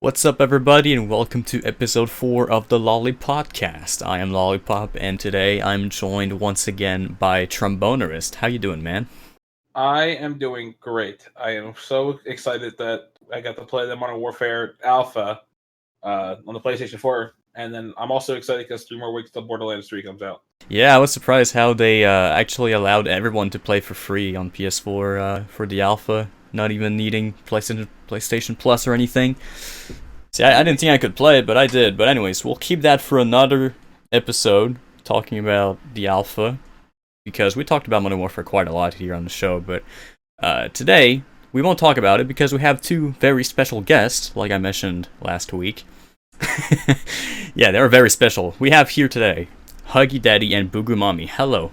What's up, everybody, and welcome to episode 4 of the Lollipodcast. I am Lollipop, and today I'm joined once again by Trombonerist. How you doing, man? I am doing great. I am so excited that I got to play the Modern Warfare Alpha on the PlayStation 4, and then I'm also excited because 3 more weeks till Borderlands 3 comes out. Yeah, I was surprised how they actually allowed everyone to play for free on PS4 for the Alpha, not even needing PlayStation Plus or anything. See, I didn't think I could play it, but I did. But anyways, we'll keep that for another episode, talking about the Alpha, because we talked about Modern Warfare quite a lot here on the show, but today we won't talk about it because we have two very special guests, like I mentioned last week. Yeah, they're very special. We have here today Huggydaddy and Boogoomommy. Hello.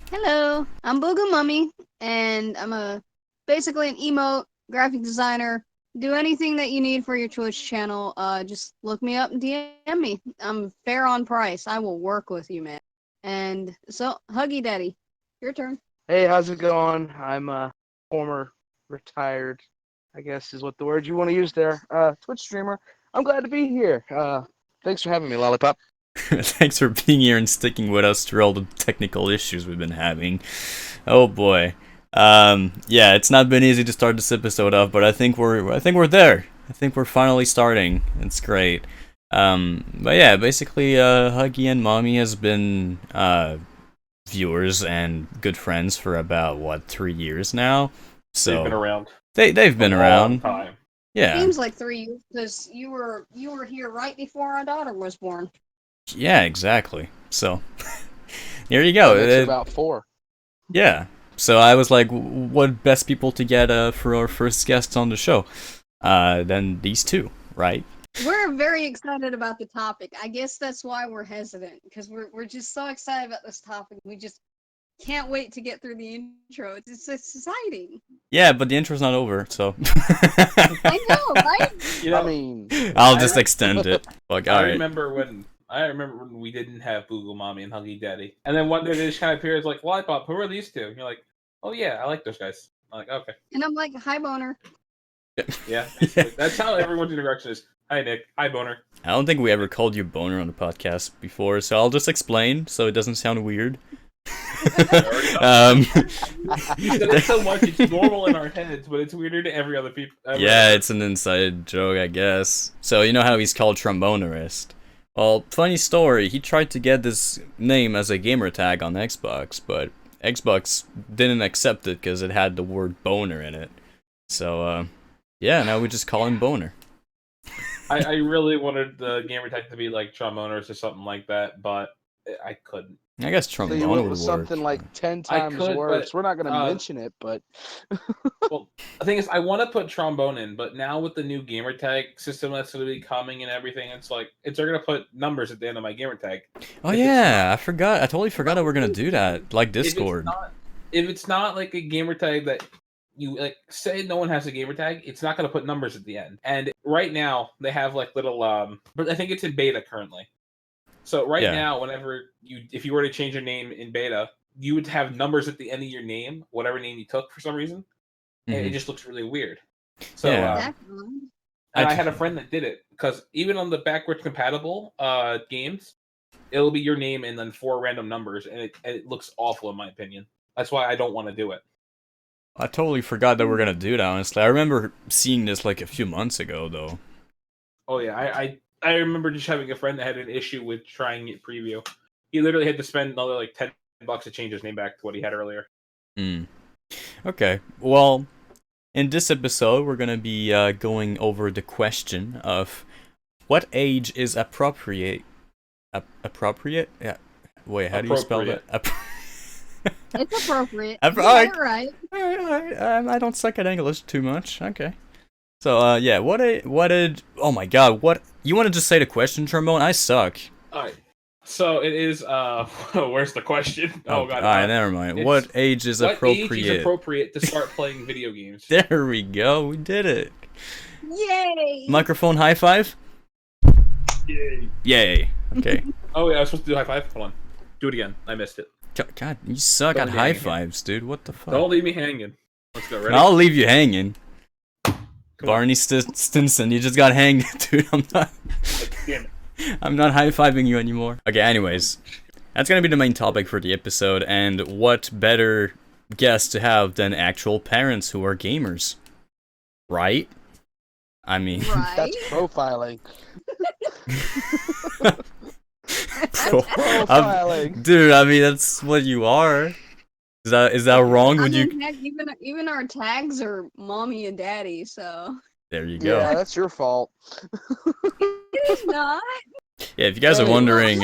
Hello, I'm Boogoomommy, and I'm basically an emote graphic designer. Do anything that you need for your Twitch channel. Just look me up and DM me. I'm fair on price. I will work with you, man. And so, Huggydaddy, your turn. Hey, how's it going? I'm a former retired, I guess is what the word you want to use there, Twitch streamer. I'm glad to be here. Thanks for having me, Lollipop. Thanks for being here and sticking with us through all the technical issues we've been having. Oh boy. Yeah, it's not been easy to start this episode off, but I think we're there. I think we're finally starting. It's great. But yeah, basically, Huggy and Mommy has been viewers and good friends for about 3 years now. So They've been around. They've been around. Long time. Yeah. Seems like 3 years because you were here right before our daughter was born. Yeah, exactly. So there you go. It's about 4. Yeah. So I was like, what best people to get for our first guests on the show than these two, right? We're very excited about the topic. I guess that's why we're hesitant, because we're just so excited about this topic. We just can't wait to get through the intro. It's exciting. Yeah, but the intro's not over, so I know, right? You know, I mean, I'll just extend it. Like, I all right. remember when we didn't have Boogoomommy and Huggydaddy, and then one day they just kind of appears like, Lollipop, who are these two? And you're like, oh yeah, I like those guys. I'm like, okay. And I'm like, hi, Boner. Yeah. That's how everyone's introduction is. Hi, Nick. Hi, Boner. I don't think we ever called you Boner on the podcast before, so I'll just explain so it doesn't sound weird. You said it so much, it's normal in our heads, but it's weirder to every other people. Yeah, it's an inside joke, I guess. So you know how he's called Trombonerist? Well, funny story, he tried to get this name as a gamer tag on Xbox, but Xbox didn't accept it because it had the word boner in it. So, yeah, now we just call him Boner. I really wanted the gamer tag to be like Trombonerist or something like that, but I couldn't. I guess so Tromboner you would went work. with something like 10 I times could, worse. but, We're not going to mention it, but Well, the thing is, I want to put trombone in, but now with the new gamer tag system that's going to be coming and everything, it's like they're going to put numbers at the end of my gamer tag. Oh yeah, I forgot. I totally forgot that we're gonna do that, like If Discord. it's not like a gamer tag that you like, say no one has a gamer tag, it's not going to put numbers at the end. And right now they have like little but I think it's in beta currently. So right now, if you were to change your name in beta, you would have numbers at the end of your name, whatever name you took for some reason, and it just looks really weird. So, Yeah. and I had a friend that did it because even on the backwards compatible games, it'll be your name and then 4 random numbers, and it looks awful in my opinion. That's why I don't want to do it. I totally forgot that we're gonna do that. Honestly, I remember seeing this like a few months ago, though. Oh yeah, I remember just having a friend that had an issue with trying it preview. He literally had to spend another like $10 to change his name back to what he had earlier. Okay, well, in this episode, we're gonna be going over the question of what age is appropriate. Appropriate? Yeah. Wait, how do you spell that? It's appropriate. Alright. Right. I don't suck at English too much. Okay. So, yeah, oh my god, what, you want to just say the question, Trombone? I suck. Alright, so it is, where's the question? Oh god. Alright, never mind. What age is appropriate? What age is appropriate to start playing video games? There we go, we did it. Yay! Microphone high five? Yay. Yay. Okay. Oh yeah, I was supposed to do high five? Hold on. Do it again. I missed it. God, you suck Don't at be high hanging. fives, dude. What the fuck? Don't leave me hanging. Let's go, ready? I'll leave you hanging. Barney Stinson, you just got hanged, dude. Damn it. I'm not high-fiving you anymore. Okay, anyways. That's gonna be the main topic for the episode, and what better guest to have than actual parents who are gamers? Right? I mean... Right? That's profiling. Profiling. Dude, I mean, that's what you are. Is that wrong? I Would mean, you... heck, even our tags are mommy and daddy, so There you go. Yeah, that's your fault. it's not. Yeah, if you guys are Hey. wondering,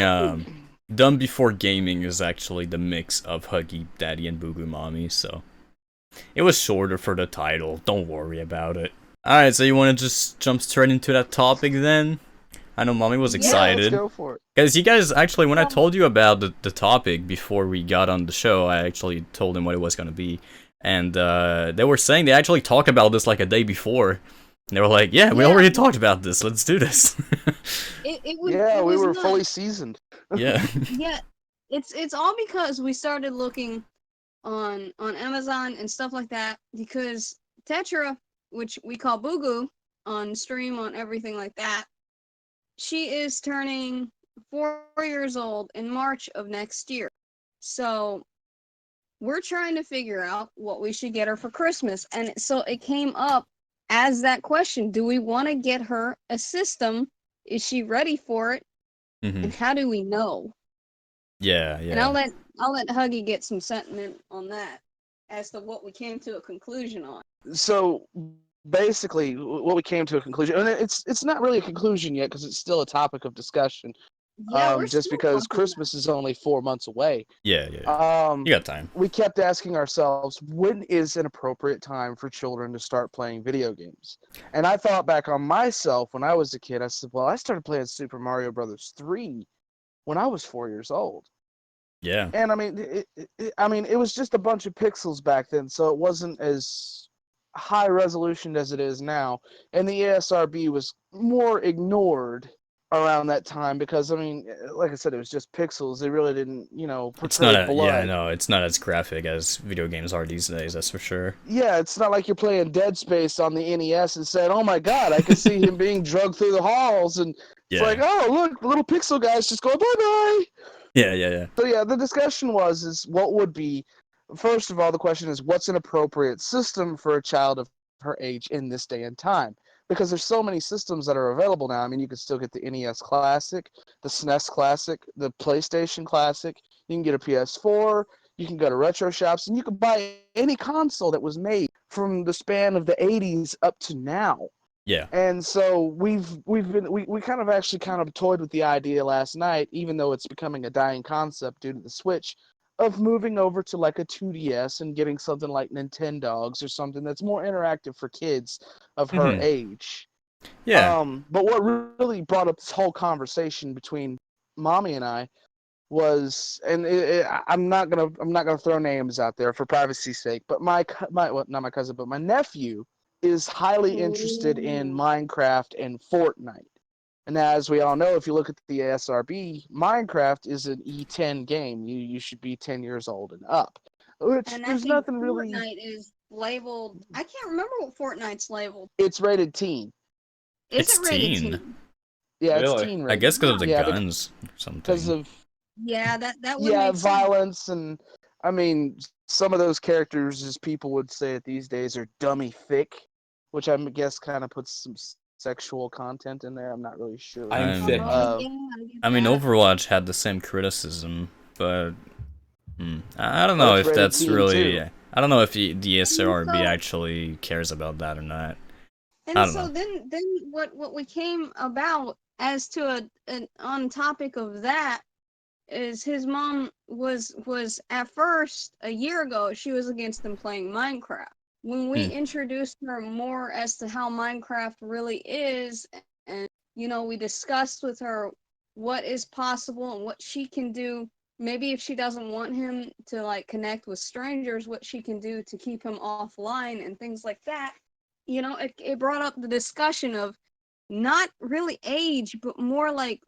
Done Before Gaming is actually the mix of Huggydaddy and Boogoomommy, so... It was shorter for the title, don't worry about it. Alright, so you want to just jump straight into that topic then? I know Mommy was Yeah, excited. Let's go for it. Because you guys, actually, when I told you about the topic before we got on the show, I actually told them what it was going to be. And they were saying they actually talked about this like a day before. And they were like, yeah, we already talked about this, let's do this. It was, Yeah, it we was were not- fully seasoned. Yeah. Yeah, it's all because we started looking on Amazon and stuff like that, because Tetra, which we call Boogoo on stream, on everything like that, she is turning 4 years old in March of next year. So we're trying to figure out what we should get her for Christmas. And so it came up as that question. Do we want to get her a system? Is she ready for it? Hmm. And how do we know? Yeah, And yeah. I'll let Huggy get some sentiment on that as to what we came to a conclusion on. So basically, what we came to a conclusion, and it's not really a conclusion yet because it's still a topic of discussion. Yeah, we're Just still because talking Christmas is only 4 months away. Yeah, yeah. You got time. We kept asking ourselves, when is an appropriate time for children to start playing video games? And I thought back on myself when I was a kid. I said, well, I started playing Super Mario Brothers 3 when I was 4 years old. Yeah. And I mean, it was just a bunch of pixels back then, so it wasn't as high resolution as it is now. And the ASRB was more ignored around that time because, I mean, like I said, it was just pixels. They really didn't, It's portray not blood. yeah, no, it's not as graphic as video games are these days, that's for sure. Yeah, it's not like you're playing Dead Space on the NES and saying, "Oh my God, I can see him being drugged through the halls," and Yeah. it's like, "Oh look, little pixel guys just go bye bye." Yeah, yeah, yeah. So yeah, the discussion is what would be. First of all, the question is what's an appropriate system for a child of her age in this day and time? Because there's so many systems that are available now. I mean, you can still get the NES Classic, the SNES Classic, the PlayStation Classic. You can get a PS4. You can go to retro shops, and you can buy any console that was made from the span of the 80s up to now. Yeah. And so we kind of toyed with the idea last night, even though it's becoming a dying concept due to the Switch, of moving over to like a 2DS and getting something like Nintendogs or something that's more interactive for kids of her age. Yeah. But what really brought up this whole conversation between Mommy and I was, and I'm not gonna throw names out there for privacy's sake, but not my cousin, but my nephew is highly interested in Minecraft and Fortnite. And as we all know, if you look at the ASRB, Minecraft is an E10 game. You should be 10 years old and up. Which And I there's think nothing really. Fortnite is labeled. I can't remember what Fortnite's labeled. It's rated teen. Is It's it rated teen. teen? Yeah, Really? it's teen rated. I guess because of the Yeah, guns or something. because of Yeah, that would make sense. violence, and I mean some of those characters, as people would say it these days, are dummy thick, which I guess kind of puts some sexual content in there. I'm not really sure. I'm thick. Yeah, I get I mean, that. Overwatch had the same criticism, but I don't know it's if rated that's teen, really. too. I don't know if the SRB So- actually cares about that or not. I And don't so know. then what we came about as to an on topic of that is his mom was at first a year ago she was against them playing Minecraft. When we introduced her more as to how Minecraft really is, and we discussed with her what is possible and what she can do, maybe if she doesn't want him to like connect with strangers, what she can do to keep him offline and things like that. It brought up the discussion of not really age, but more like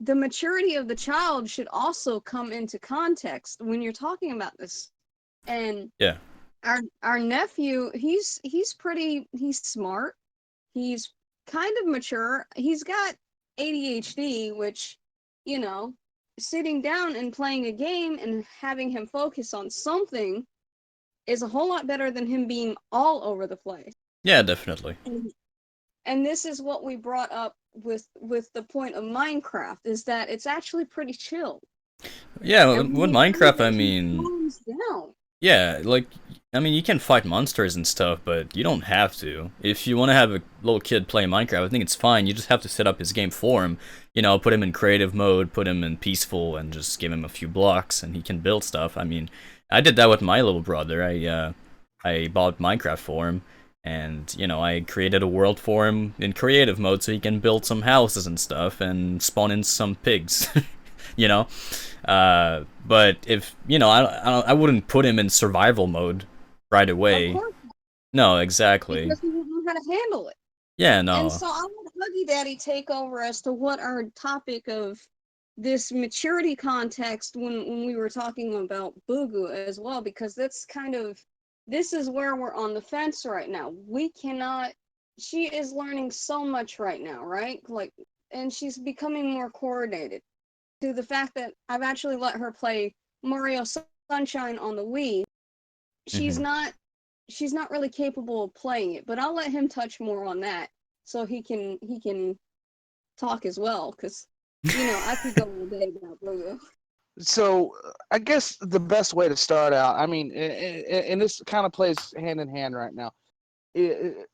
the maturity of the child should also come into context when you're talking about this. And Yeah. our nephew, he's smart. He's kind of mature. He's got ADHD, which, you know, sitting down and playing a game and having him focus on something is a whole lot better than him being all over the place. Yeah, definitely. And this is what we brought up with the point of Minecraft, is that it's actually pretty chill. Yeah, And with we Minecraft, find I that he mean, calms down. yeah, like, I mean, you can fight monsters and stuff, but you don't have to. If you want to have a little kid play Minecraft, I think it's fine. You just have to set up his game for him. You know, put him in creative mode, put him in peaceful, and just give him a few blocks, and he can build stuff. I mean, I did that with my little brother. I bought Minecraft for him, and, you know, I created a world for him in creative mode so he can build some houses and stuff, and spawn in some pigs, you know? But if, you know, I wouldn't put him in survival mode right away. Of course, No, exactly. because he won't know how to handle it. Yeah, no. And so I'll let Huggydaddy take over as to what our topic of this maturity context when we were talking about Boogu as well, because that's kind of, this is where we're on the fence right now. We cannot, she is learning so much right now, right? Like, and she's becoming more coordinated, to the fact that I've actually let her play Mario Sunshine on the Wii. She's Mhm. not she's not really capable of playing it, but I'll let him touch more on that so he can talk as well, because you know I could go all day about Boogu. So I guess the best way to start out, I mean, and this kind of plays hand in hand right now. The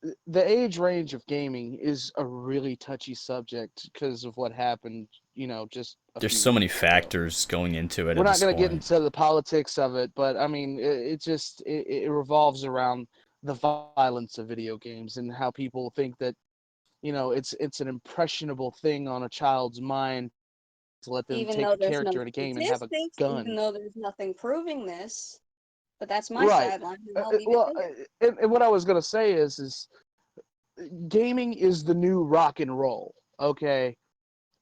age range of gaming is a really touchy subject because of what happened, you know, just a There's few so many weeks ago. factors going into it We're at not this going to get point. into the politics of it, but I mean, it revolves around the violence of video games and how people think that, you know, it's an impressionable thing on a child's mind to let them Even take though a there's character no in a game and have a statistics, even gun. though there's nothing proving this, but that's my Right. sideline, and I'll leave it Well, there. and what I was gonna say is gaming is the new rock and roll. Okay,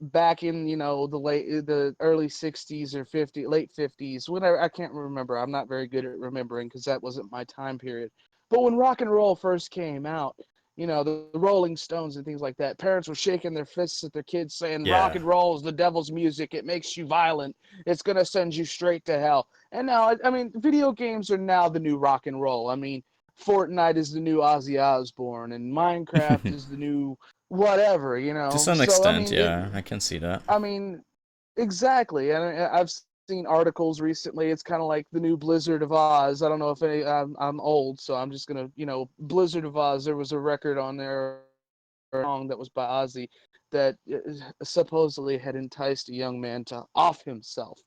back in, you know, the early '60s or late '50s, whenever, I can't remember. I'm not very good at remembering because that wasn't my time period. But when rock and roll first came out, you know, the Rolling Stones and things like that, parents were shaking their fists at their kids saying rock Yeah. and roll is the devil's music. It makes you violent. It's gonna send you straight to hell. And now, I mean, video games are now the new rock and roll. I mean, Fortnite is the new Ozzy Osbourne, and Minecraft is the new whatever, you To know. some So extent, yeah, I can see that. I mean, exactly. And I've seen articles recently. It's kind of like the new Blizzard of Oz. I don't know if I'm old, so I'm just gonna, you know, Blizzard of Oz. There was a record on there, a song that was by Ozzy, that supposedly had enticed a young man to off himself.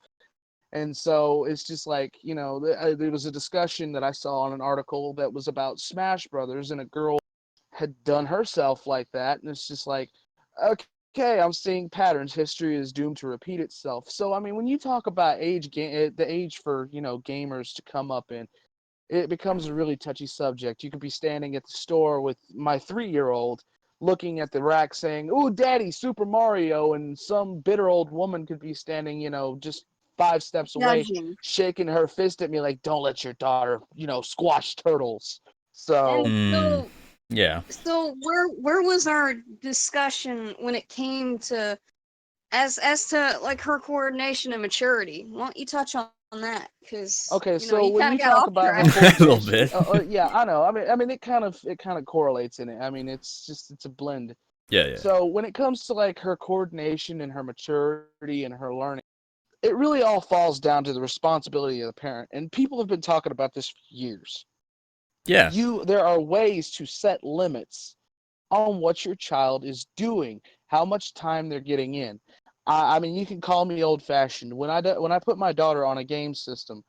And so it's just like, you know, there was a discussion that I saw on an article that was about Smash Brothers, and a girl had done herself like that, and it's just like, okay, I'm seeing patterns. History is doomed to repeat itself. So I mean, when you talk about the age for, you know, gamers to come up in, it becomes a really touchy subject. You could be standing at the store with my 3-year-old looking at the rack saying, "Ooh, daddy, Super Mario," and some bitter old woman could be standing, you know, just 5 steps away Judging. shaking her fist at me like, "Don't let your daughter, you know, squash turtles." And So Mm, yeah. so where was our discussion when it came to as to like her coordination and maturity? Why don't you touch on that? Because okay, you know so you when kind you of got talk off about her track. A little coordination, bit. yeah, I know. I mean, it kind of correlates in it. I mean, it's a blend. Yeah, yeah. So when it comes to like her coordination and her maturity and her learning, it really all falls down to the responsibility of the parent. And people have been talking about this for years. Yeah. There are ways to set limits on what your child is doing, how much time they're getting in. I mean, you can call me old fashioned. When I put my daughter on a game system,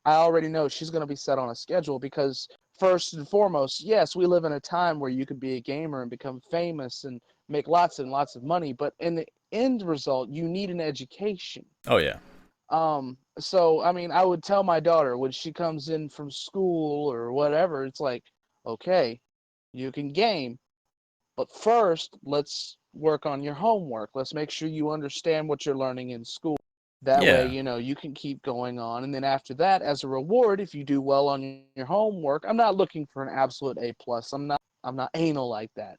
I already know she's going to be set on a schedule because, first and foremost, yes, we live in a time where you can be a gamer and become famous and make lots and lots of money, but in the end result, you need an education. Oh, yeah. So I mean, I would tell my daughter when she comes in from school or whatever, it's like, okay, you can game, but first, let's work on your homework. Let's make sure you understand what you're learning in school. That way, Yeah. you know, you can keep going on. And then after that, as a reward, if you do well on your homework, I'm not looking for an absolute A plus. I'm not anal like that.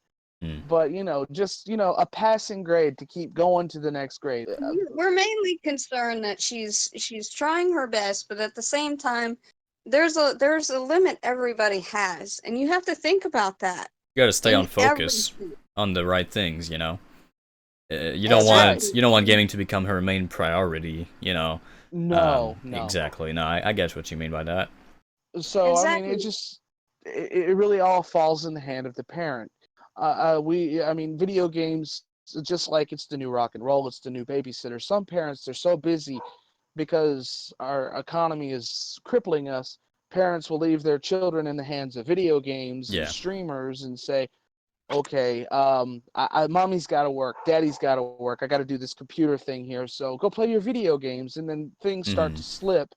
But just a passing grade to keep going to the next grade. We're mainly concerned that she's trying her best, but at the same time, there's a limit everybody has, and you have to think about that. You gotta stay in on focus everything. on the right things, you know. You That's don't right. want gaming to become her main priority, you know. No. Exactly. No, I get what you mean by that. So I mean, Exactly. it really all falls in the hand of the parent. Video games, just like it's the new rock and roll, it's the new babysitter. Some parents, they're so busy because our economy is crippling us. Parents will leave their children in the hands of video games and Yeah. streamers and say, okay, mommy's got to work, daddy's got to work, I got to do this computer thing here, so go play your video games. And then things start Mhm. to slip,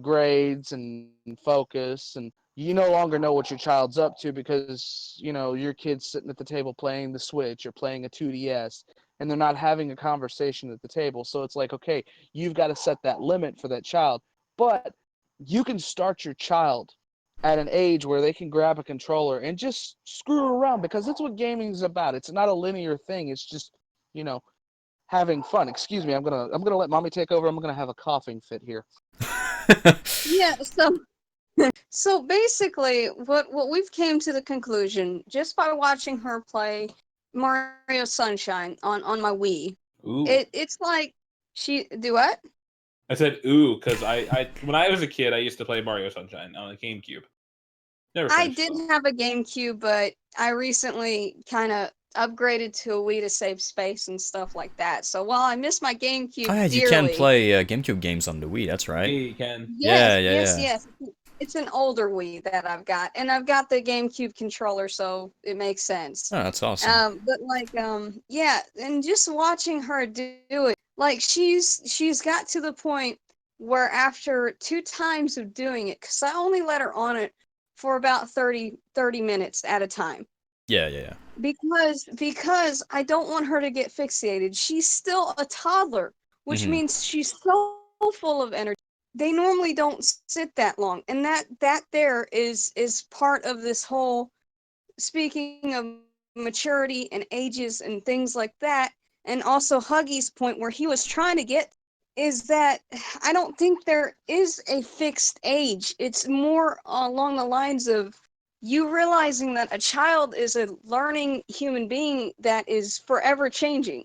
grades and focus, and you no longer know what your child's up to because your kid's sitting at the table playing the Switch or playing a 2DS, and they're not having a conversation at the table. So it's like, okay, you've got to set that limit for that child. But you can start your child at an age where they can grab a controller and just screw around, because that's what gaming is about. It's not a linear thing. It's just, you know, having fun. Excuse me, I'm gonna let mommy take over. I'm gonna have a coughing fit here. Yeah. So basically, what we've came to the conclusion just by watching her play Mario Sunshine on my Wii, Ooh. it's like she do what? I said ooh because I when I was a kid I used to play Mario Sunshine on the GameCube. Never I finished did though. have a GameCube, but I recently kind of upgraded to a Wii to save space and stuff like that. So while I miss my Oh GameCube yeah, you can dearly, play GameCube games on the Wii. That's right. Yeah, you can. yes, Yeah, yeah, yes, yeah. yes. It's an older Wii that I've got, and I've got the GameCube controller, so it makes sense. Oh, that's awesome. But like, yeah, and just watching her do it, like she's got to the point where after 2 times of doing it, because I only let her on it for about 30 minutes at a time, Yeah, yeah, yeah. because I don't want her to get fixated. She's still a toddler, which Mhm. means she's so full of energy. They normally don't sit that long, and that there is part of this whole, speaking of maturity and ages and things like that, and also Huggy's point where he was trying to get, is that I don't think there is a fixed age. It's more along the lines of you realizing that a child is a learning human being that is forever changing.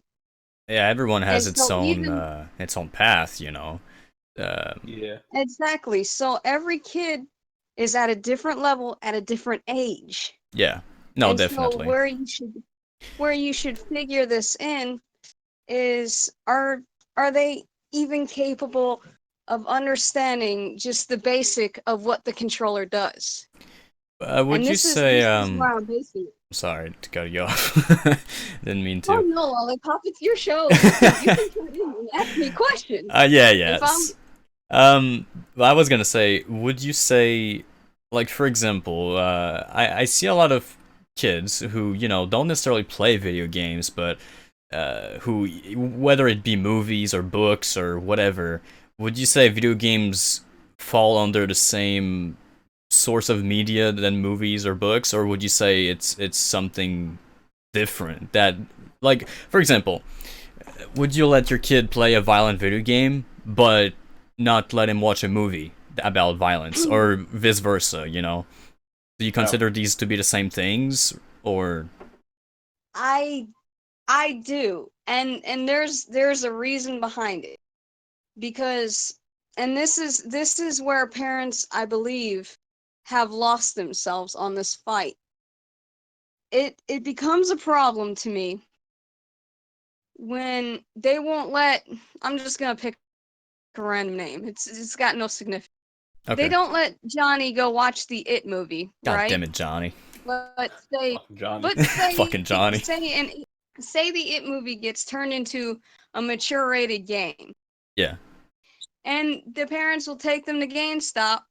Yeah, everyone has And so even its own path, you know. Uh, Yeah. exactly, so every kid is at a different level at a different age. yeah. No, And so definitely. where you should figure this in is, are they even capable of understanding just the basic of what the controller does? Would And you this is say this is where I'm basing it. sorry to cut you off. Didn't mean Oh to. no, Lollipop, it's your show. You can cut in and ask me questions. Yeah, If I'm yes. I was gonna say, would you say, like, for example, I see a lot of kids who, you know, don't necessarily play video games, but who, whether it be movies or books or whatever, would you say video games fall under the same source of media than movies or books, or would you say it's something different? That, like, for example, would you let your kid play a violent video game, but not let him watch a movie about violence, or vice versa? You know, do you consider these to be the same things, or? I I do. And there's a reason behind it. Because, and this is where parents, I believe, have lost themselves on this fight. It becomes a problem to me when they won't let, I'm just gonna pick a random name. It's got no significance. They Okay. don't let Johnny go watch the It movie, God damn right? it, Johnny. But say Fucking Johnny. but say Fucking Johnny. say and say the It movie gets turned into a mature rated game. Yeah. And the parents will take them to GameStop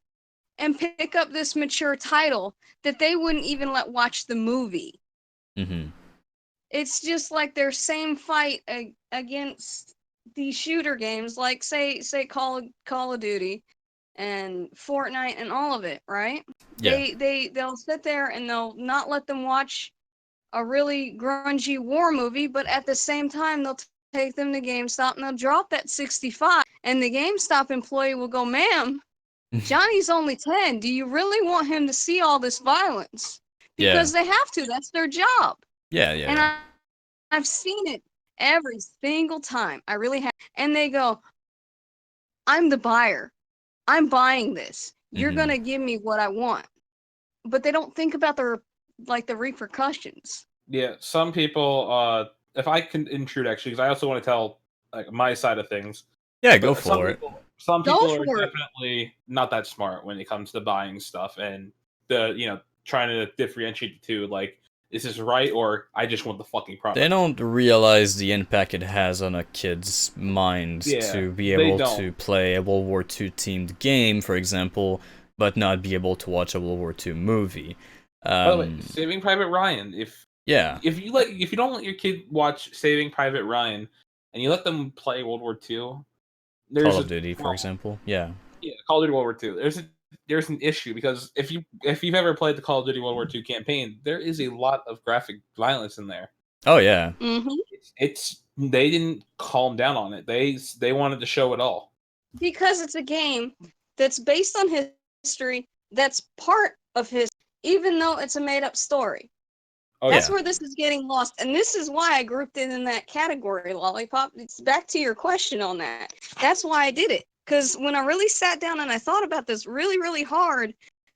and pick up this mature title that they wouldn't even let watch the movie. Mm-hmm. It's just like their same fight against these shooter games, like say Call of Duty and Fortnite and all of it, right? Yeah. They'll sit there and they'll not let them watch a really grungy war movie, but at the same time, they'll take them to GameStop and they'll drop that 65, and the GameStop employee will go, "Ma'am, Johnny's only 10. Do you really want him to see all this violence?" Yeah. Because they have to. That's their job. Yeah, And yeah. I've seen it every single time. I really have. And they go, "I'm the buyer. I'm buying this. You're Mhm. gonna give me what I want." But they don't think about the repercussions. Yeah, some people. If I can intrude, actually, because I also want to tell like my side of things. Yeah, go But some for it. people, some Go people are for it. definitely not that smart when it comes to buying stuff and trying to differentiate the two. Like, is this right or I just want the fucking product? They don't realize the impact it has on a kid's mind Yeah, to be they able don't. to play a World War II themed game, for example, but not be able to watch a World War II movie. By the way, Saving Private Ryan. Yeah. If you don't let your kid watch Saving Private Ryan and you let them play World War II, Call of Duty, for example. Yeah. Yeah, Call of Duty World War II. There's an issue because if you've ever played the Call of Duty World War II campaign, there is a lot of graphic violence in there. Oh, yeah. Mm-hmm. It's they didn't calm down on it. They wanted to show it all. Because it's a game that's based on history, that's part of his, even though it's a made-up story. Oh, That's yeah. where this is getting lost, and this is why I grouped it in that category, Lollipop. It's back to your question on that. That's why I did it, because when I really sat down and I thought about this really, really hard,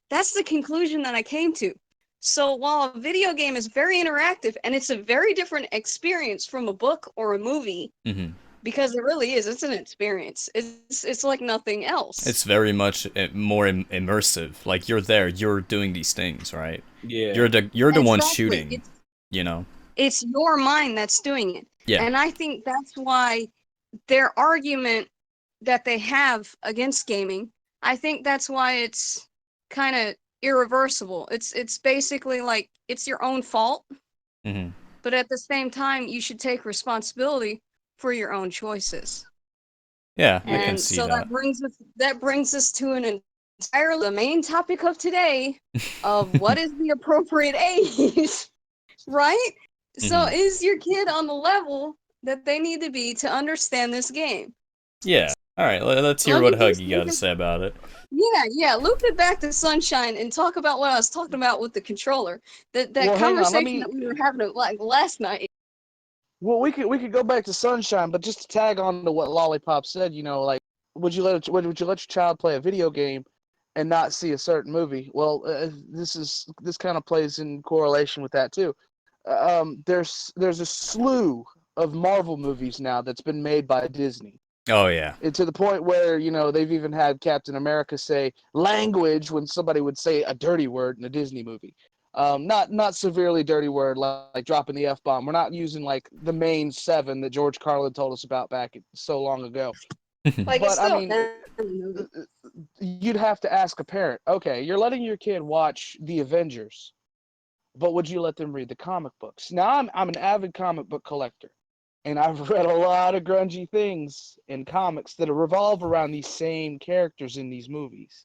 that's the conclusion that I came to. So while a video game is very interactive, and it's a very different experience from a book or a movie, hmm because it really is, it's an experience. It's like nothing else. It's very much more immersive. Like, you're there, you're doing these things, right? Yeah. You're the one Exactly. shooting, you know? It's your mind that's doing it. Yeah. And I think that's why their argument that they have against gaming, I think that's why it's kind of irreversible. It's basically like it's your own fault, hmm but at the same time you should take responsibility for your own choices. Yeah, I can And see so that. that brings us to an entirely the main topic of today of what is the appropriate age, right? So Mhm. is your kid on the level that they need to be to understand this game? Yeah. Alright, let's hear Let what me just Huggy got to say about it. Yeah, loop it back to Sunshine and talk about what I was talking about with the controller. That Well, hang on, let conversation me. that we were having like last night. Well, we could go back to Sunshine, but just to tag on to what Lollipop said, like, would you let your child play a video game and not see a certain movie? Well, this kind of plays in correlation with that too. There's a slew of Marvel movies now that's been made by Disney. Oh, yeah. And to the point where they've even had Captain America say language when somebody would say a dirty word in a Disney movie. Not severely dirty word like dropping the F-bomb. We're not using like the main 7 that George Carlin told us about back so long ago. Like But it's I still mean, you'd have to ask a parent, okay, you're letting your kid watch the Avengers, but would you let them read the comic books? Now I'm an avid comic book collector, and I've read a lot of grungy things in comics that revolve around these same characters in these movies.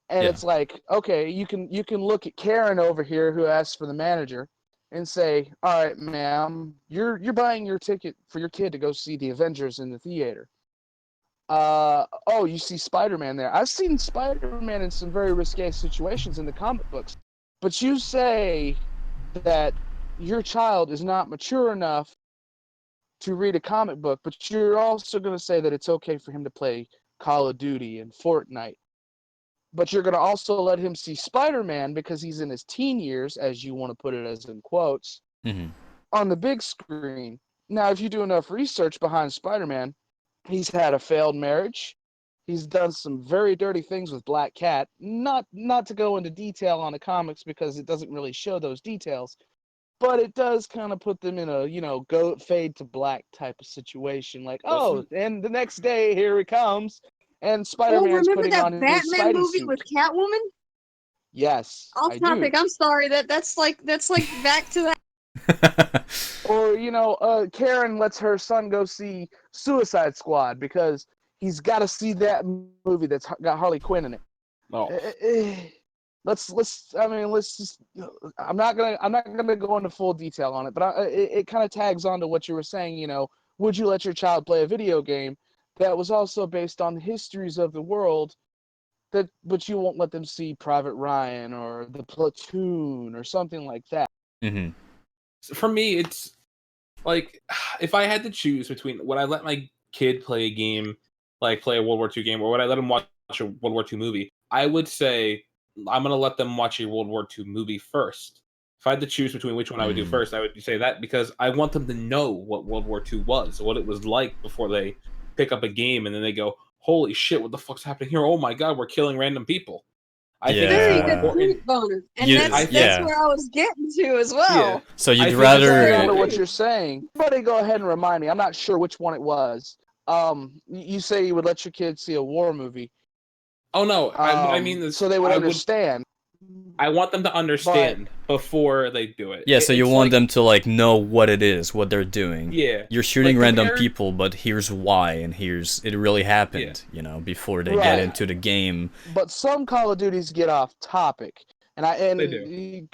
And Yeah. it's like, okay, you can look at Karen over here who asks for the manager and say, all right, ma'am, you're buying your ticket for your kid to go see the Avengers in the theater. Oh, you see Spider-Man there. I've seen Spider-Man in some very risque situations in the comic books. But you say that your child is not mature enough to read a comic book, but you're also going to say that it's okay for him to play Call of Duty and Fortnite. But you're going to also let him see Spider-Man because he's in his teen years, as you want to put it as in quotes, on the big screen. Now, if you do enough research behind Spider-Man, he's had a failed marriage. He's done some very dirty things with Black Cat. Not to go into detail on the comics because it doesn't really show those details, but it does kind of put them in a go fade to black type of situation. Like, oh, and the next day here he comes, and Spider-Man's remember putting that on his Batman Spidey movie suit. with Catwoman? Yes, Off I topic. do. I'm sorry. That's like back to that. Or Karen lets her son go see Suicide Squad because he's got to see that movie that's got Harley Quinn in it. No. let's I mean let's just I'm not gonna go into full detail on it, but it kind of tags on to what you were saying. Would you let your child play a video game that was also based on the histories of the world, but you won't let them see Private Ryan or the Platoon or something like that? Mm-hmm. For me, it's like if I had to choose between would I let my kid play a game, like play a World War II game, or would I let him watch a World War II movie, I would say I'm going to let them watch a World War II movie first. If I had to choose between which one I would do first, I would say that because I want them to know what World War II was, what it was like before they pick up a game and then they go, holy shit, what the fuck's happening here? Oh my god, we're killing random people. I think Very it's more good important. point, Boner. And You- that's yeah. where I was getting to as well. Yeah. So I you'd think I rather know what you're saying. Somebody go ahead and remind me. I'm not sure which one it was. You say you would let your kids see a war movie. Oh no, what I mean is so they would understand. I want them to understand before they do it. Yeah, so you It's want like- them to like know what it is, what they're doing. Yeah. You're shooting Like, random compare- people, but here's why, and here's it really happened. Before they get Right. into the game. But some Call of Duties get off topic, They do.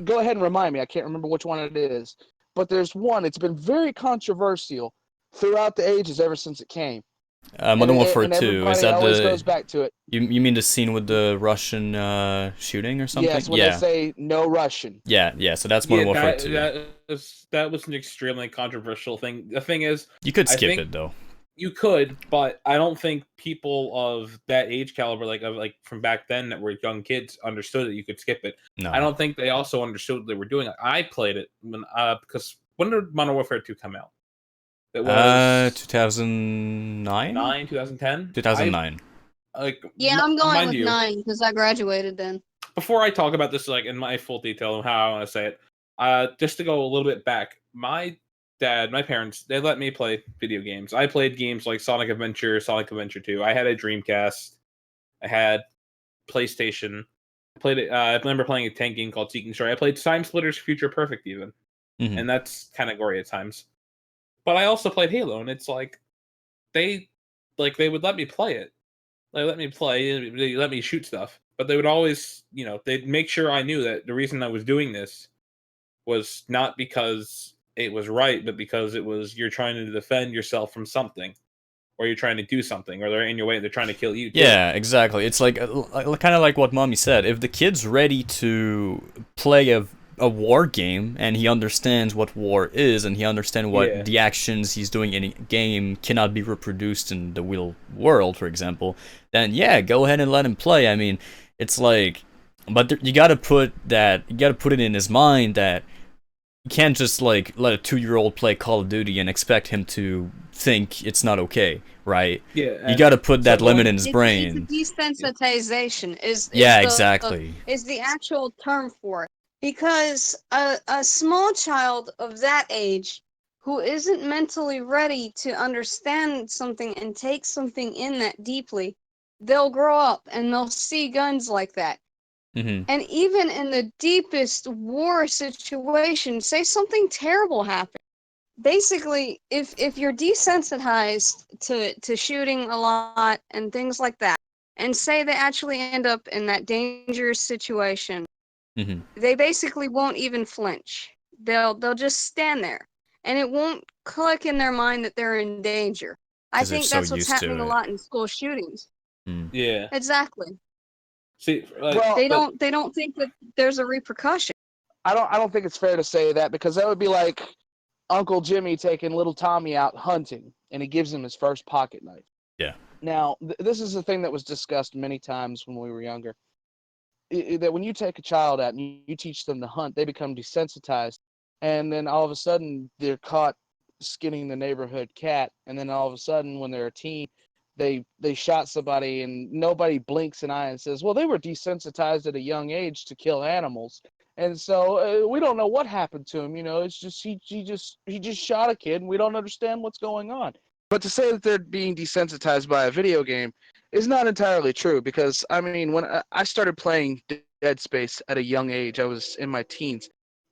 Go ahead and remind me. I can't remember which one it is, but there's one. It's been very controversial throughout the ages ever since it came. Modern Warfare and 2, everybody is that always the goes back to it. you mean the scene with the Russian shooting or something? Yes, when they say no Russian. Yeah, so that's Modern Warfare 2. That was an extremely controversial thing. The thing is, You could I skip think it though. you could, but I don't think people of that age caliber, like from back then, that were young kids, understood that you could skip it. No. I don't think they also understood what they were doing. I played it because when did Modern Warfare 2 come out? It was 2009? 2010? 2009. Yeah, I'm going mind with you, 9 because I graduated then. before I talk about this, like in my full detail of how I want to say it, just to go a little bit back, my parents, they let me play video games. I played games like Sonic Adventure 2. I had a Dreamcast. I had PlayStation. I played it. I remember playing a tank game called Seeking Story. I played Time Splitters Future Perfect even, Mhm. and that's kind of gory at times. But I also played Halo, and it's like they would let me play it. They let me play. They let me shoot stuff, but they would always, they'd make sure I knew that the reason I was doing this was not because it was right, but because it was you're trying to defend yourself from something, or you're trying to do something, or they're in your way and they're trying to kill you too. Yeah, exactly. It's like kind of like what Mommy said. If the kid's ready to play a war game and he understands what war is and he understands what the actions he's doing in a game cannot be reproduced in the real world, for example, then yeah, go ahead and let him play. I mean, it's like, but you gotta put it in his mind that you can't just like let a 2-year-old play Call of Duty and expect him to think it's not okay, right? Yeah, you gotta put that limit in his brain. It's desensitization is exactly. Is the actual term for it. Because a small child of that age who isn't mentally ready to understand something and take something in that deeply, they'll grow up and they'll see guns like that. Mm-hmm. And even in the deepest war situation, say something terrible happened. Basically, if you're desensitized to shooting a lot and things like that, and say they actually end up in that dangerous situation, Mm-hmm. they basically won't even flinch. They'll just stand there, and it won't click in their mind that they're in danger. I think that's what's happening a lot in school shootings. Mm. Yeah, exactly. See, they don't think that there's a repercussion. I don't think it's fair to say that, because that would be like Uncle Jimmy taking little Tommy out hunting, and he gives him his first pocket knife. Yeah. Now, this is a thing that was discussed many times when we were younger. That when you take a child out and you teach them to hunt, they become desensitized, and then all of a sudden they're caught skinning the neighborhood cat, and then all of a sudden when they're a teen, they shot somebody, and nobody blinks an eye and says, well, they were desensitized at a young age to kill animals, and so we don't know what happened to him. It's just he just shot a kid, and we don't understand what's going on. But to say that they're being desensitized by a video game is not entirely true, because, I mean, when I started playing Dead Space at a young age, I was in my teens,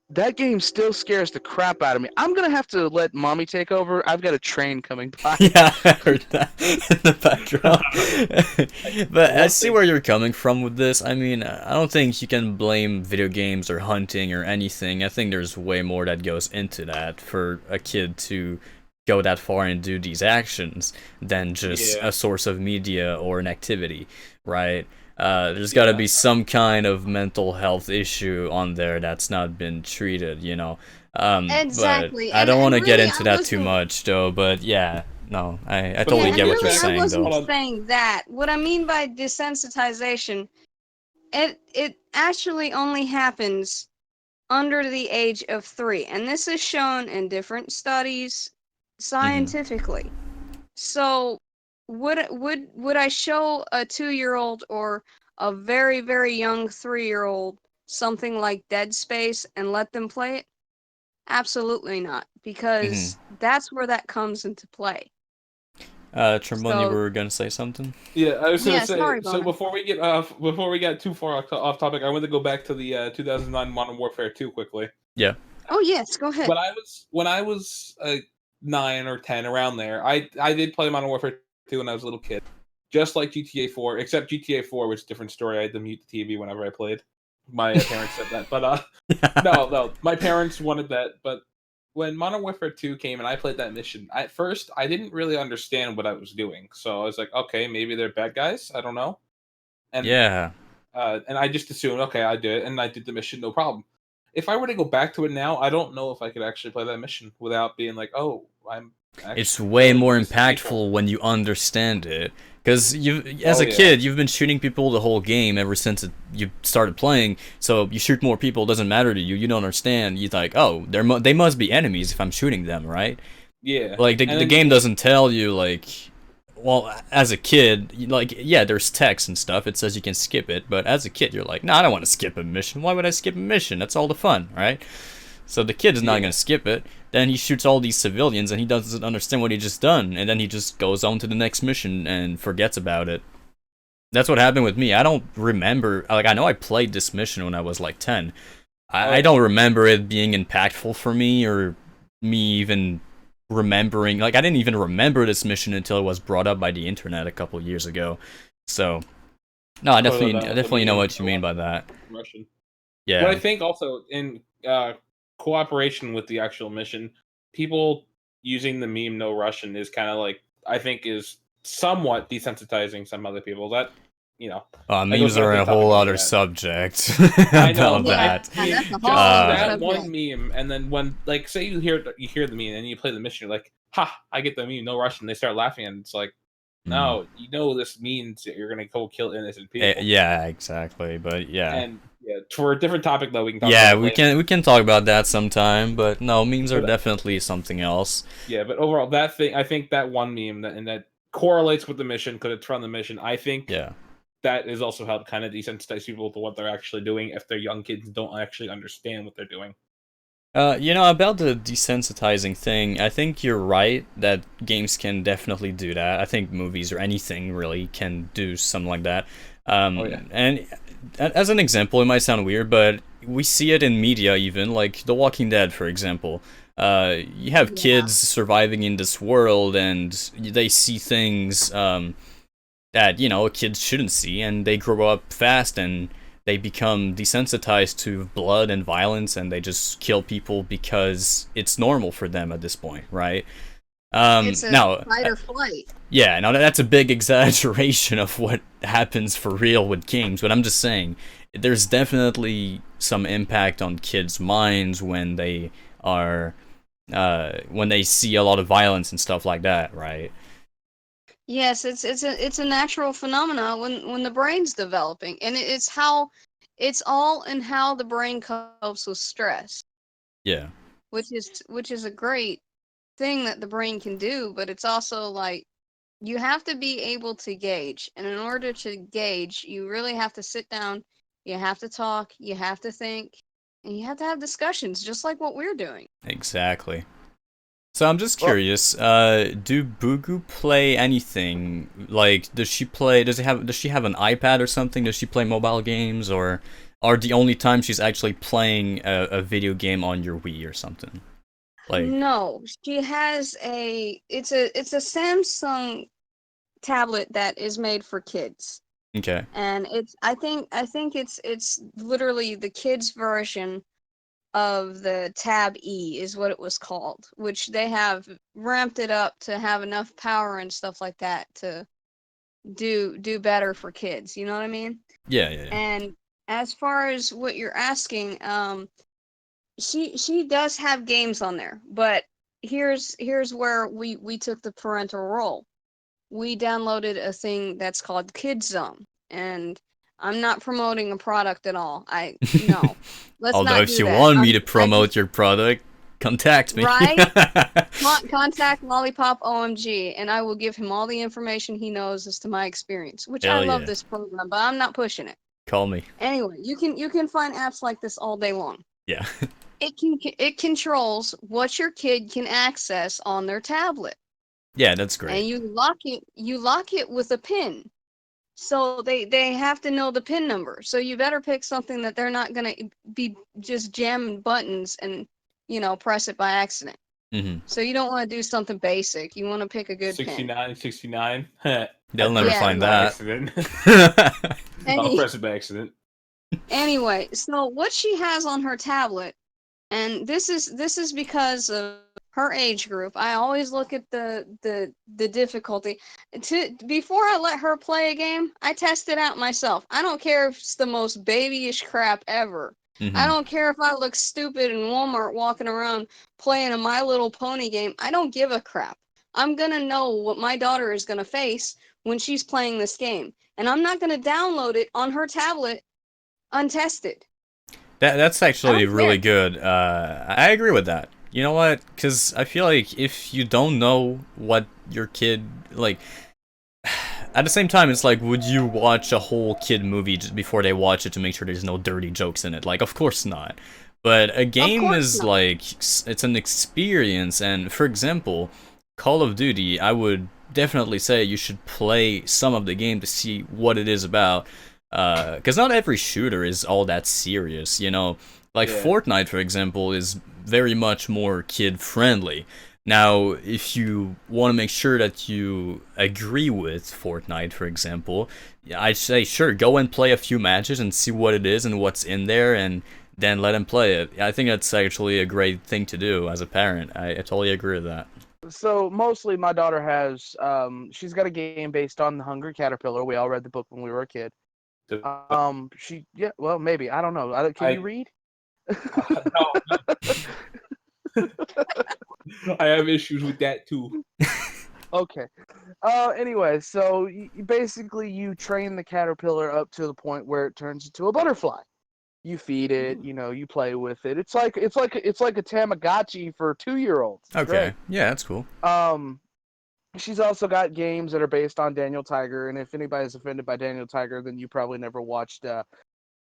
that game still scares the crap out of me. I'm gonna have to let mommy take over. I've got a train coming by. Yeah, I heard that in the background. But I see where you're coming from with this. I mean, I don't think you can blame video games or hunting or anything. I think there's way more that goes into that for a kid to go that far and do these actions than just a source of media or an activity, right? There's got to be some kind of mental health issue on there that's not been treated, you know. Exactly. But I don't want to get really, into that too much, though. But yeah, no, I But totally and get what really, you're saying, I wasn't though. saying that. What I mean by desensitization, it actually only happens under the age of 3, and this is shown in different studies scientifically. So would I show a 2-year-old or a very, very young 3-year-old something like Dead Space and let them play it? Absolutely not, because that's where that comes into play. Trombone, you So- were gonna say something? Yeah, I was gonna Yeah, say. sorry, So Bono. before we get too far off topic, I want to go back to the 2009 Modern Warfare 2 quickly. Yeah. Oh yes, go ahead. When I was 9 or 10, around there, I did play Modern Warfare 2 when I was a little kid, just like GTA 4, except GTA 4 was a different story. I had to mute the TV whenever I played. My parents said that, but no, my parents wanted that. But when Modern Warfare 2 came and I played that mission, at first I didn't really understand what I was doing. So I was like, okay, maybe they're bad guys. I don't know. And Yeah. and I just assumed, okay, I did it, and I did the mission, no problem. If I were to go back to it now, I don't know if I could actually play that mission without being like, oh, I'm. It's way killing more innocent impactful people. when you understand it. Because as a yeah. kid, you've been shooting people the whole game ever since you started playing. So you shoot more people, it doesn't matter to you. You don't understand. You're like, oh, they must be enemies if I'm shooting them, right? Yeah. Like the game doesn't tell you like, well, as a kid, like yeah, there's text and stuff. It says you can skip it, but as a kid, you're like, no, I don't want to skip a mission. Why would I skip a mission? That's all the fun, right? So the kid is not gonna skip it. Then he shoots all these civilians and he doesn't understand what he just done, and then he just goes on to the next mission and forgets about it. That's what happened with me. I don't remember. Like I know I played this mission when I was like 10. I don't remember it being impactful for me or me even remembering. Like I didn't even remember this mission until it was brought up by the internet a couple years ago. So no, I definitely know what you mean by that. Russian. Yeah. But I think also in cooperation with the actual mission, people using the meme "No Russian" is kind of like, I think, is somewhat desensitizing some other people. That, you know, memes are a whole other subject I know about Yeah, that. that's a Just whole that subject. one meme, and then when, like, say you hear the meme and you play the mission, you're like, "Ha! I get the meme, no Russian." They start laughing, and it's like, no, you know this means that you're gonna go kill innocent people. Yeah, exactly. But yeah. And yeah, for a different topic though, we can talk. Yeah, about it later. we can talk about that sometime, but no, memes are But, definitely something else. Yeah, but overall, that thing, I think that one meme that correlates with the mission because it's from the mission. I think that is also helped kind of desensitize people to what they're actually doing if their young kids don't actually understand what they're doing. You know, about the desensitizing thing, I think you're right that games can definitely do that. I think movies or anything really can do something like that. And as an example, it might sound weird, but we see it in media even, like The Walking Dead, for example. You have kids surviving in this world, and they see things that, you know, kids shouldn't see, and they grow up fast, and they become desensitized to blood and violence, and they just kill people because it's normal for them at this point, right? It's a fight or flight. Yeah, now that's a big exaggeration of what happens for real with games, but I'm just saying, there's definitely some impact on kids' minds when they are, when they see a lot of violence and stuff like that, right? Yes, it's a natural phenomena when the brain's developing, and it's all in how the brain copes with stress. Yeah. Which is a great thing that the brain can do, but it's also like you have to be able to gauge, and in order to gauge, you really have to sit down, you have to talk, you have to think, and you have to have discussions, just like what we're doing. Exactly. So I'm just curious, do Boogoo play anything? Like, does she have an iPad or something? Does she play mobile games or are the only time she's actually playing a video game on your Wii or something. Like, No, she has it's a Samsung tablet that is made for kids. okay. And I think it's literally the kids version of the Tab E is what it was called, which they have ramped it up to have enough power and stuff like that to do better for kids, you know what I mean? Yeah. And as far as what you're asking, she does have games on there, but here's where we took the parental role. We downloaded a thing that's called Kids Zone, and I'm not promoting a product at all. No, let's Although not if do you that. want me to promote your product, contact me. Right? Contact Lollipop OMG, and I will give him all the information he knows as to my experience. Which I Hell love yeah. this program, but I'm not pushing it. Call me. Anyway, you can find apps like this all day long. Yeah. It controls what your kid can access on their tablet. Yeah, that's great. And you lock it with a pin. So they have to know the pin number. So you better pick something that they're not going to be just jamming buttons and, press it by accident. Mm-hmm. So you don't want to do something basic. You want to pick a good 69. They'll never Yeah, find By that. accident. pin. I'll press it by accident. Anyway, so what she has on her tablet, and this is because of her age group. I always look at the difficulty. Before I let her play a game, I test it out myself. I don't care if it's the most babyish crap ever. Mm-hmm. I don't care if I look stupid in Walmart walking around playing a My Little Pony game. I don't give a crap. I'm gonna know what my daughter is gonna face when she's playing this game, and I'm not gonna download it on her tablet untested. That's actually don't really care. good. I agree with that. You know what? Because I feel like if you don't know what your kid like, at the same time, it's like, would you watch a whole kid movie just before they watch it to make sure there's no dirty jokes in it? Like, of course not. But a game course is not. like, it's an experience. And for example, Call of Duty, I would definitely say you should play some of the game to see what it is about. Because not every shooter is all that serious, Like Yeah. Fortnite, for example, is very much more kid-friendly. Now, if you want to make sure that you agree with Fortnite, for example, I'd say, sure, go and play a few matches and see what it is and what's in there, and then let him play it. I think that's actually a great thing to do as a parent. I totally agree with that. So mostly my daughter has, she's got a game based on the Hungry Caterpillar. We all read the book when we were a kid. Well, maybe, I don't know. Can you read? No. I have issues with that too. Okay. Anyway, so basically you train the caterpillar up to the point where it turns into a butterfly. You feed it, you play with it. It's like a Tamagotchi for 2-year-olds. It's Okay, great. yeah, that's cool. She's also got games that are based on Daniel Tiger, and if anybody's offended by Daniel Tiger, then you probably never watched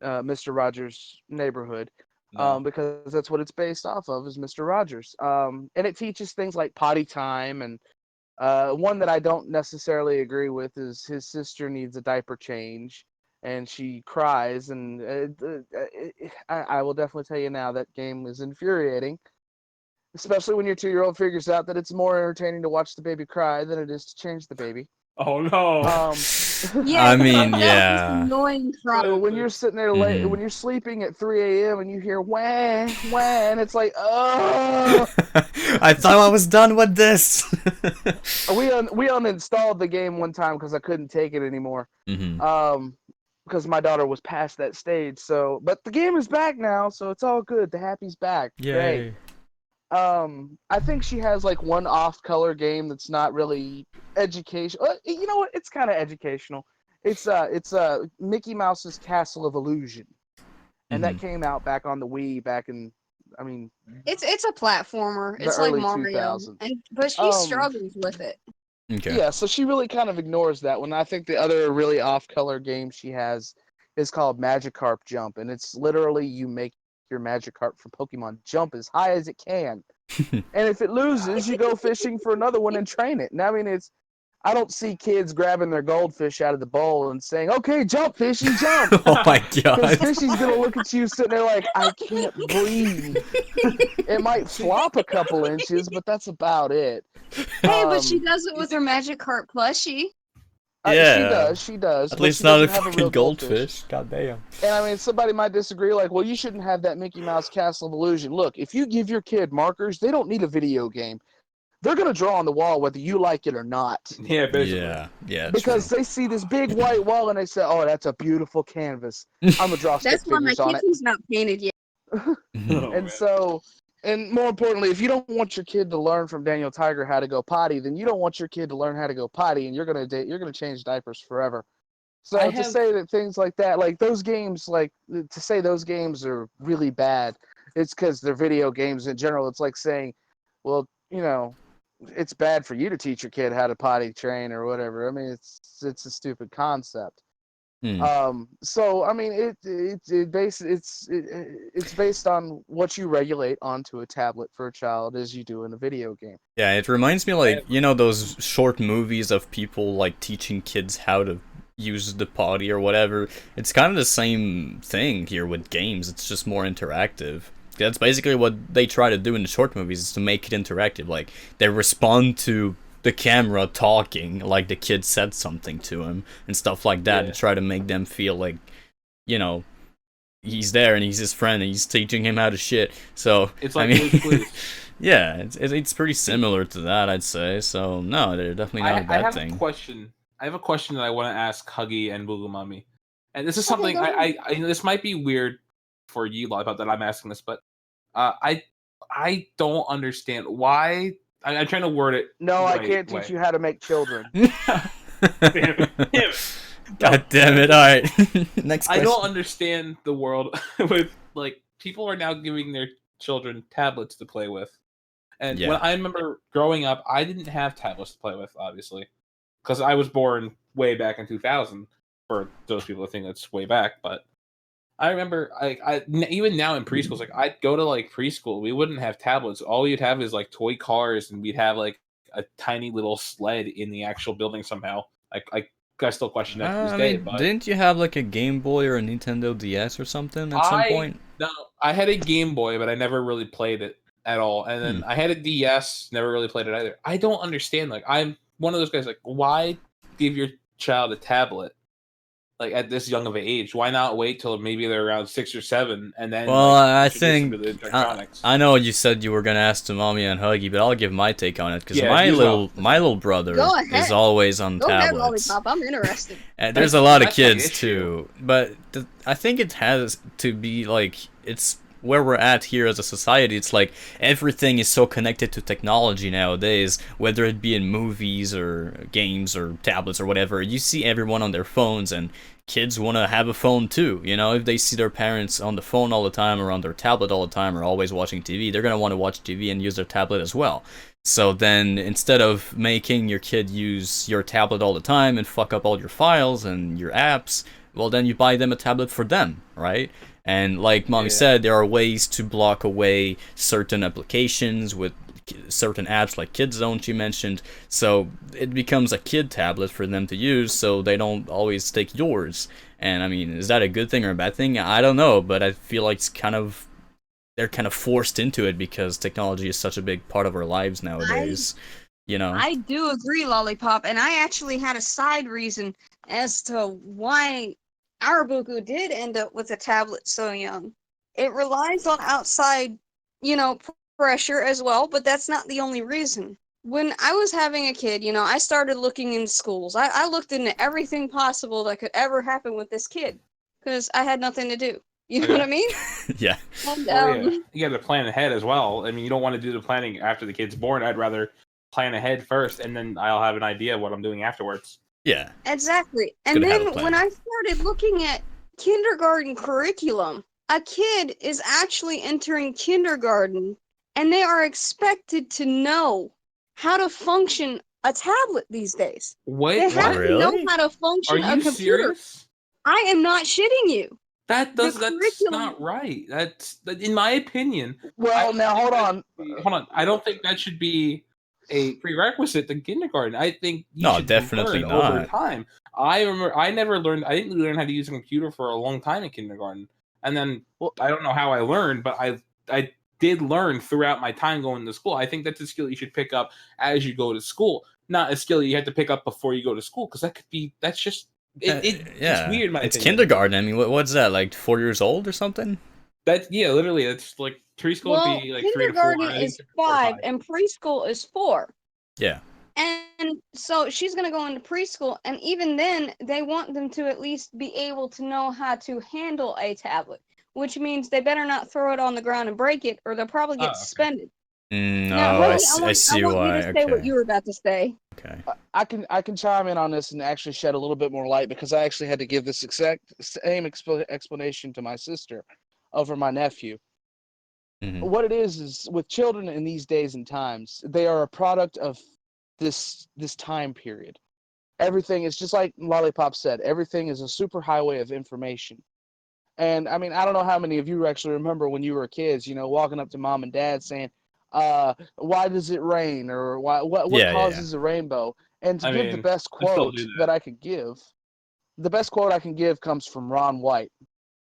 Mr. Rogers' Neighborhood. No. Because that's what it's based off of, is Mr. Rogers. And it teaches things like potty time, and one that I don't necessarily agree with is his sister needs a diaper change, and she cries, and I will definitely tell you now that game is infuriating, especially when your 2-year-old figures out that it's more entertaining to watch the baby cry than it is to change the baby. Oh no. Yeah, I mean, that's yeah. annoying crap. So when you're sitting there late, when you're sleeping at 3 a.m. and you hear wah, wah, and it's like, oh. I thought I was done with this. We uninstalled the game one time because I couldn't take it anymore. Because my daughter was past that stage. So, but the game is back now, so it's all good. The happy's back. Yay. Great. I think she has like one off-color game that's not really educational. You know what? It's kind of educational. It's Mickey Mouse's Castle of Illusion, and that came out back on the Wii back in. I mean, it's a platformer. the It's like early Mario, 2000s. but she struggles with it. Okay. Yeah, so she really kind of ignores that one. I think the other really off-color game she has is called Magikarp Jump, and it's literally you make your Magikarp from Pokemon jump as high as it can, and if it loses, you go fishing for another one and train it. And I mean, I don't see kids grabbing their goldfish out of the bowl and saying, "Okay, jump, fishy, jump." Oh my Because god. fishy's gonna look at you sitting there like, "I can't breathe." It might flop a couple inches, but that's about it. Hey, but she Um, does it with her magic heart plushie. Yeah. She does. At but least she not a doesn't have fucking real goldfish. God damn. And I mean, somebody might disagree, like, well, you shouldn't have that Mickey Mouse Castle of Illusion. Look, if you give your kid markers, they don't need a video game. They're going to draw on the wall whether you like it or not. Yeah, basically. Yeah, Because true. they see this big white wall and they say, oh, that's a beautiful canvas. I'm going to draw stick That's why my figures on it. kitchen's not painted yet. Oh, And man. so, and more importantly, if you don't want your kid to learn from Daniel Tiger how to go potty, then you don't want your kid to learn how to go potty, and you're gonna change diapers forever. So to say that things like that, like those games, like to say those games are really bad, it's because they're video games in general. It's like saying, well, it's bad for you to teach your kid how to potty train or whatever. I mean, it's a stupid concept. So I mean, it's based on what you regulate onto a tablet for a child as you do in a video game. Yeah, it reminds me like, those short movies of people like teaching kids how to use the potty or whatever. It's kind of the same thing here with games. It's just more interactive. That's basically what they try to do in the short movies, is to make it interactive. Like, they respond to the camera talking like the kid said something to him and stuff like that, to try to make them feel like, he's there and he's his friend and he's teaching him how to shit. So It's like, I mean, yeah, it's pretty similar to that, I'd say. So no, they're definitely not a bad thing. I have a question that I want to ask Huggy and Boogoomommy. And this is something I this might be weird for you, Lollipop, that I'm asking this, but I don't understand why. I'm trying to word it. No, I can't teach you how to make children. Damn it. God damn it! All right, next question. I don't understand the world with, like, people are now giving their children tablets to play with, and when I remember growing up, I didn't have tablets to play with, obviously, because I was born way back in 2000. For those people that think that's way back, but I remember, even now in preschools, like, I'd go to like preschool, we wouldn't have tablets. All we'd have is like toy cars, and we'd have like a tiny little sled in the actual building somehow. I still question that to this day. But didn't you have like a Game Boy or a Nintendo DS or something at some point? No, I had a Game Boy, but I never really played it at all. And then I had a DS, never really played it either. I don't understand. Like, I'm one of those guys. Like, why give your child a tablet? Like, at this young of an age, why not wait till maybe they're around 6 or 7 and then? Well, I think electronics? I know you said you were gonna ask to Mommy and Huggy, but I'll give my take on it because Yeah, my little brother is always on Go ahead, tablets. Lollipop. I'm interested. And there's a lot of That's my kids issue. too, but I think it has to be like, it's where we're at here as a society. It's like everything is so connected to technology nowadays, whether it be in movies or games or tablets or whatever. You see everyone on their phones, and kids want to have a phone too. If they see their parents on the phone all the time or on their tablet all the time or always watching TV, they're going to want to watch TV and use their tablet as well. So then, instead of making your kid use your tablet all the time and fuck up all your files and your apps, well, then you buy them a tablet for them, right? And like Mommy said, there are ways to block away certain applications with certain apps like Kid Zone she mentioned, so it becomes a kid tablet for them to use, so they don't always take yours. And I mean, is that a good thing or a bad thing? I don't know, but I feel like they're kind of forced into it because technology is such a big part of our lives nowadays. I do agree, Lollipop, and I actually had a side reason as to why our Booku did end up with a tablet so young. It relies on outside, pressure as well, but that's not the only reason. When I was having a kid, I started looking into schools. I looked into everything possible that could ever happen with this kid because I had nothing to do. You know what I mean? Yeah. And, You got to plan ahead as well. I mean, you don't want to do the planning after the kid's born. I'd rather plan ahead first, and then I'll have an idea of what I'm doing afterwards. Yeah. Exactly. And then when I started looking at kindergarten curriculum, a kid is actually entering kindergarten, and they are expected to know how to function a tablet these days. Wait, they have to know how to function a computer. Serious? I am not shitting you. That's not right. That's in my opinion. Well, now hold on. Hold on. I don't think that should be a prerequisite to kindergarten. I think you No, should definitely learn over not. time. I remember I didn't learn how to use a computer for a long time in kindergarten. And then Well, I don't know how I learned, but I did learn throughout my time going to school. I think that's a skill you should pick up as you go to school, not a skill you have to pick up before you go to school, because that's just it's weird in my It's opinion. kindergarten. I mean, what's that, like 4 years old or something? Literally, it's like preschool would Well, be like 3 to 4. kindergarten I think is 4 to 5. 5 and preschool is 4. Yeah. And so she's going to go into preschool, and even then, they want them to at least be able to know how to handle a tablet, which means they better not throw it on the ground and break it, or they'll probably get Okay. suspended. No, Now, I Huggy, I see want why. you to say what Okay. you were about to say. Okay. I can chime in on this and actually shed a little bit more light, because I actually had to give this exact same explanation to my sister over my nephew. Mhm. What it is with children in these days and times, they are a product of this time period. Everything is just like Lollipop said. Everything is a super highway of information. And I mean, I don't know how many of you actually remember when you were kids, walking up to mom and dad saying, why does it rain? Or what Yeah. causes a rainbow? And to I give the mean, best I still quote do that. that I could give, the best quote I can give comes from Ron White.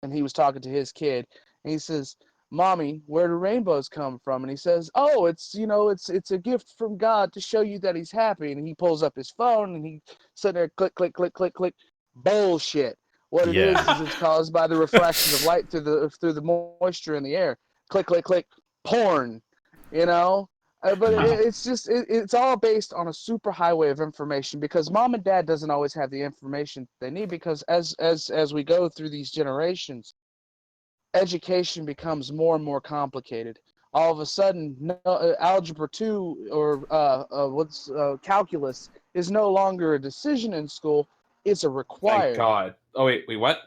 And he was talking to his kid, and he says, "Mommy, where do rainbows come from?" And he says, "Oh, it's a gift from God to show you that he's happy." And he pulls up his phone, and he sitting there, click, click, click, click, click. Bullshit. What it is Yeah. it's caused by the refraction of light through the moisture in the air. Click, click, click. Porn. You know. But it's all based on a super highway of information, because mom and dad doesn't always have the information they need, because as we go through these generations, education becomes more and more complicated. All of a sudden, algebra 2 or calculus is no longer a decision in school. It's a Thank required. God. Oh wait, what?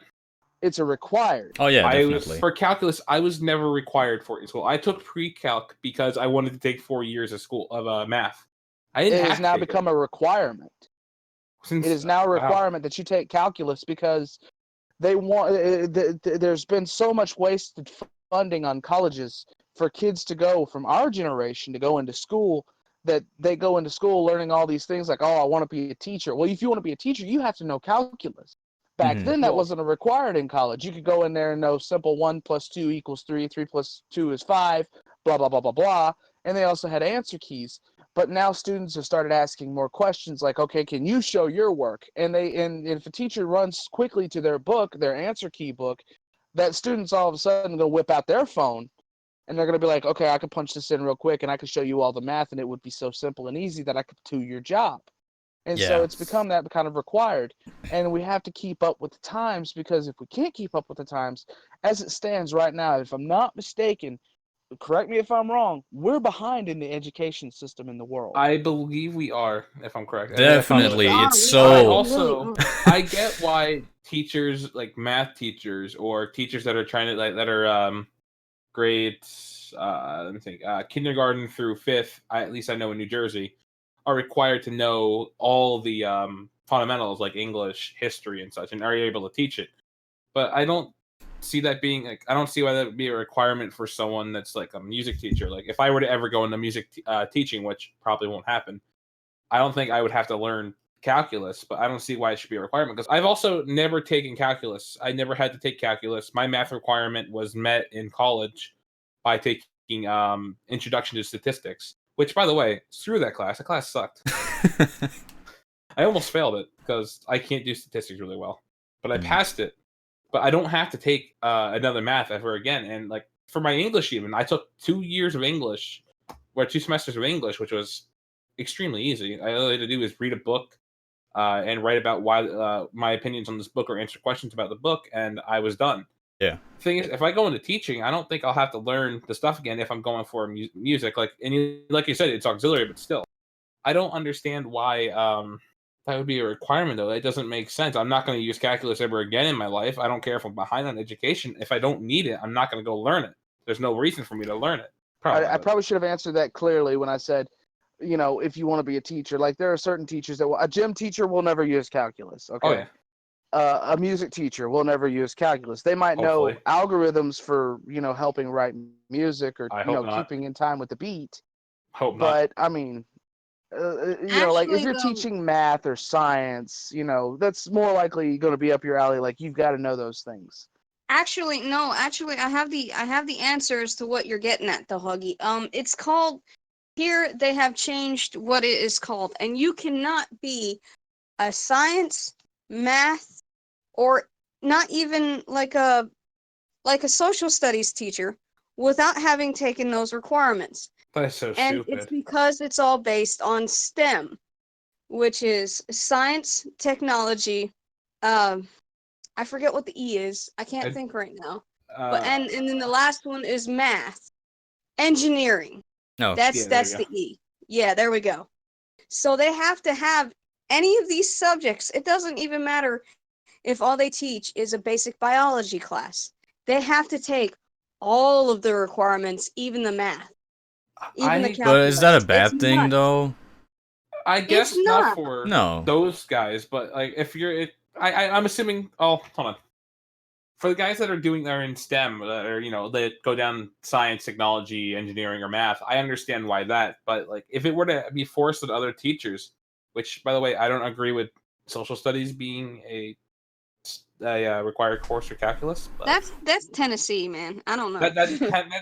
It's a required. Oh yeah, I was definitely. for calculus. I was never required for it in school. I took pre-calc because I wanted to take 4 years of school of math. I didn't It have has to now take become a requirement. Since It is now a wow. requirement that you take calculus, because they want. There's been so much wasted funding on colleges for kids to go from our generation to go into school, that they go into school learning all these things like, oh, I want to be a teacher. Well, if you want to be a teacher, you have to know calculus. Back Mhm. then, that Well, wasn't a required in college. You could go in there and know simple 1 + 2 = 3, 3 + 2 is 5, blah, blah, blah, blah, blah. And they also had answer keys. But now students have started asking more questions like, okay, can you show your work? And if a teacher runs quickly to their book, their answer key book, that student's all of a sudden going to whip out their phone, and they're going to be like, okay, I can punch this in real quick, and I can show you all the math, and it would be so simple and easy that I could do your job. And so Yeah. it's become that kind of required. And we have to keep up with the times, because if we can't keep up with the times, as it stands right now, if I'm not mistaken, correct me if I'm wrong, we're behind in the education system in the world. I believe we are, if I'm correct. And if I'm Definitely. We It's are, I we so really also are. I get why teachers like math teachers or teachers that are trying to that are grades let me think kindergarten through 5th, at least I know in New Jersey, are required to know all the fundamentals like English, history, and such, and are able to teach it. But I don't see that being like I don't see why that would be a requirement for someone that's like a music teacher. Like if I were to ever go into music teaching, which probably won't happen, I don't think I would have to learn calculus, but I don't see why it should be a requirement, because I've also never taken calculus. I never had to take calculus. My math requirement was met in college by taking introduction to statistics, which, by the way, screw that class. That class sucked. I almost failed it because I can't do statistics really well, but I passed it. But I don't have to take another math ever again. And like for my English, even I took 2 years of English, or 2 semesters of English, which was extremely easy. All I had to do is read a book and write about why my opinions on this book, or answer questions about the book, and I was done. Yeah. Thing is, if I go into teaching, I don't think I'll have to learn the stuff again if I'm going for music. Like like you said, it's auxiliary, but still, I don't understand why that would be a requirement, though. It doesn't make sense. I'm not going to use calculus ever again in my life. I don't care if I'm behind on education. If I don't need it, I'm not going to go learn it. There's no reason for me to learn it. I probably should have answered that clearly when I said, if you want to be a teacher, like there are certain teachers a gym teacher will never use calculus. Okay. Oh yeah. A music teacher will never use calculus. They might know Hopefully. algorithms for, helping write music, or, I hope not. keeping in time with the beat. Hope not. But I mean, like if Actually, you're though, teaching math or science, that's more likely going to be up your alley. Like you've got to know those things. actually, no, actually, I have the answers to what you're getting at, the Huggy. It's called here. They have changed what it is called, and you cannot be a science, math, or not even like a social studies teacher without having taken those requirements. That's so And it's stupid. because it's all based on STEM, which is science, technology. Um, I forget what the E is. I can't I, think right now. But uh, and then the last one is math, engineering. No. That's yeah, there that's you go. the E. Yeah, there we go. So they have to have any of these subjects. It doesn't even matter if all they teach is a basic biology class. They have to take all of the requirements, even the math, even the I But is that a calculus. It's bad thing, nuts. though? I It's guess not not. for No. those guys, but like if I'm assuming. Oh, hold on. For the guys that are in STEM, or that go down science, technology, engineering, or math, I understand why that. But like, if it were to be forced on other teachers, which by the way, I don't agree with social studies being a required course for calculus, but That's Tennessee, man. I don't know. that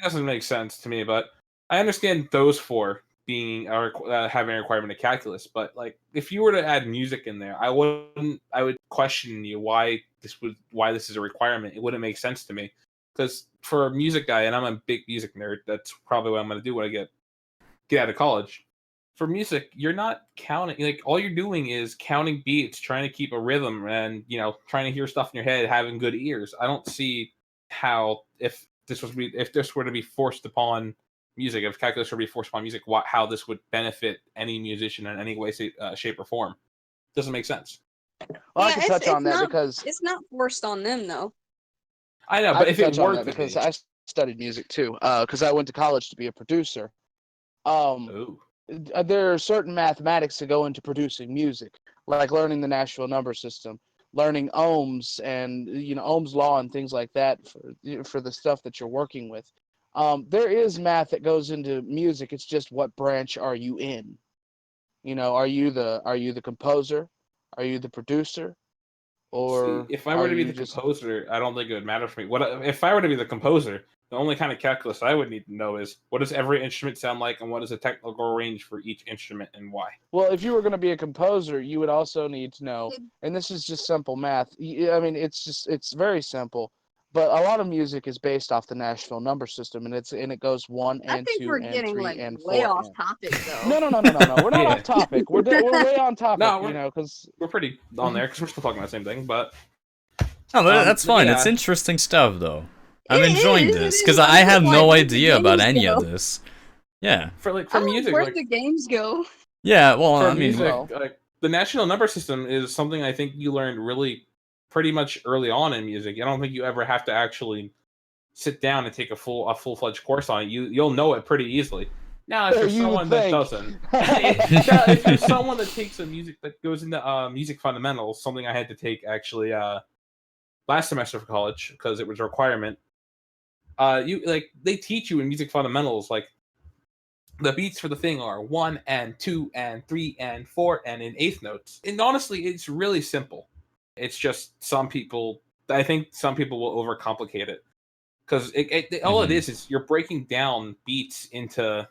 doesn't make sense to me. But I understand those four being having a requirement of calculus. But like, if you were to add music in there, I would question you why this is a requirement. It wouldn't make sense to me, because for a music guy, and I'm a big music nerd, that's probably what I'm going to do when I get out of college. For music, you're not counting. Like, all you're doing is counting beats, trying to keep a rhythm, and trying to hear stuff in your head, having good ears. I don't see how, if this were to be forced upon music, if calculus were to be forced upon music, how this would benefit any musician in any way, shape, or form. Doesn't make sense. Well, I Yeah, can it's touch on it's that not because it's not forced on them though. I know, I but can if it touch on were that to because be, I studied music too. Because I went to college to be a producer. Um, ooh, there are certain mathematics that go into producing music, like learning the natural number system, learning ohms and Ohm's law and things like that for the stuff that you're working with. There is math that goes into music. It's just what branch are you in? Are you the composer? Are you the producer? see, Or if I are were to be you the just composer, I don't think it would matter for me. If I were to be the composer? The only kind of calculus I would need to know is, what does every instrument sound like, and what is the technical range for each instrument, and why. well, if you were going to be a composer, you would also need to know, It- and this is just simple math. I mean, it's very simple, but a lot of music is based off the Nashville number system, and it goes one I and think two we're and getting three like and way four off and topic though. no. We're not Yeah, off topic. We're way on topic, no, because we're pretty on there because we're still talking about the same thing. But No, but that's but fine. It's yeah, interesting stuff, though. It I'm enjoying is. It this because is. I have no Where'd the idea about games any of go? this. Yeah. for music, Where'd like the games go? Yeah. Well, for I mean, music, well, like the national number system is something I think you learned really pretty much early on in music. I don't think you ever have to actually sit down and take a full-fledged course on it. You'll know it pretty easily. Now, if you're you would someone that think. doesn't, now if you're someone that takes a music that goes into music fundamentals, something I had to take actually last semester for college because it was a requirement. You like they teach you in music fundamentals, like the beats for the thing are 1 and 2 and 3 and 4 and in eighth notes. And honestly, it's really simple. It's just I think some people will overcomplicate it, because all it mhm. is you're breaking down beats into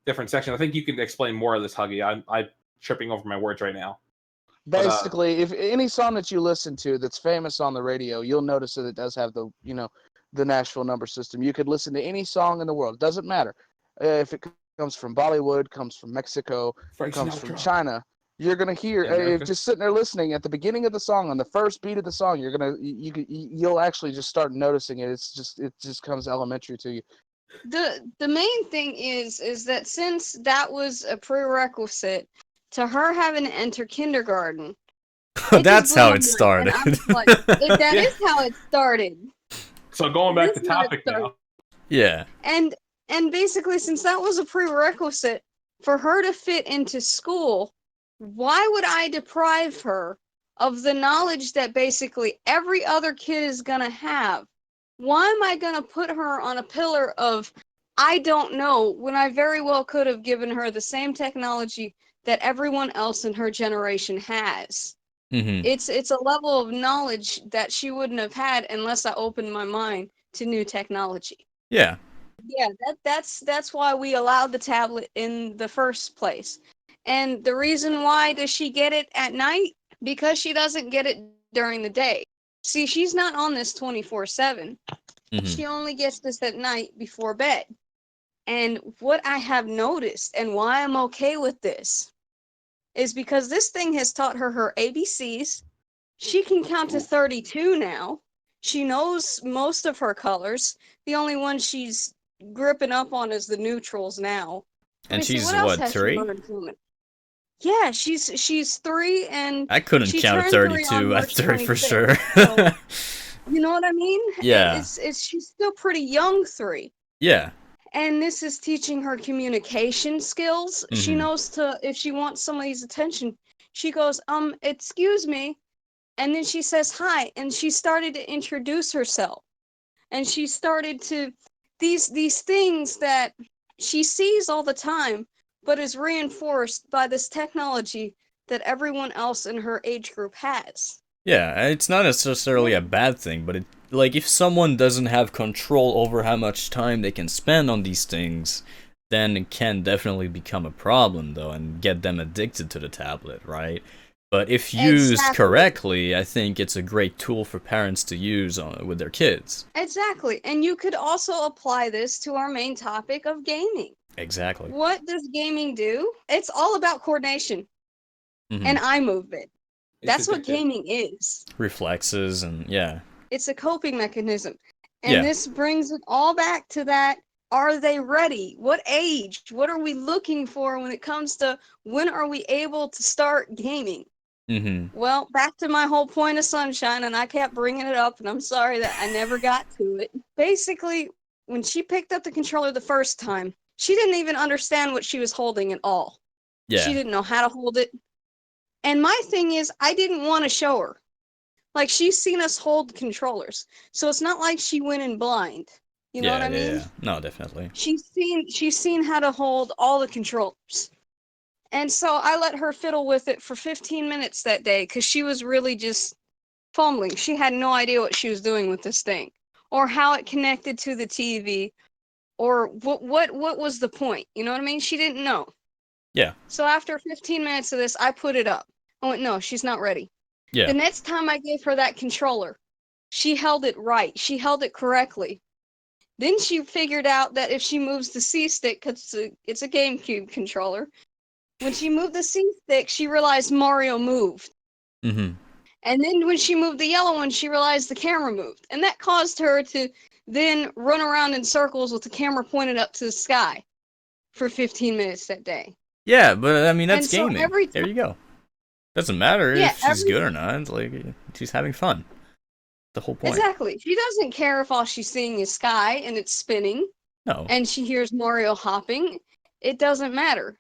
different sections. I think you can explain more of this, Huggy. I'm tripping over my words right now. But Basically, if any song that you listen to that's famous on the radio, you'll notice that it does have the Nashville number system. You could listen to any song in the world. Doesn't matter if it comes from Bollywood, comes from Mexico, Frank comes from Sinatra China. You're gonna hear in if America. just sitting there listening at the beginning of the song, on the first beat of the song, you'll actually just start noticing it. It just comes elementary to you. The main thing is that since that was a prerequisite to her having to enter kindergarten, it just That's blew how my it mind. And started. I was like, that Yeah. is how it started. So going That back is to how it topic started. now. Yeah. And basically, since that was a prerequisite for her to fit into school, why would I deprive her of the knowledge that basically every other kid is gonna have? Why am I gonna put her on a pillar of I don't know, when I very well could have given her the same technology that everyone else in her generation has. Mm-hmm. It's a level of knowledge that she wouldn't have had unless I opened my mind to new technology. Yeah. Yeah, that's why we allowed the tablet in the first place. And the reason why does she get it at night? Because she doesn't get it during the day. See, she's not on this 24/7. Mm-hmm. She only gets this at night before bed. And what I have noticed and why I'm okay with this is because this thing has taught her her ABCs. She can count to 32 now. She knows most of her colors. The only one she's gripping up on is the neutrals now. Let And me see, she's what else what, has she 3? learned from it? Yeah, she's 3 and I couldn't she count to turned 3 on 32 at March 3 for 25th. sure. So, you know what I mean? Yeah. It's she's still pretty young 3. Yeah. And this is teaching her communication skills. She Mhm. knows to, if she wants somebody's attention, she goes, excuse me. And then she says hi. And she started to introduce herself. And she started to, these things that she sees all the time, but is reinforced by this technology that everyone else in her age group has. Yeah, it's not necessarily a bad thing, but like if someone doesn't have control over how much time they can spend on these things, then it can definitely become a problem though and get them addicted to the tablet, right? But if used Exactly. correctly, I think it's a great tool for parents to use with their kids. Exactly. And you could also apply this to our main topic of gaming. Exactly. What does gaming do? It's all about coordination Mhm. and eye movement. It's That's what addictive. gaming is. Reflexes and yeah. It's a coping mechanism. And Yeah. this brings it all back to that. Are they ready? What age? What are we looking for when it comes to when are we able to start gaming? Mhm. Well, back to my whole point of sunshine, and I kept bringing it up, and I'm sorry that I never got to it. Basically, when she picked up the controller the first time, she didn't even understand what she was holding at all. She Yeah. didn't know how to hold it. And my thing is, I didn't want to show her. Like, she's seen us hold controllers, so it's not like she went in blind. You know what I mean? Yeah. No, definitely. She's seen how to hold all the controllers. And so I let her fiddle with it for 15 minutes that day because she was really just fumbling. She had no idea what she was doing with this thing or how it connected to the TV or what was the point. You know what I mean? She didn't know. Yeah. So after 15 minutes of this, I put it up. I went, no, she's not ready. Yeah. The next time I gave her that controller, she held it right. She held it correctly. Then she figured out that if she moves the C stick, because it's a GameCube controller, when she moved the C stick, she realized Mario moved. Mhm. And then when she moved the yellow one, she realized the camera moved. And that caused her to then run around in circles with the camera pointed up to the sky for 15 minutes that day. Yeah, but I mean that's And so gaming. every There you go. Doesn't matter Yeah, if she's good or not. Like she's having fun. The whole point. Exactly. She doesn't care if all she's seeing is sky and it's spinning No. and she hears Mario hopping. It doesn't matter.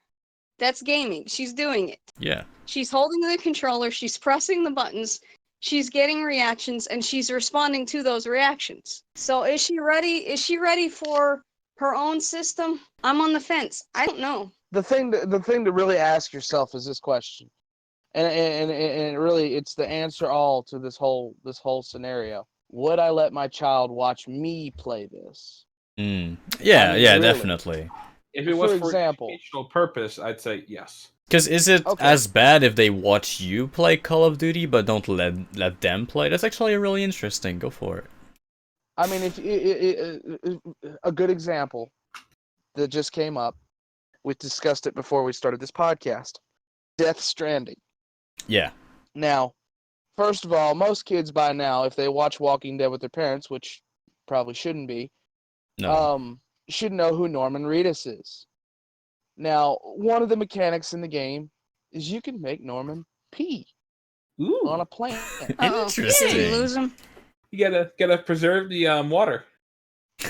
That's gaming. She's doing it. Yeah. She's holding the controller, she's pressing the buttons, she's getting reactions, and she's responding to those reactions. So is she ready? Is she ready for her own system? I'm on the fence. I don't know. The thing to really ask yourself is this question, and really it's the answer all to this whole scenario. Would I let my child watch me play this? Mm. Yeah, I mean, yeah, really. definitely. If it was For for example. educational purpose, I'd say yes. Because is it Okay. as bad if they watch you play Call of Duty but don't let them play? That's actually really interesting. Go for it. I mean, if a good example that just came up, we discussed it before we started this podcast. Death Stranding. Yeah. Now, first of all, most kids by now, if they watch Walking Dead with their parents, which probably shouldn't be, No. should know who Norman Reedus is. Now, one of the mechanics in the game is you can make Norman pee Ooh, on a plant. Uh-oh. Interesting. Did you lose him? you gotta preserve the water.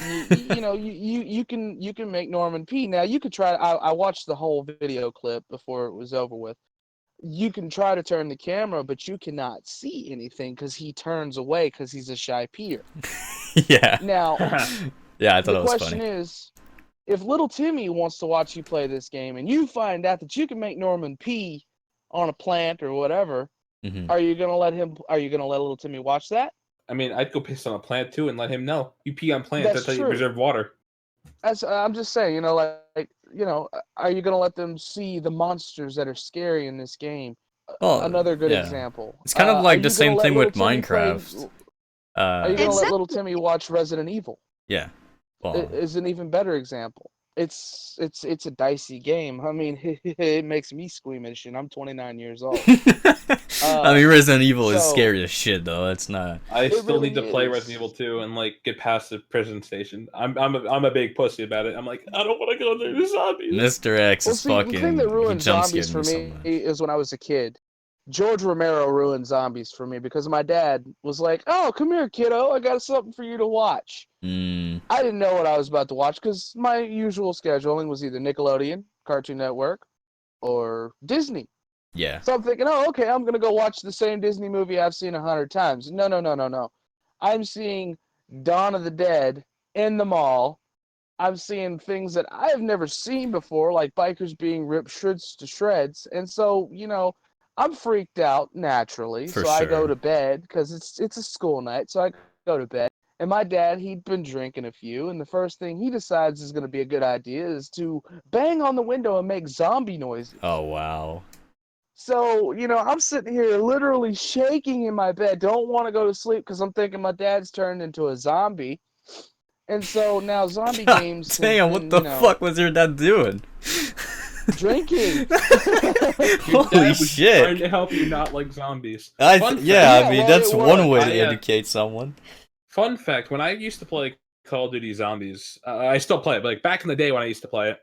you can make Norman pee. Now you could try. I watched the whole video clip before it was over with. You can try to turn the camera, but you cannot see anything because he turns away because he's a shy peer. Yeah. Now, Yeah, I thought the it was question funny. is, if little Timmy wants to watch you play this game and you find out that you can make Norman pee on a plant or whatever, Mm-hmm. are you gonna let little Timmy watch that? I mean, I'd go piss on a plant too and let him know. You pee on plants, That's that's how you true. preserve water. I'm just saying, are you gonna let them see the monsters that are scary in this game? Well, Another good yeah. example. It's kind of Are like the you gonna same let thing with little Timmy play? Minecraft. Are you gonna let little Exactly. Timmy watch Resident Evil? Yeah. Well, Is an even better example. It's a dicey game. I mean, it makes me squeamish, and I'm 29 years old. I mean, Resident Evil is so- scary as shit, though. It's not. I It still really need to play is. Resident Evil 2 and like get past the prison station. I'm a big pussy about it. I'm like, I don't want to go there. The zombies. Mr. X Well, is see, fucking. the thing that He ruined jump zombies scared for me so me much. is when I was a kid. George Romero ruined zombies for me because my dad was like, "Oh, come here, kiddo. I got something for you to watch." Mm, I didn't know what I was about to watch because my usual scheduling was either Nickelodeon, Cartoon Network, or Disney. yeah. So I'm thinking, oh, okay, I'm gonna go watch the same Disney movie I've seen 100 times. No, no, no, no, no. I'm seeing Dawn of the Dead in the mall. I'm seeing things that I've never seen before, like bikers being ripped shreds to shreds. And so, I'm freaked out naturally. For So I go sure. to bed because it's a school night. So I go to bed. And my dad, he'd been drinking a few, and the first thing he decides is going to be a good idea is to bang on the window and make zombie noises. Oh, wow. So, I'm sitting here literally shaking in my bed, don't want to go to sleep because I'm thinking my dad's turned into a zombie. And so now zombie God games have damn, been, what the fuck was your dad doing? drinking. Your Holy dad was shit. trying to help you not like zombies. I Fun fact- I mean, well, that's it one worked. way to I, educate someone. Fun fact: when I used to play Call of Duty Zombies, I still play it. But like back in the day when I used to play it,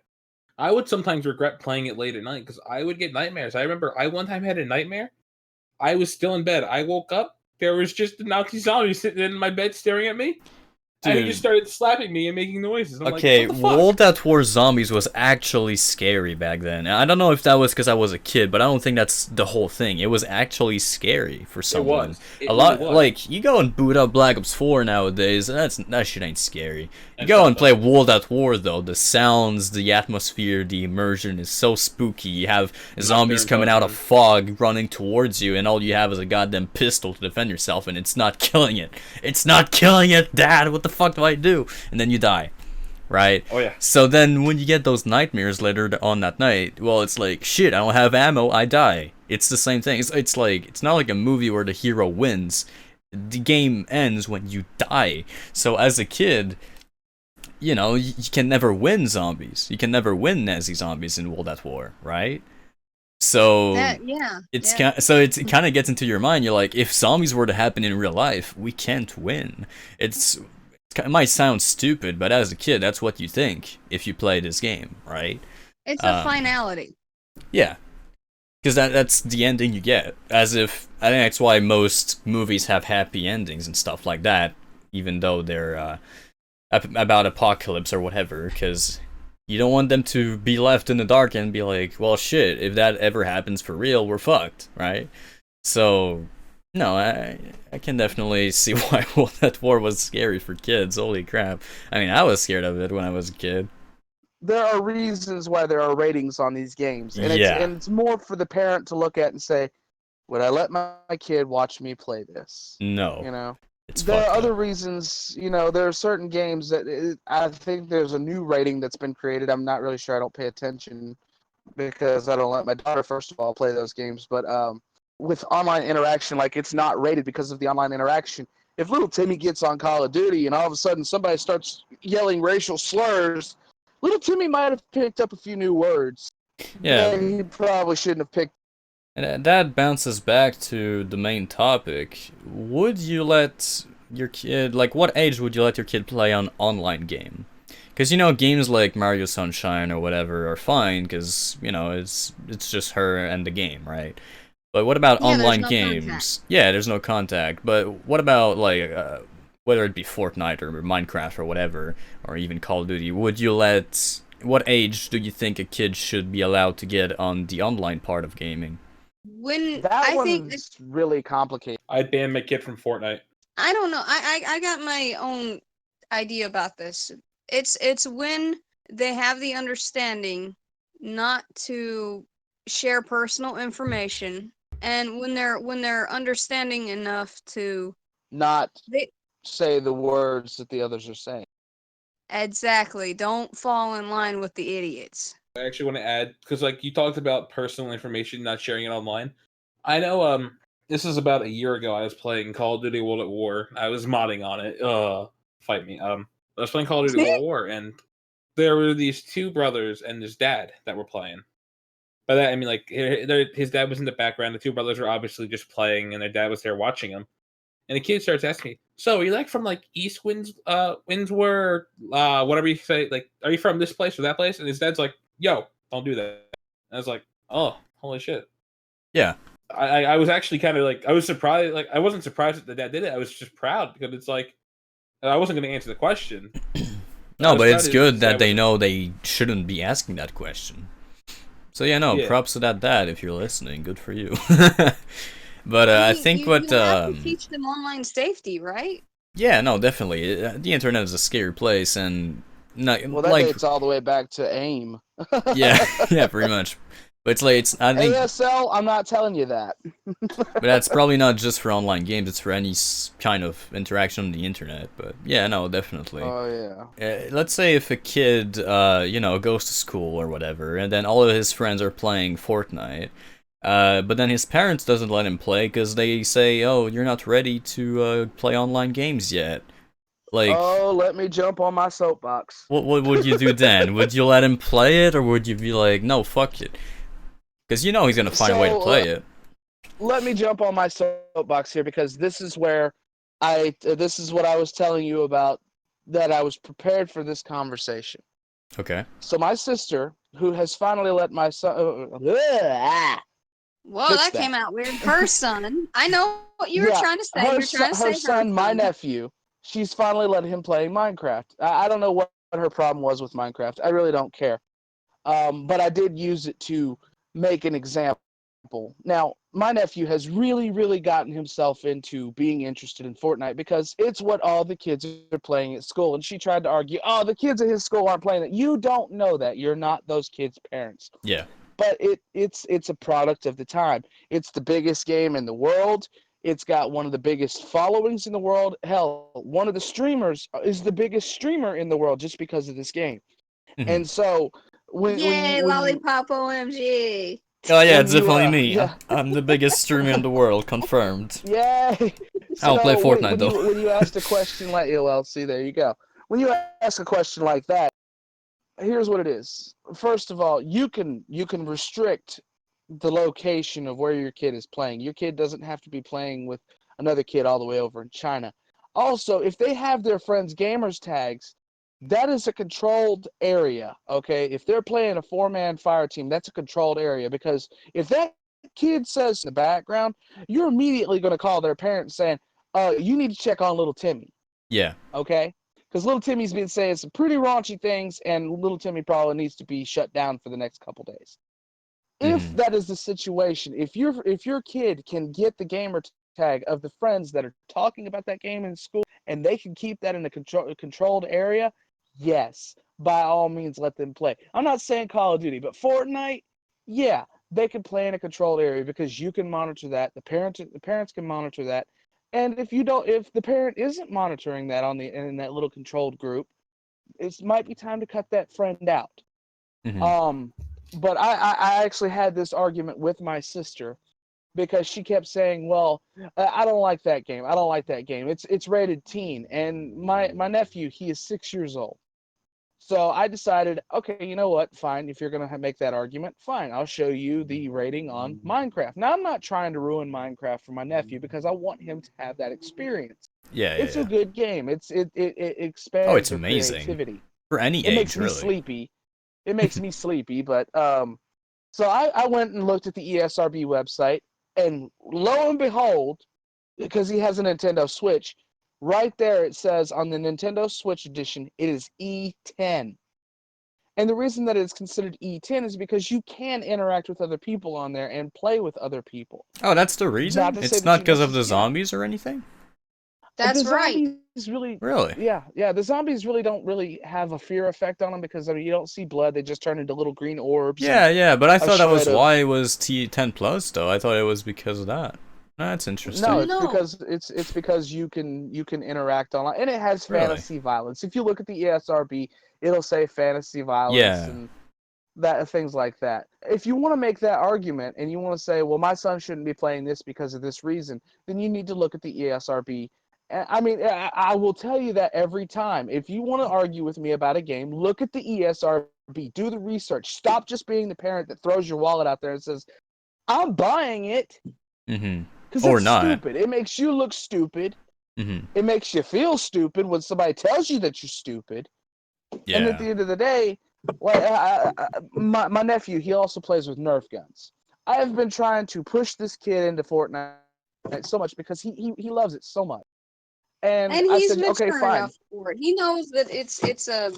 I would sometimes regret playing it late at night because I would get nightmares. I remember I one time had a nightmare. I was still in bed. I woke up. There was just a Nazi zombie sitting in my bed staring at me. And he Dude. just started slapping me and making noises. I'm Okay, like, what the fuck? World at War Zombies was actually scary back then. And I don't know if that was because I was a kid, but I don't think that's the whole thing. It was actually scary for someone. It A lot, really was. like, you go and boot up Black Ops 4 nowadays, that shit ain't scary. You It's go not and play though. World at War, though, the sounds, the atmosphere, the immersion is so spooky. You have zombies there coming out of intelligent. fog, running towards you, and all you have is a goddamn pistol to defend yourself, and it's not killing it. It's not killing it, Dad! What the fuck do I do? And then you die, right? Oh yeah. So then when you get those nightmares later on that night, well, it's like, shit, I don't have ammo, I die. It's the same thing. It's like, it's not like a movie where the hero wins. The game ends when you die. So as a kid, you can never win zombies. You can never win Nazi zombies in World at War, right? So it kind of gets into your mind. You're like, if zombies were to happen in real life, we can't win. It might sound stupid, but as a kid, that's what you think if you play this game, right? It's a finality. Yeah, because that's the ending you get. I think that's why most movies have happy endings and stuff like that, even though they're about apocalypse or whatever, because you don't want them to be left in the dark and be like, well, shit, if that ever happens for real, we're fucked, right? So, no, I can definitely see why World at War was scary for kids. Holy crap. I mean, I was scared of it when I was a kid. There are reasons why there are ratings on these games. And it's more for the parent to look at and say, would I let my kid watch me play this? No. It's there fucked are other up. reasons, there are certain games that I think there's a new rating that's been created. I'm not really sure. I don't pay attention because I don't let my daughter, first of all, play those games. But with online interaction, like, it's not rated because of the online interaction. If little Timmy gets on Call of Duty and all of a sudden somebody starts yelling racial slurs, little Timmy might have picked up a few new words. Yeah. that he probably shouldn't have picked. And that bounces back to the main topic. Would you let your kid, like, what age would you let your kid play an online game? Because, games like Mario Sunshine or whatever are fine, because, it's just her and the game, right? But what about online games? Contact. Yeah, there's no contact. But what about, like, whether it be Fortnite or Minecraft or whatever, or even Call of Duty, what age do you think a kid should be allowed to get on the online part of gaming? That one's really complicated. I'd ban my kid from Fortnite. I don't know. I got my own idea about this. It's when they have the understanding not to share personal information, and when they're understanding enough to Not they say the words that the others are saying. exactly don't fall in line with the idiots. I actually want to add, because like you talked about personal information, not sharing it online. I know this is about a year ago. I was playing Call of Duty World at War. I was modding on it. Fight me. I was playing Call of Duty World at War, and there were these two brothers and his dad that were playing. By that I mean like his dad was in the background. The two brothers were obviously just playing, and their dad was there watching them. And the kid starts asking me, "So, are you like from like East Windsor, whatever you say? Like, are you from this place or that place?" And his dad's like, "Yo, don't do that." And I was like, "Oh, holy shit!" Yeah. I was actually kind of like, I was surprised. Like, I wasn't surprised that the dad did it. I was just proud because it's like I wasn't going to answer the question. No, but it's good that they know they shouldn't be asking that question. So yeah, no, Yeah. props to that dad if you're listening. Good for you. But I think you what have to teach them online safety, right? yeah, no, definitely. The internet is a scary place, and not Well, that like dates all the way back to AIM. yeah, yeah, pretty much. But it's like I think, ASL, I'm not telling you that. but that's probably not just for online games. It's for any kind of interaction on the internet. But yeah, no, definitely. Oh, yeah. Let's say if a kid, goes to school or whatever, and then all of his friends are playing Fortnite, but then his parents doesn't let him play because they say, "Oh, you're not ready to play online games yet." Like, Oh, let me jump on my soapbox. what would you do then? Would you let him play it, or would you be like, "No, fuck it," because you know he's gonna find a way to play it. Let me jump on my soapbox here because this is where this is what I was telling you about, that I was prepared for this conversation. Okay. So my sister, who has finally let my son, Whoa, Fix that that. came out weird. Her son. I know what you were Yeah, trying to say. You're trying to say her son, my nephew, she's finally let him play Minecraft. I don't know what her problem was with Minecraft. I really don't care. But I did use it to make an example. Now, my nephew has really, really gotten himself into being interested in Fortnite because it's what all the kids are playing at school. And she tried to argue, oh, the kids at his school aren't playing it. You don't know that. You're not those kids' parents. Yeah. But it's a product of the time. It's the biggest game in the world. It's got one of the biggest followings in the world. Hell, one of the streamers is the biggest streamer in the world just because of this game. Mhm. And so when Yay, you lollipopomg. Oh yeah, when it's you, definitely me. yeah. I'm the biggest streamer in the world, confirmed. Yay! I don't play Fortnite when though. when you asked a question like, well, see, there you go. When you ask a question like that, here's what it is. First of all, you can restrict the location of where your kid is playing. Your kid doesn't have to be playing with another kid all the way over in China. Also, if they have their friends' gamers tags, that is a controlled area, okay? If they're playing a four-man fire team, that's a controlled area because if that kid says in the background, you're immediately going to call their parents saying, you need to check on little Timmy, Yeah. okay? Because little Timmy's been saying some pretty raunchy things, and little Timmy probably needs to be shut down for the next couple days. If that is the situation, if your kid can get the gamer tag of the friends that are talking about that game in school, and they can keep that in a controlled area, yes, by all means, let them play. I'm not saying Call of Duty, but Fortnite, yeah, they can play in a controlled area because you can monitor that. The parents can monitor that, and if the parent isn't monitoring that in that little controlled group, it might be time to cut that friend out. Mhm. But I actually had this argument with my sister because she kept saying, "Well, I don't like that game. I don't like that game. It's rated teen." And my nephew, he is 6 years old. So I decided, okay, you know what? Fine. If you're gonna make that argument, fine. I'll show you the rating on Minecraft. Now I'm not trying to ruin Minecraft for my nephew because I want him to have that experience. Yeah, It's yeah. a good game. It Oh, expands it's their amazing. creativity. For any It age, makes me really. sleepy. It makes me sleepy, but so I went and looked at the ESRB website, and lo and behold, because he has a Nintendo Switch, right there it says on the Nintendo Switch edition, it is E10. And the reason that it's considered E10 is because you can interact with other people on there and play with other people. Oh, that's the Not reason? to say It's that not you because of the necessarily, zombies or anything? That's the right. zombies really, Really? yeah. The zombies really don't really have a fear effect on them because I mean you don't see blood; they just turn into little green orbs. Yeah, but I a thought that was shred of why it was T10 plus though. I thought it was because of that. That's No, interesting. it's No. because it's because you can interact online, and it has Really? fantasy violence. If you look at the ESRB, it'll say fantasy violence Yeah. and that things like that. If you want to make that argument and you want to say, well, my son shouldn't be playing this because of this reason, then you need to look at the ESRB. I mean, I will tell you that every time. If you want to argue with me about a game, look at the ESRB, do the research. Stop just being the parent that throws your wallet out there and says, "I'm buying it." Mm-hmm. Because Or it's not. stupid. It makes you look stupid. Mm-hmm. It makes you feel stupid when somebody tells you that you're stupid. And at the Yeah. end of the day, like my nephew, he also plays with Nerf guns. I have been trying to push this kid into Fortnite so much because he loves it so much. And And I he's said, okay, mature fine. enough for it. He knows that it's a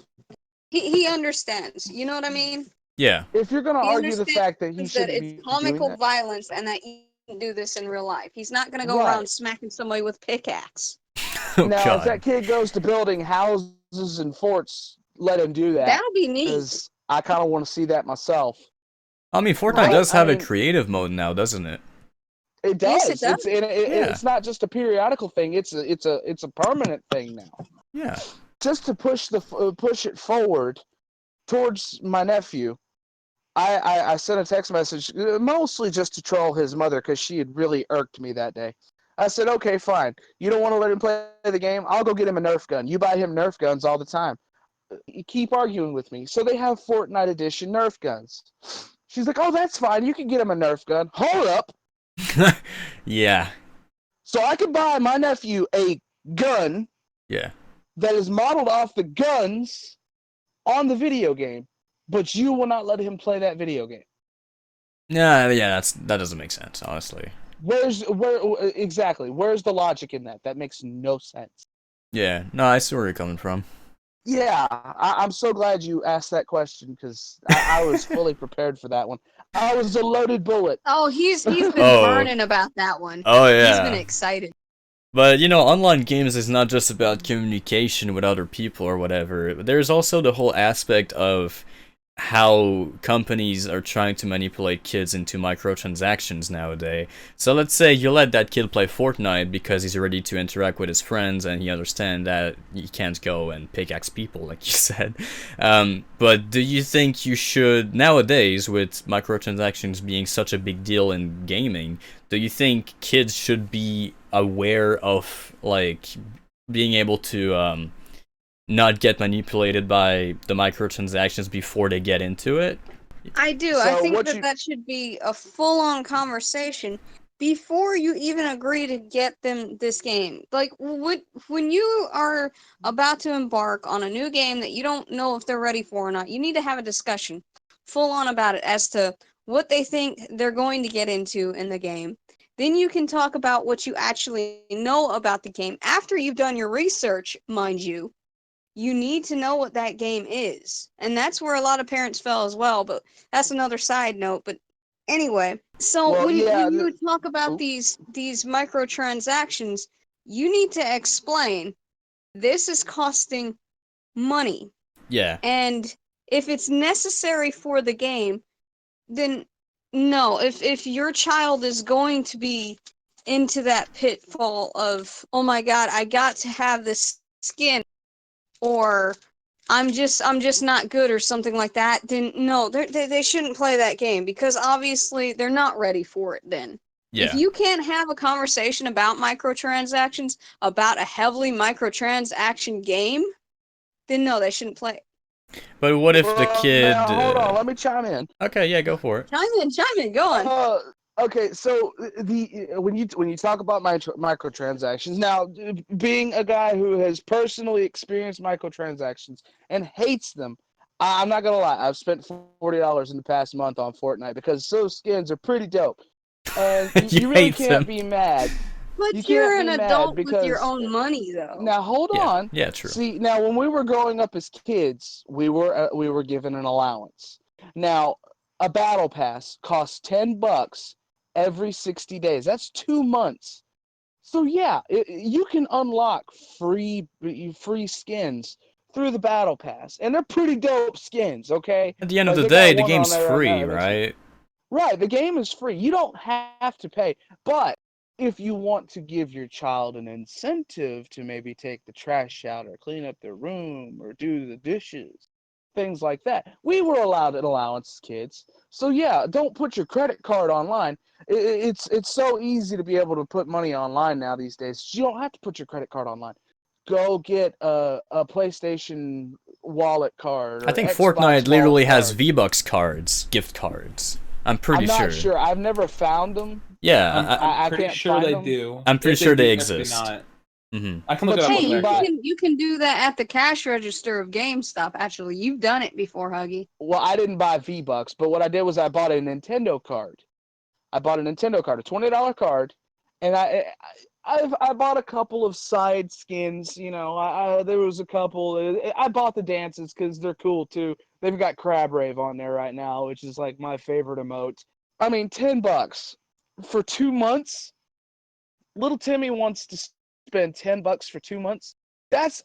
he understands. You know what I mean? Yeah. If you're gonna He argue the understands fact that he that shouldn't it's be doing comical that, violence and that you can do this in real life. He's not gonna go right around smacking somebody with pickaxe. Oh now, if that god. kid goes to building houses and forts, let him do that That'll be neat. because I kind of want to see that myself. I mean, Fortnite Right? does I have a mean, creative mode now, doesn't it? it Yes, it does. does. Yeah. It's not just a periodical thing. It's a permanent thing now. Yeah. Just to push it forward towards my nephew. I sent a text message mostly just to troll his mother because she had really irked me that day. I said, okay, fine. You don't want to let him play the game? I'll go get him a Nerf gun. You buy him Nerf guns all the time. You keep arguing with me. So they have Fortnite edition Nerf guns. She's like, oh, that's fine. You can get him a Nerf gun. Hold up. Yeah. So I can buy my nephew a gun Yeah. that is modeled off the guns on the video game, but you will not let him play that video game. Yeah, that doesn't make sense, honestly. Where's the logic in that? That makes no sense. Yeah. No, I see where you're coming from. Yeah, I'm so glad you asked that question because I was fully prepared for that one. I was a loaded bullet. Oh, he's been Oh. burning about that one. Oh He's been yeah. excited. But online games is not just about communication with other people or whatever. There's also the whole aspect of how companies are trying to manipulate kids into microtransactions nowadays. So let's say you let that kid play Fortnite because he's ready to interact with his friends and he understands that he can't go and pickaxe people, like you said. But do you think you should, nowadays, with microtransactions being such a big deal in gaming, do you think kids should be aware of, like, being able to, not get manipulated by the microtransactions before they get into it? I do. So I think what that you- that should be a full-on conversation before you even agree to get them this game. Like, when you are about to embark on a new game that you don't know if they're ready for or not, you need to have a discussion full-on about it as to what they think they're going to get into in the game. Then you can talk about what you actually know about the game after you've done your research, mind you. You need to know what that game is. And that's where a lot of parents fell as well, but that's another side note. But anyway, so Well, when yeah, you talk about oop. these microtransactions, you need to explain this is costing money. Yeah. And if it's necessary for the game, then no. If your child is going to be into that pitfall of, oh my god, I got to have this skin, or I'm just not good or something like that, then no, they shouldn't play that game because obviously they're not ready for it then. If Yeah. you can't have a conversation about microtransactions, about a heavily microtransaction game, then no, they shouldn't play it. But what if the Well, kid... now, hold on, let me chime in. Okay, yeah, go for it. Chime in, go on. Okay, so when you talk about microtransactions, now being a guy who has personally experienced microtransactions and hates them, I'm not gonna lie. I've spent $40 in the past month on Fortnite because those skins are pretty dope, and You you really hate can't them. be mad. But You you're can't an be mad adult with your because- own money, though. Now hold Yeah. on. Yeah, true. See, now when we were growing up as kids, we were given an allowance. Now, a battle pass costs $10 every 60 days. That's 2 months. So yeah, you can unlock free skins through the battle pass, and they're pretty dope skins. Okay, At the end of like the they got day, the one on game's there right now free, that makes right? right. The game is free. You don't have to pay, but if you want to give your child an incentive to maybe take the trash out or clean up their room or do the dishes, things like that, we were allowed an allowance, kids. So yeah, don't put your credit card online. It's so easy to be able to put money online now these days. You don't have to put your credit card online. Go get a PlayStation wallet card I or think Xbox Fortnite literally wallet has card. V-Bucks cards, gift cards. I'm pretty I'm not sure. sure. I've never found them. Yeah, I'm I pretty can't sure find they them. do. I'm pretty If sure do, they definitely exist. not. Hmm. I can look But it up Hey, real you quick. buy- you can do that at the cash register of GameStop. Actually, you've done it before, Huggy. Well, I didn't buy V-Bucks, but what I did was I bought a Nintendo card. I bought a Nintendo card, a $20 card, and I bought a couple of side skins. You know, there was a couple. I bought the dances because they're cool too. They've got Crab Rave on there right now, which is like my favorite emote. I mean, $10 for 2 months. Little Timmy wants to spend $10 for 2 months. That's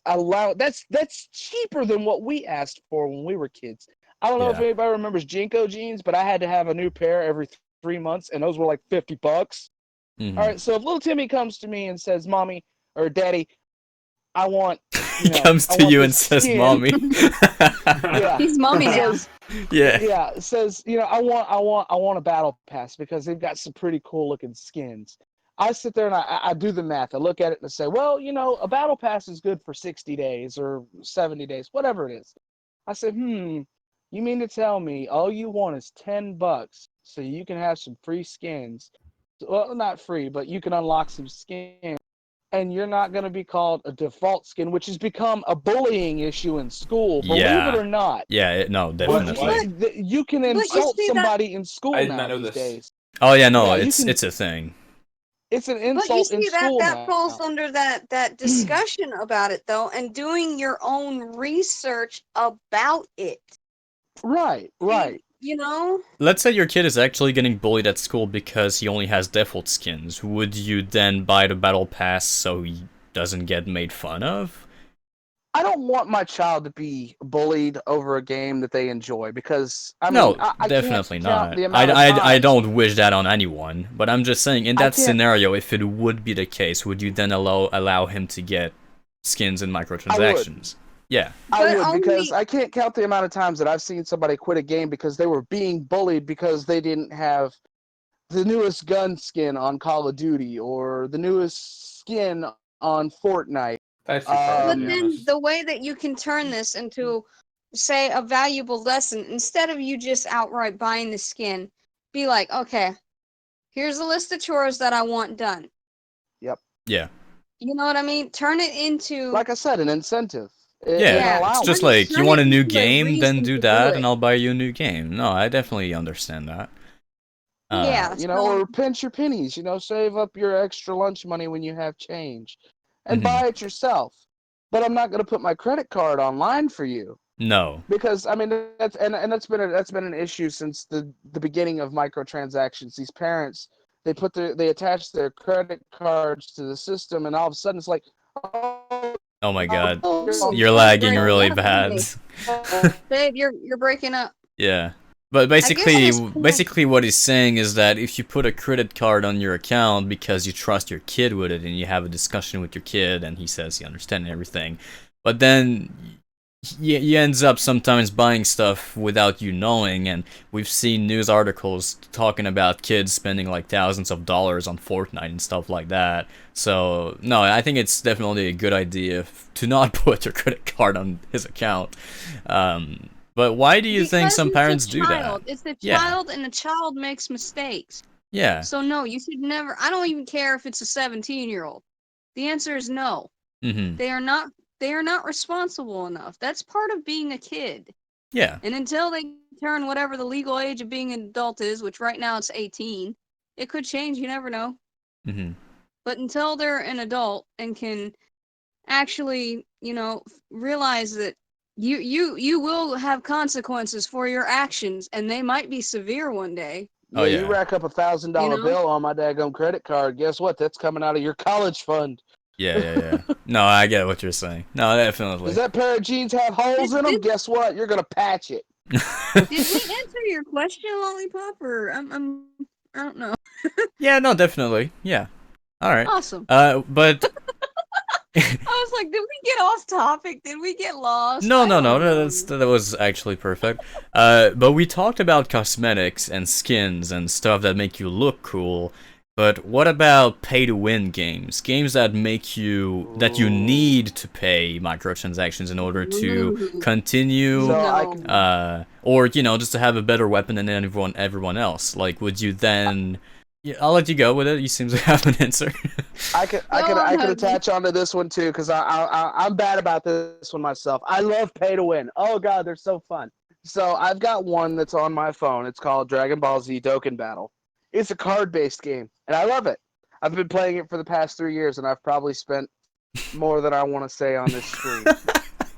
cheaper than what we asked for when we were kids. I don't know if Yeah. anybody remembers Jinko jeans, but I had to have a new pair every 3 months, and those were like $50. Hmm. All right, so if little Timmy comes to me and says, "Mommy or Daddy, I want, He comes I to want you and this says, skin." "Mommy." Yeah, He's mommy now. says, Yeah. yeah, says, I want a battle pass because they've got some pretty cool looking skins. I sit there and I do the math. I look at it and I say, well, a battle pass is good for 60 days or 70 days, whatever it is. I said, you mean to tell me all you want is $10 so you can have some free skins? Well, not free, but you can unlock some skins. And you're not going to be called a default skin, which has become a bullying issue in school. Believe it Yeah. or not. Yeah, no, What? definitely. You can But you insult see that, somebody in school I did not now know these this. days. Oh yeah, no, Yeah, you it's can. it's a thing. It's an but you insult in see that school that now. falls under that discussion about it though, and doing your own research about it. Right. You know, Let's say your kid is actually getting bullied at school because he only has default skins. Would you then buy the battle pass so he doesn't get made fun of? I don't want my child to be bullied over a game that they enjoy because I mean No, I can't definitely count not. the amount of I times don't wish that on anyone, but I'm just saying in I that can't. scenario, if it would be the case, would you then allow him to get skins and I would. microtransactions? Yeah. I but would because only I can't count the amount of times that I've seen somebody quit a game because they were being bullied because they didn't have the newest gun skin on Call of Duty or the newest skin on Fortnite. That's retarded, to but be then honest. the way that you can turn this into, say, a valuable lesson, instead of you just outright buying the skin, be like, okay, here's a list of chores that I want done. Yep. Yeah. You know what I mean? Turn it into, Like I said, an incentive, an Yeah, it's allowance. just like, you turn want it a new into a game, then reason do to do that, and it. I'll buy you a new game. No, I definitely understand that. Yeah, Or pinch your pennies. Save up your extra lunch money when you have change, and Mhm. buy it yourself. But I'm not going to put my credit card online for you No. because I mean that's been an issue since the beginning of microtransactions. These parents they attach their credit cards to the system, and all of a sudden it's like, oh, Oh my god. oh, You're you're lagging breaking really up, bad. Dave, you're breaking up. Yeah. But I guess at this point, basically what he's saying is that if you put a credit card on your account because you trust your kid with it and you have a discussion with your kid and he says he understands everything, but then he ends up sometimes buying stuff without you knowing, and we've seen news articles talking about kids spending like thousands of dollars on Fortnite and stuff like that. So, no, I think it's definitely a good idea to not put your credit card on his account. But why do you think because some it's parents a do that? child. It's a Yeah. child, and a child makes mistakes. Yeah. So no, you should never. I don't even care if it's a 17-year-old. The answer is no. Mm-hmm. They are not. They are not responsible enough. That's part of being a kid. Yeah. And until they turn whatever the legal age of being an adult is, which right now it's 18, it could change. You never know. Mm-hmm. But until they're an adult and can actually, realize that you will have consequences for your actions, and they might be severe one day. Oh, Yeah, yeah. you rack up $1,000 You know? bill on my daggone credit card. Guess what? That's coming out of your college fund. Yeah. No, I get what you're saying. No, Does definitely. that pair of jeans have holes in them? Guess what? You're gonna patch it. Did we answer your question, Lollipop, or I don't know. Yeah, no, definitely. Yeah. All right. Awesome. But I was like, did we get off topic? Did we get lost? no, I don't know. that was actually perfect. But we talked about cosmetics and skins and stuff that make you look cool. But what about pay-to-win games? Games that make you that you need to pay microtransactions in order to Ooh. continue, So I No. can- or just to have a better weapon than everyone else. Like, would you then? Yeah, I'll let you go with it. You seem to have an answer. I could attach onto this one too because I'm bad about this one myself. I love pay to win. Oh god, they're so fun. So I've got one that's on my phone. It's called Dragon Ball Z Dokkan Battle. It's a card-based game, and I love it. I've been playing it for the past 3 years, and I've probably spent more than I want to say on this stream.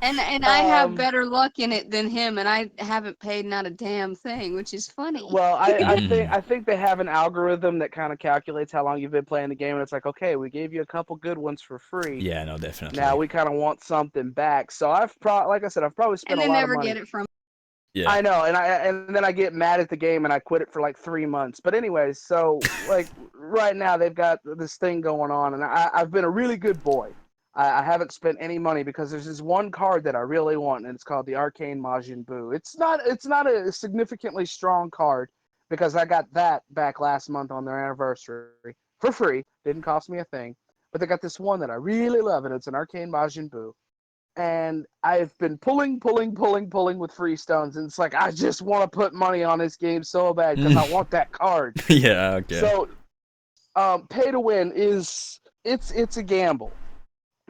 And I have better luck in it than him, and I haven't paid not a damn thing, which is funny. Well, I think they have an algorithm that kind of calculates how long you've been playing the game, and it's like, okay, we gave you a couple good ones for free. Yeah, no, definitely. Now we kind of want something back. So like I said, I've probably spent and a I lot of never money. get it from. Yeah. I know, and then I get mad at the game and I quit it for like 3 months. But anyways, so like right now they've got this thing going on, and I've been a really good boy. I haven't spent any money because there's this one card that I really want, and it's called the Arcane Majin Buu. It's not a significantly strong card because I got that back last month on their anniversary for free. Didn't cost me a thing. But they got this one that I really love, and it's an Arcane Majin Buu. And I've been pulling with free stones, and it's like I just want to put money on this game so bad because I want that card. Yeah. Okay. So, pay to win it's a gamble.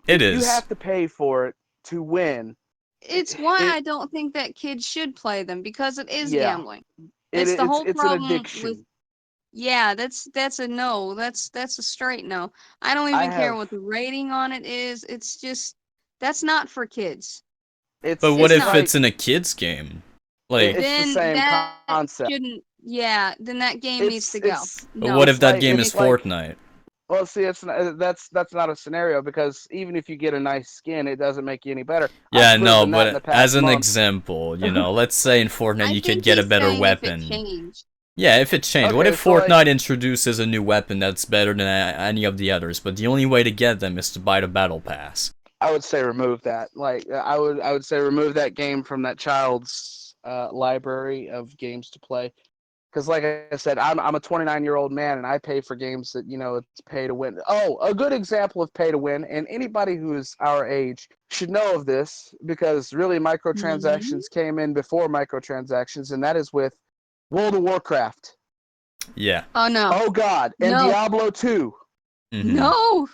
It is. You have to pay for it to win. It's why I don't think that kids should play them because it is Yeah. gambling. It's the whole it's problem an addiction. with. Yeah, that's a no. That's a straight no. I don't I even care have- what the rating on it is. It's just that's not for kids. But what it's if not- it's in a kid's game? Like, It's the Then same that concept. shouldn't. Yeah, then that game It's- needs to go. it's- No. what if it's that like- game it's is like- Fortnite? Well, see, that's not a scenario because even if you get a nice skin, it doesn't make you any better. Yeah, I've no, proven that in but the past as an month. example, let's say in Fortnite I you think could get a he's better saying if weapon. it changed. Yeah, if it changed. What Okay, if so, like- Fortnite introduces a new weapon that's better than any of the others, but the only way to get them is to buy the battle pass? I would say remove that. Like I would say remove that game from that child's library of games to play. Because like I said, I'm a 29-year-old man and I pay for games that it's pay to win. Oh, a good example of pay to win, and anybody who is our age should know of this because really microtransactions came in before microtransactions, and that is with World of Warcraft. Yeah. Oh no. Oh God, and No. Diablo 2. Mhm. No.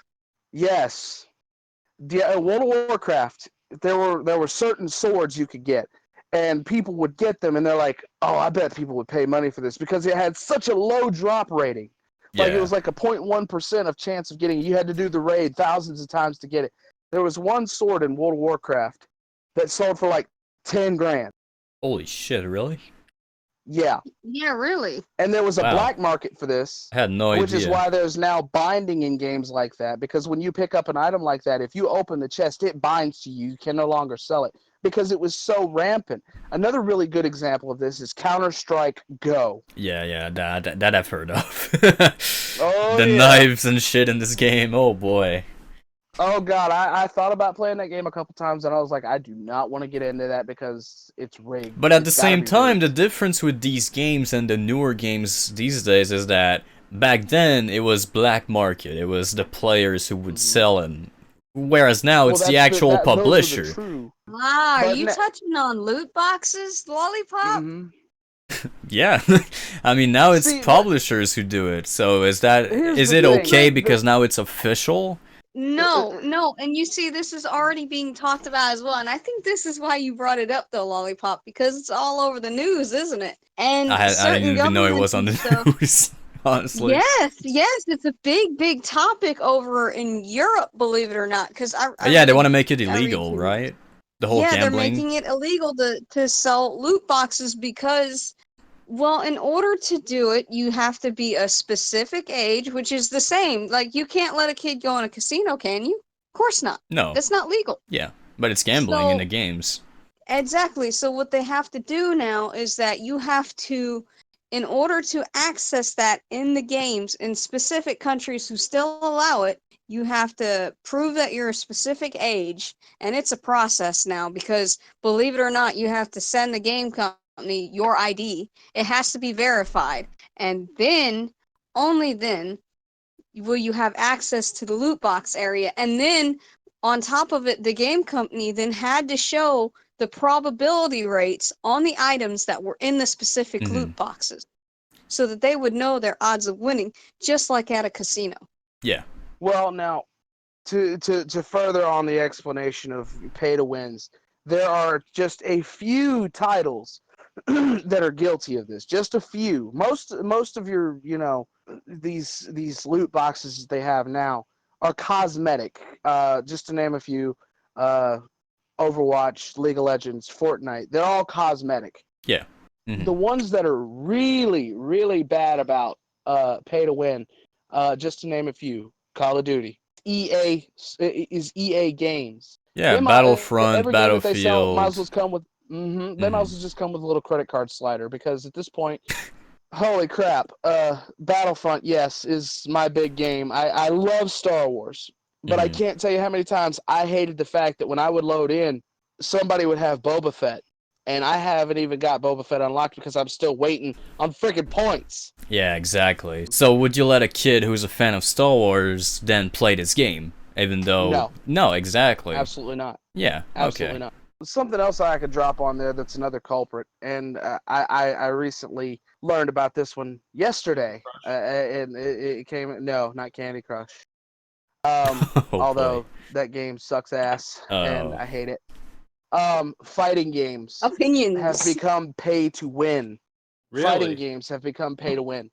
Yes. World of Warcraft, there were certain swords you could get, and people would get them, and they're like, oh, I bet people would pay money for this because it had such a low drop rating. Like Yeah. it was like a 0.1% of chance of getting it. You had to do the raid thousands of times to get it. There was one sword in World of Warcraft that sold for like 10 grand. Holy shit, really? Yeah. Yeah, really. And there was a Wow. black market for this. I had no idea. Which is why there's now binding in games like that. Because when you pick up an item like that, if you open the chest, it binds to you. You can no longer sell it because it was so rampant. Another really good example of this is Counter-Strike Go. Yeah, that I've heard of. Oh, the yeah. knives and shit in this game, oh boy. Oh, God, I thought about playing that game a couple times, and I was like, I do not want to get into that because it's rigged. But at the It's gotta same be time, the rigged. difference with these games and the newer games these days is that back then it was black market. It was the players who would sell them. Whereas now it's Well, the that's actual those are the publisher. true. Ah, are But you na- touching on loot boxes, Lollipop? Mhm. Yeah. I mean, now it's See, but- publishers who do it. So is Here's the it thing, okay the- because now it's official? No, and you see, this is already being talked about as well, and I think this is why you brought it up, though, Lollipop, because it's all over the news, isn't it? And I certain didn't even know it was on the governments and stuff- news, honestly. Yes, it's a big topic over in Europe, believe it or not. Because Yeah, they want to make it I read illegal, some- right? The whole yeah, gambling. they're making it illegal to sell loot boxes because Well, in order to do it, you have to be a specific age, which is the same. Like, you can't let a kid go in a casino, can you? Of course not. No. That's not legal. Yeah, but it's gambling in the games. Exactly. So what they have to do now is that you have to, in order to access that in the games in specific countries who still allow it, you have to prove that you're a specific age, and it's a process now because, believe it or not, you have to send the game company your ID. It has to be verified, and then, only then, will you have access to the loot box area. And then, on top of it, the game company then had to show the probability rates on the items that were in the specific loot boxes so that they would know their odds of winning, just like at a casino. Yeah. Well, now, to further on the explanation of pay to wins, there are just a few titles that are guilty of this. Just a few. Most of your, these loot boxes they have now are cosmetic. Just to name a few, Overwatch, League of Legends, Fortnite, they're all cosmetic. Yeah. The ones that are really, really bad about pay to win, just to name a few, Call of Duty, EA is EA Games. Yeah, Battlefront, every game that they sell Battlefield. might as well come with. They might as well just come with a little credit card slider because at this point, holy crap! Battlefront, yes, is my big game. I love Star Wars, but I can't tell you how many times I hated the fact that when I would load in, somebody would have Boba Fett. And I haven't even got Boba Fett unlocked because I'm still waiting on freaking points. Yeah, exactly. So would you let a kid who's a fan of Star Wars then play this game? Even though... No. No, exactly. Absolutely not. Yeah, Absolutely not. Something else I could drop on there that's another culprit, and I recently learned about this one yesterday, and it came... No, not Candy Crush. Although that game sucks ass, and I hate it. Fighting games Opinions have become pay to win. Really? Fighting games have become pay to win.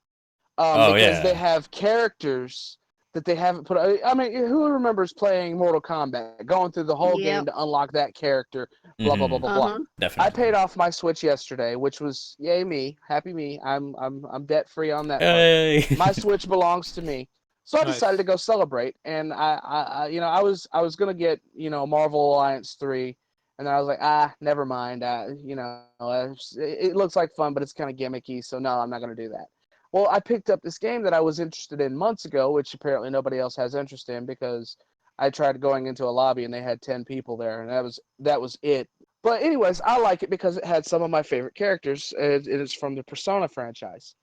Oh, because yeah. they have characters that they haven't put. I mean, who remembers playing Mortal Kombat, going through the whole game to unlock that character? Blah blah blah blah blah. Definitely. I paid off my Switch yesterday, which was yay me, happy me. I'm debt free on that. Hey. My Switch belongs to me. So I decided to go celebrate, and I was gonna get Marvel Alliance 3. And then I was like, never mind. It looks like fun, but it's kind of gimmicky. So no, I'm not going to do that. Well, I picked up this game that I was interested in months ago, which apparently nobody else has interest in because I tried going into a lobby and they had 10 people there, and that was it. But anyways, I like it because it had some of my favorite characters. It is from the Persona franchise.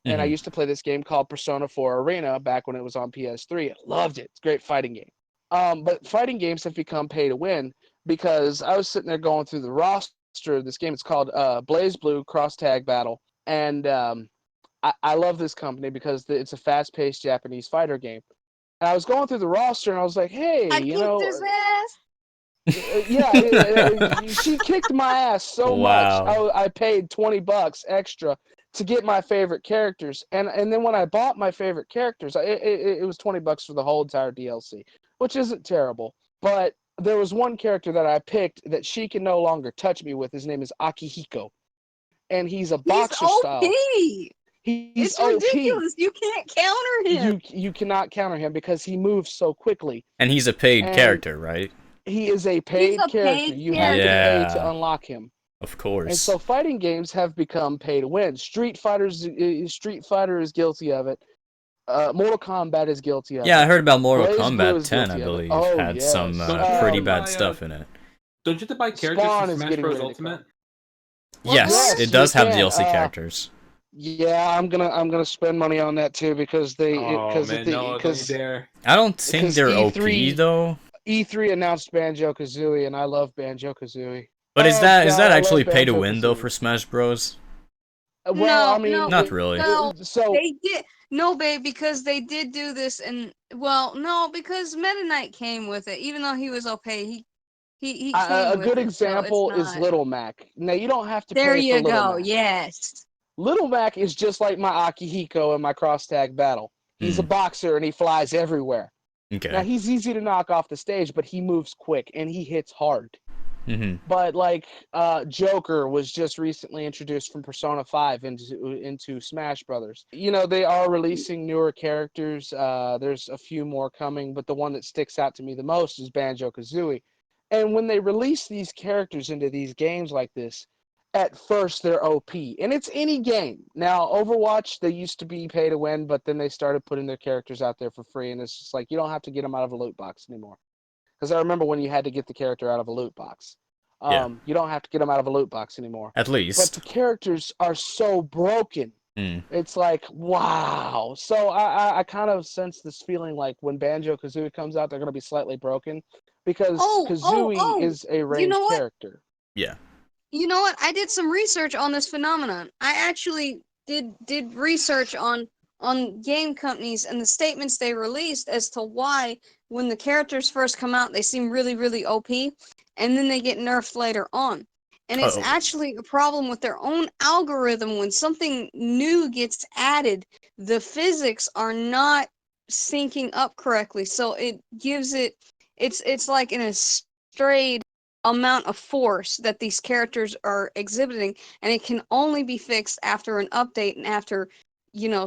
And I used to play this game called Persona 4 Arena back when it was on PS3. I loved it. It's a great fighting game. But fighting games have become pay to win because I was sitting there going through the roster of this game. It's called Blaze Blue Cross Tag Battle. And I love this company because it's a fast-paced Japanese fighter game. And I was going through the roster and I was like, hey, I kicked his ass. She kicked my ass so much. I paid $20 extra to get my favorite characters. And then when I bought my favorite characters, it was $20 for the whole entire DLC, which isn't terrible. But there was one character that I picked that she can no longer touch me with. His name is Akihiko. And he's a boxer style. He's OP. Ridiculous. You can't counter him. You cannot counter him because he moves so quickly. And he's a paid character, right? He is a paid character. You have to pay to unlock him. Of course. And so fighting games have become pay to win. Street Fighter is guilty of it. Mortal Kombat is guilty of it. Yeah, I heard about Mortal Blaze Kombat 10, I believe, had some pretty bad stuff in it. Don't you have to buy characters for Smash Bros. Ultimate? Yes, it does have DLC characters. Yeah, I'm gonna spend money on that too because they don't dare. I don't think they're E3, OP though. E3 announced Banjo-Kazooie, and I love Banjo-Kazooie. But is that actually pay to win though for Smash Bros? Well, I mean, not really. No, so they did. No, babe, because they did do this, and because Meta Knight came with it, even though he was OP. He came a with good it, example so is Little Mac. Now you don't have to there pay you for Little go. Mac. Yes. Little Mac is just like my Akihiko and my cross tag battle. He's a boxer and he flies everywhere. Okay. Now he's easy to knock off the stage, but he moves quick and he hits hard. Mm-hmm. But like Joker was just recently introduced from Persona 5 into Smash Brothers. You know, they are releasing newer characters. There's a few more coming, but the one that sticks out to me the most is Banjo-Kazooie. And when they release these characters into these games like this, at first they're OP. And it's any game. Now, Overwatch, they used to be pay to win, but then they started putting their characters out there for free, and it's just like you don't have to get them out of a loot box anymore. Because I remember when you had to get the character out of a loot box. Yeah. You don't have to get them out of a loot box anymore. At But least. the characters are so broken. Mm. It's like, wow. So I kind of sense this feeling like when Banjo-Kazooie comes out, they're going to be slightly broken. Because Kazooie is a ranged know what? character. Yeah. You know what? I did some research on this phenomenon. I actually did research on game companies and the statements they released as to why when the characters first come out they seem really really OP and then they get nerfed later on. And it's actually a problem with their own algorithm. When something new gets added, the physics are not syncing up correctly. So it gives it's like in a strayed amount of force that these characters are exhibiting, and it can only be fixed after an update and after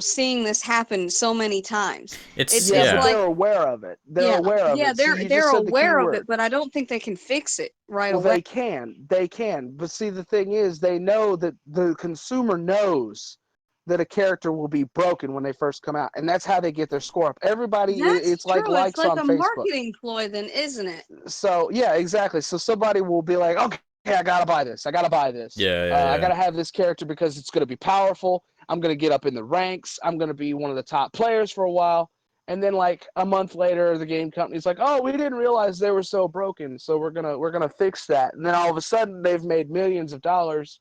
seeing this happen so many times. It's Yeah, yeah. but they're aware of it. They're aware of yeah, it. See, you they're just said the key aware of word. it, but I don't think they can fix it right Well, away. they can. But see, the thing is, they know that the consumer knows that a character will be broken when they first come out, and that's how they get their score up. Everybody, That's it's true. like It's likes like on a Facebook. marketing ploy, then, isn't it? So yeah, exactly. So somebody will be like, okay, I gotta buy this. I gotta buy this. Yeah. I gotta have this character because it's gonna be powerful. I'm gonna get up in the ranks. I'm gonna be one of the top players for a while. And then like a month later, the game company's like, "Oh, we didn't realize they were so broken, so we're gonna fix that." And then all of a sudden, they've made millions of dollars,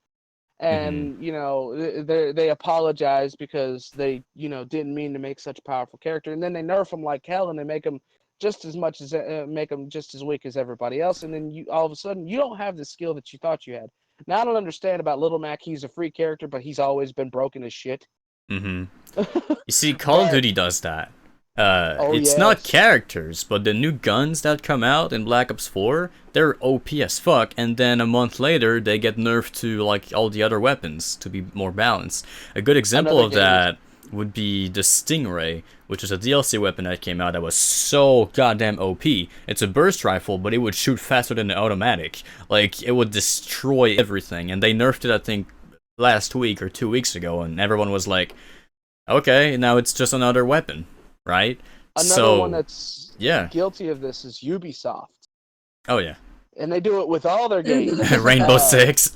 and they apologize because they didn't mean to make such a powerful character. And then they nerf them like hell, and they make them just as much as make them just as weak as everybody else. And then you all of a sudden you don't have the skill that you thought you had. Now I don't understand about Little Mac. He's a free character, but he's always been broken as shit. Mm-hmm. You see, Call of Duty does that. It's yes. not characters, but the new guns that come out in Black Ops 4, they're OP as fuck, and then a month later they get nerfed to like all the other weapons to be more balanced. A good example of that would be the Stingray, which is a DLC weapon that came out that was so goddamn OP. It's a burst rifle, but it would shoot faster than the automatic. Like, it would destroy everything, and they nerfed it, I think, last week or 2 weeks ago, and everyone was like, okay, now it's just another weapon. Right? Another one that's guilty of this is Ubisoft. Oh, yeah. And they do it with all their games. Rainbow Six.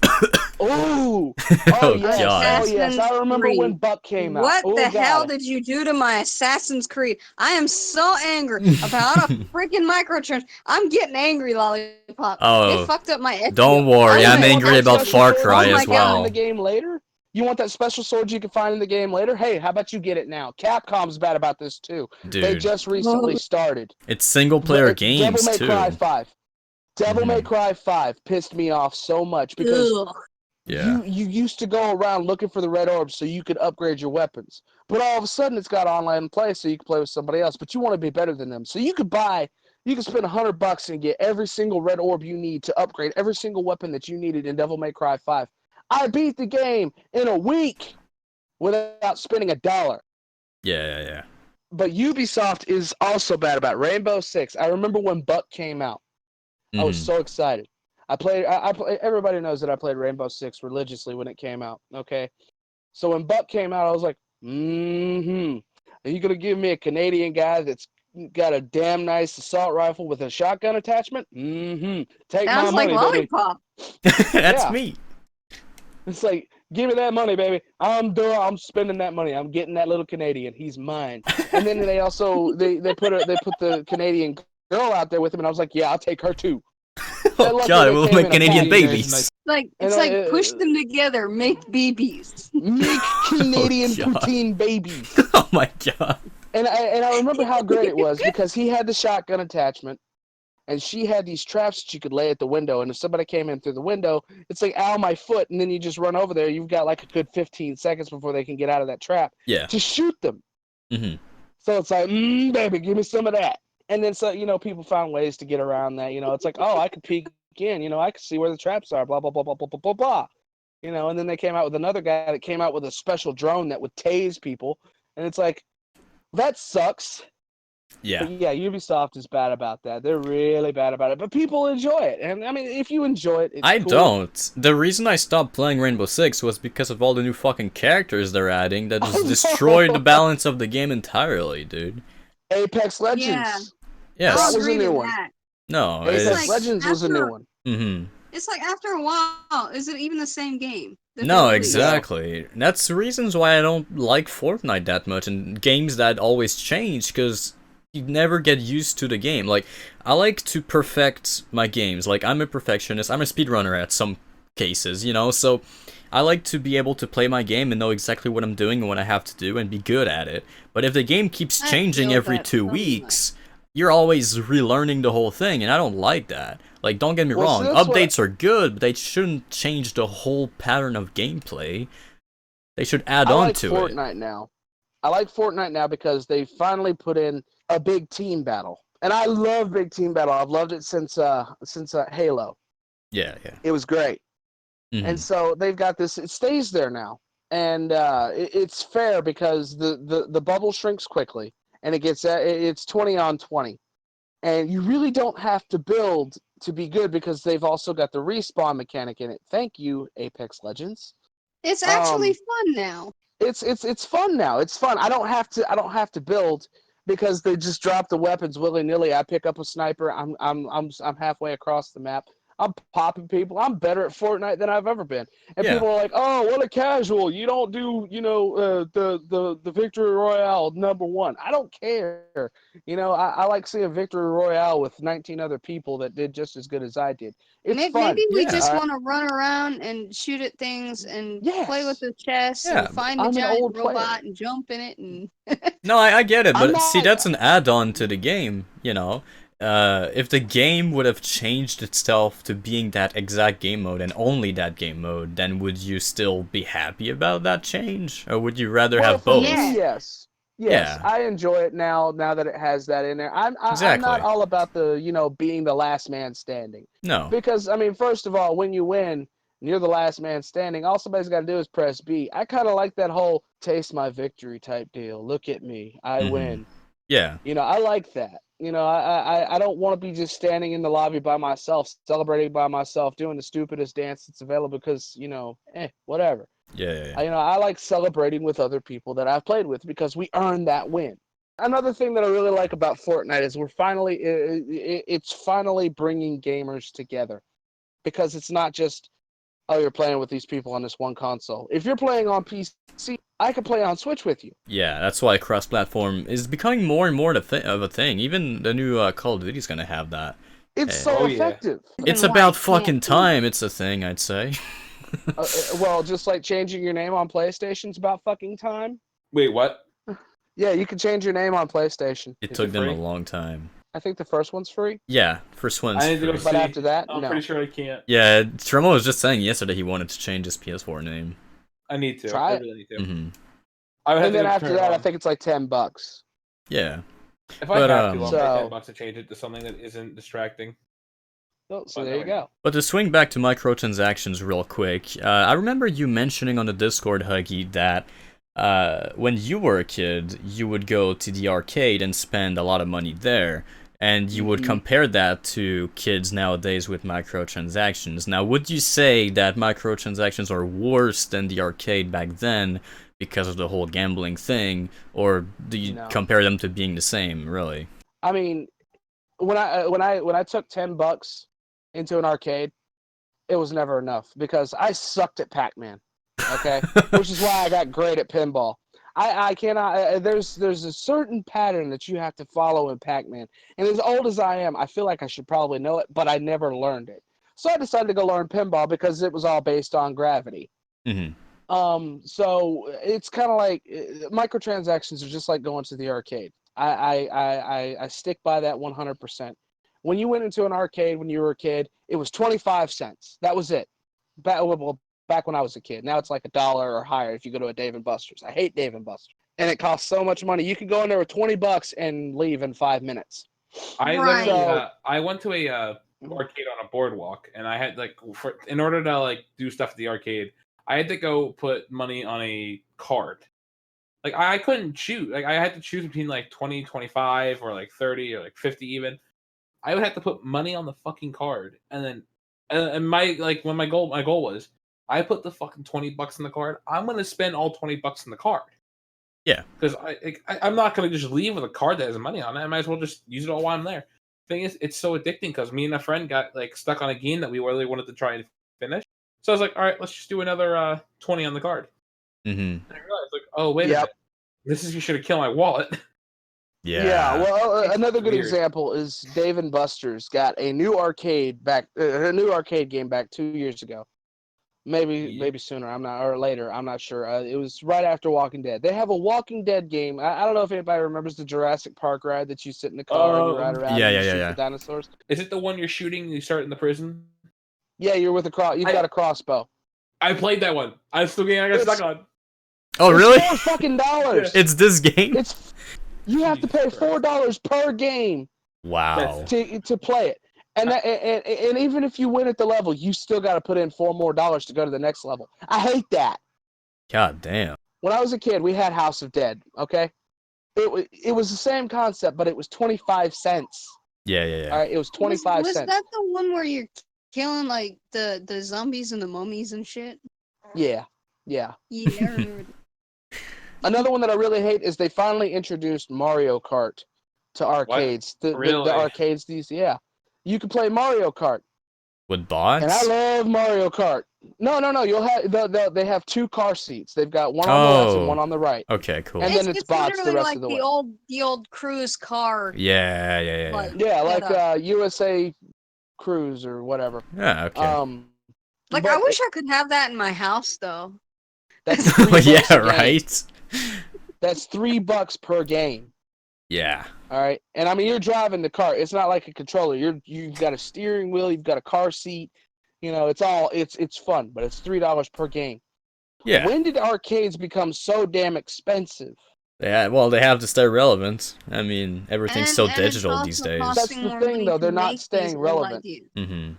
Oh, yes. Oh, yes. I remember when Buck came out. What the hell did you do to my Assassin's Creed? I am so angry about a freaking microtrans. I'm getting angry, Lollipop. Oh, they fucked up my FPS. Don't worry, I'm angry about Far Cry as well. In the game later? You want that special sword you can find in the game later? Hey, how about you get it now? Capcom's bad about this too. Dude. They just recently started. It's single-player games Devil too. May Cry 5. Devil May Cry 5 pissed me off so much because you used to go around looking for the red orbs so you could upgrade your weapons. But all of a sudden it's got online play so you can play with somebody else. But you want to be better than them. So you could spend $100 and get every single red orb you need to upgrade every single weapon that you needed in Devil May Cry 5. I beat the game in a week without spending $1. Yeah. But Ubisoft is also bad about Rainbow Six. I remember when Buck came out. I was so excited. I played. Everybody knows that I played Rainbow Six religiously when it came out. Okay, so when Buck came out, I was like, Are you gonna give me a Canadian guy that's got a damn nice assault rifle with a shotgun attachment? Take Sounds my money, like baby. Lollipop. That's me. It's like, give me that money, baby. I'm spending that money. I'm getting that little Canadian. He's mine. And then they also they put the Canadian girl out there with him, and I was like, yeah, I'll take her too. Oh God, we'll make Canadian babies. It's push them together, make babies. Make Canadian poutine babies. Oh my God. And I remember how great it was because he had the shotgun attachment. And she had these traps that you could lay at the window. And if somebody came in through the window, it's like, ow, my foot. And then you just run over there. You've got like a good 15 seconds before they can get out of that trap to shoot them. So it's like, baby, give me some of that. And then, so, people found ways to get around that. It's like, oh, I could peek in. I can see where the traps are. Blah blah blah blah blah blah blah blah. And then they came out with another guy that came out with a special drone that would tase people, and it's like, that sucks. Yeah. But yeah, Ubisoft is bad about that. They're really bad about it. But people enjoy it. And I mean, if you enjoy it, it's I cool. don't. The reason I stopped playing Rainbow Six was because of all the new fucking characters they're adding that just destroyed the balance of the game entirely, dude. Apex Legends. Yeah. Yes. I'll That was a agree new with one. that. No, Apex It's like Legends was a new one. Mm-hmm. It's like after a while, is it even the same game? that No, they released? exactly. That's the reasons why I don't like Fortnite that much and games that always change, because you never get used to the game. Like, I like to perfect my games. Like, I'm a perfectionist. I'm a speedrunner at some cases, so I like to be able to play my game and know exactly what I'm doing and what I have to do and be good at it. But if the game keeps I changing feel every that 2 so much. weeks, you're always relearning the whole thing, and I don't like that. Like, don't get me Well, wrong, so that's updates are good, but they shouldn't change the whole pattern of gameplay. They should add I on like to Fortnite now. I like Fortnite now because they finally put in a big team battle. And I love big team battle. I've loved it since Halo. Yeah. It was great. Mhm. And so they've got this. It stays there now, and it's fair because the bubble shrinks quickly, and it's 20 on 20, and you really don't have to build to be good because they've also got the respawn mechanic in it. Thank you, Apex Legends. It's actually fun now. It's fun now. It's fun. I don't have to build because they just drop the weapons willy nilly. I pick up a sniper. I'm halfway across the map. I'm popping people. I'm better at Fortnite than I've ever been. And Yeah. people are like, "Oh, what a casual! You don't do the victory royale #1." I don't care. I like seeing victory royale with 19 other people that did just as good as I did. It's fun. Maybe we Yeah. just want to run around and shoot at things and play with Yes. the chest Yeah, and find a I'm an giant old player. robot and jump in it and No, I get it, I'm but see, not- that's an add-on to the game, If the game would have changed itself to being that exact game mode and only that game mode, then would you still be happy about that change? Or would you rather have for both? me, Yeah. Yes. Yeah. I enjoy it now that it has that in there. I'm Exactly. not all about the being the last man standing. No. Because I mean, first of all, when you win and you're the last man standing, all somebody's got to do is press B. I kind of like that whole taste my victory type deal. Look at me, I Mhm. win. Yeah. I like that. I don't want to be just standing in the lobby by myself, celebrating by myself, doing the stupidest dance that's available because whatever. Yeah. I like celebrating with other people that I've played with because we earned that win. Another thing that I really like about Fortnite is it's finally bringing gamers together, because it's not just, oh, you're playing with these people on this one console. If you're playing on PC, I can play on Switch with you. Yeah, that's why cross-platform is becoming more and more of a thing. Even the new Call of Duty is gonna have that. It's Hey. so Oh, yeah. effective. It's why about it fucking can't be. time. It's a thing, I'd say. Well, just like changing your name on PlayStation's about fucking time. Wait, what? Yeah, you can change your name on PlayStation. It Is took it them a free? long time. I think the first one's free. Yeah, first one's I need to go free. But see. after that, I'm no. pretty sure I can't. Yeah, Tremo was just saying yesterday he wanted to change his PS4 name. I need to. Try I it. really need to. Hmm. I would have And to then go after turn it that, I on. think it's like $10. Yeah. If but, I have to, I'll pay So- $10 to change it to something that isn't distracting. Oh, so But there you no. go. But to swing back to microtransactions real quick, I remember you mentioning on the Discord, Huggy, that when you were a kid, you would go to the arcade and spend a lot of money there, and you would Mhm. compare that to kids nowadays with microtransactions. Now, would you say that microtransactions are worse than the arcade back then because of the whole gambling thing, or do you No. compare them to being the same, really? I mean, when I took $10 into an arcade, it was never enough because I sucked at Pac-Man. Okay, which is why I got great at pinball. I cannot. There's a certain pattern that you have to follow in Pac-Man, and as old as I am, I feel like I should probably know it, but I never learned it. So I decided to go learn pinball because it was all based on gravity. Hmm. So it's kind of like microtransactions are just like going to the arcade. I stick by that 100%. When you went into an arcade when you were a kid, it was 25 cents. That was it. Back when I was a kid. Now it's like $1 or higher if you go to a Dave & Buster's. I hate Dave & Buster's. And it costs so much money. You could go in there with $20 and leave in 5 minutes. I Right. literally, I went to arcade on a boardwalk, and I had in order to like do stuff at the arcade, I had to go put money on a card. Like I couldn't choose. Like I had to choose between like 20, 25, or like 30, or like 50 even. I would have to put money on the fucking card, and then and my like when my goal was I put the fucking $20 in the card. I'm gonna spend all $20 in the card. Yeah, because I'm not gonna just leave with a card that has money on it. I might as well just use it all while I'm there. Thing is, it's so addicting because me and a friend got like stuck on a game that we really wanted to try and finish. So I was like, all right, let's just do another 20 on the card. Mm-hmm. And I realized like, oh wait a minute, this is you should have killed my wallet. Yeah. Well, another good weird. example is Dave and Buster's got a new arcade game back 2 years ago, maybe sooner. Or later. I'm not sure. It was right after Walking Dead. They have a Walking Dead game. I don't know if anybody remembers the Jurassic Park ride that you sit in the car and you ride around and you shoot the dinosaurs. Is it the one you're shooting? You start in the prison. Yeah, you're with You've got a crossbow. I played that one. I still I got stuck on. Oh really? It's $4 It's this game. You have to pay $4 per game. Wow. To play it, and even if you win at the level, you still got to put in $4 more to go to the next level. I hate that. God damn. When I was a kid, we had House of Dead. Okay, it was the same concept, but it was 25 cents. Yeah. All right, it was 25 Was cents. that the one where you're killing like the zombies and the mummies and shit? Yeah. Yeah, I remember. Another one that I really hate is they finally introduced Mario Kart to arcades. The arcades you can play Mario Kart. With bots? And I love Mario Kart. No. You'll have they have 2 car seats. They've got one on the left and one on the right. Okay, cool. And then it's bots the rest like of the way. The old cruise car. Yeah. Like, USA Cruise or whatever. Yeah, okay. Like I wish I could have that in my house though. That's $3 right. That's $3 per game. Yeah. All right, and I mean you're driving the car. It's not like a controller. You've got a steering wheel. You've got a car seat. You know, it's fun, but it's $3 per game. Yeah. When did arcades become so damn expensive? Yeah. Well, they have to stay relevant. I mean, everything's so digital these days. That's the thing, though. They're not staying relevant. Mm-hmm.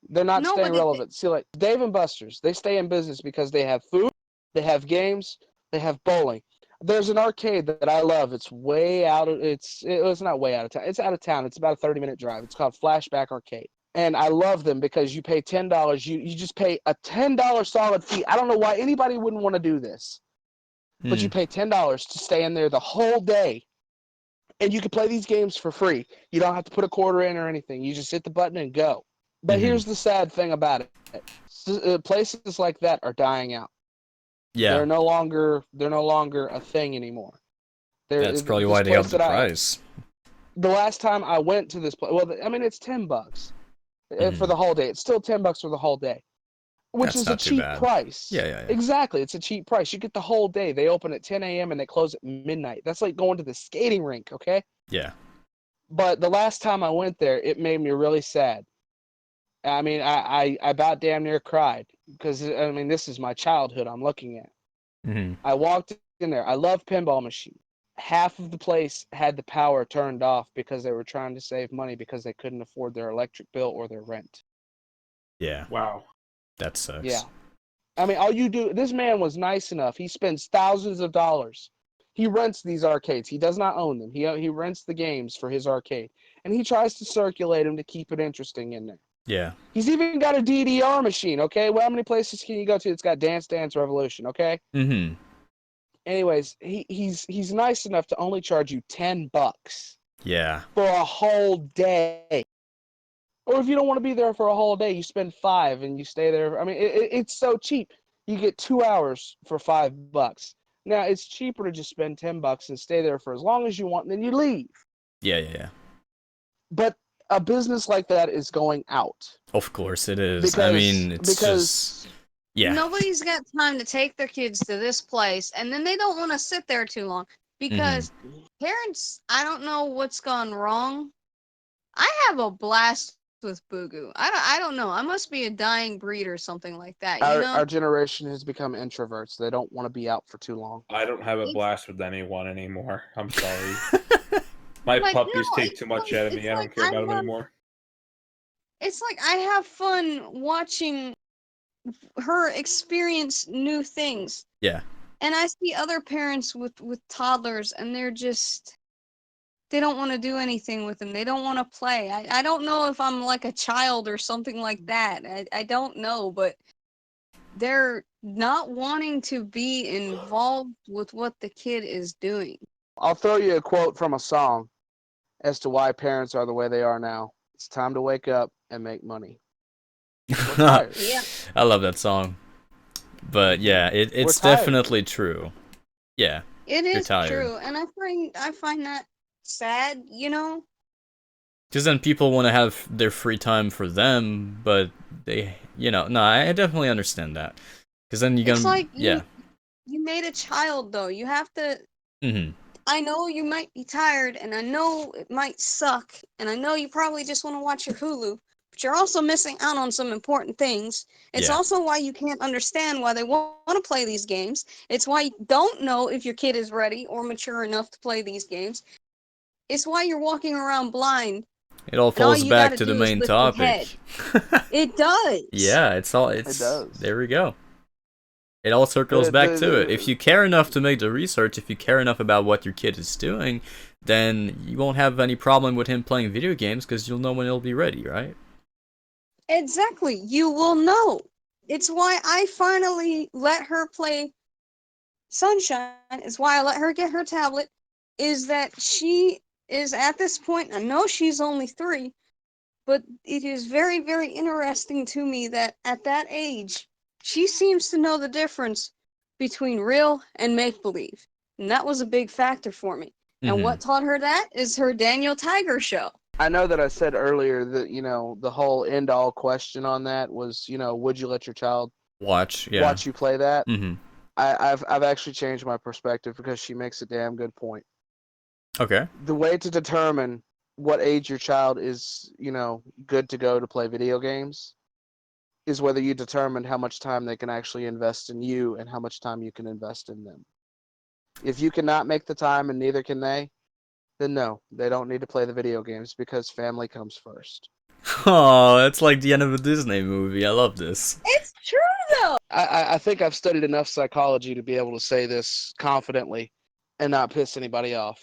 They're not staying relevant. See, like Dave and Buster's, they stay in business because they have food, they have games, they have bowling. There's an arcade that I love. It's way out of it's not way out of town. It's out of town. It's about a 30-minute drive. It's called Flashback Arcade. And I love them because you pay $10. You just pay a $10 solid fee. I don't know why anybody wouldn't want to do this. But you pay $10 to stay in there the whole day. And you can play these games for free. You don't have to put a quarter in or anything. You just hit the button and go. But here's the sad thing about it. Places like that are dying out. Yeah. They're no longer a thing anymore. That's probably why they upped the price. The last time I went to this place, well, I mean, it's $10 for the whole day. It's still $10 for the whole day, which is a cheap price. Yeah. Exactly, it's a cheap price. You get the whole day. They open at 10 a.m. and they close at midnight. That's like going to the skating rink, okay? Yeah. But the last time I went there, it made me really sad. I mean, I about damn near cried because, I mean, this is my childhood I'm looking at. Mm-hmm. I walked in there. I love pinball machines. Half of the place had the power turned off because they were trying to save money because they couldn't afford their electric bill or their rent. Yeah. Wow. That sucks. Yeah. I mean, this man was nice enough. He spends thousands of dollars. He rents these arcades. He does not own them. He rents the games for his arcade. And he tries to circulate them to keep it interesting in there. Yeah. He's even got a DDR machine, okay? Well, how many places can you go to? It's got Dance Dance Revolution, okay? Mm-hmm. Anyways, he's nice enough to only charge you $10. Yeah. For a whole day. Or if you don't want to be there for a whole day, you spend $5 and you stay there. I mean, it's so cheap. You get 2 hours for $5. Now, it's cheaper to just spend $10 and stay there for as long as you want, and then you leave. Yeah. But a business like that is going out. Of course it is. I mean, it's just... Yeah. Nobody's got time to take their kids to this place, and then they don't want to sit there too long because parents, I don't know what's gone wrong. I have a blast with Boogoo. I don't know. I must be a dying breed or something like that. Our generation has become introverts. They don't want to be out for too long. I don't have a blast with anyone anymore. I'm sorry. My puppies take too much out of me. I don't care about them anymore. it's like I have fun watching her experience new things. Yeah. And I see other parents with toddlers, and they don't want to do anything with them. They don't want to play. I don't know if I'm like a child or something like that. I don't know, but they're not wanting to be involved with what the kid is doing. I'll throw you a quote from a song as to why parents are the way they are now. It's time to wake up and make money. We're tired. Yeah. I love that song. But yeah, it's tired. definitely true. Yeah. It You're is tired. true, and I find that sad, you know? Because then people want to have their free time for them, but they, no, I definitely understand that. Because then you're It's gonna, like yeah. you made a child, though. You have to. Mm-hmm. I know you might be tired, and I know it might suck, and I know you probably just want to watch your Hulu, but you're also missing out on some important things. It's Yeah. also why you can't understand why they want to play these games. It's why you don't know if your kid is ready or mature enough to play these games. It's why you're walking around blind. It all And all falls you back gotta to the do is main lift your head. topic. It does. Yeah, it does. There we go. It all circles back to it. If you care enough to make the research, if you care enough about what your kid is doing, then you won't have any problem with him playing video games because you'll know when he'll be ready, right? Exactly. You will know. It's why I finally let her play Sunshine. It's why I let her get her tablet. Is that she is at this point, I know she's only 3, but it is very, very interesting to me that at that age, she seems to know the difference between real and make-believe. And that was a big factor for me. And Mhm. what taught her that is her Daniel Tiger show. I know that I said earlier that, the whole end all question on that was, would you let your child Watch you play that? Mm-hmm. I've actually changed my perspective because she makes a damn good point. Okay. The way to determine what age your child is, good to go to play video games is whether you determine how much time they can actually invest in you and how much time you can invest in them. If you cannot make the time and neither can they, then no, they don't need to play the video games because family comes first. Oh, that's like the end of a Disney movie. I love this. It's true, though! I think I've studied enough psychology to be able to say this confidently and not piss anybody off.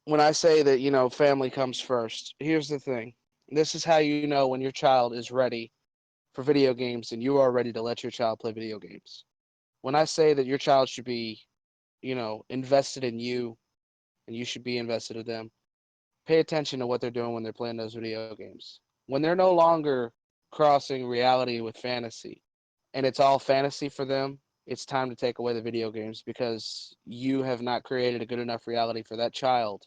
When I say that, family comes first, here's the thing. This is how you know when your child is ready for video games and you are ready to let your child play video games. When I say that your child should be, invested in you and you should be invested in them, pay attention to what they're doing when they're playing those video games. When they're no longer crossing reality with fantasy and it's all fantasy for them, it's time to take away the video games because you have not created a good enough reality for that child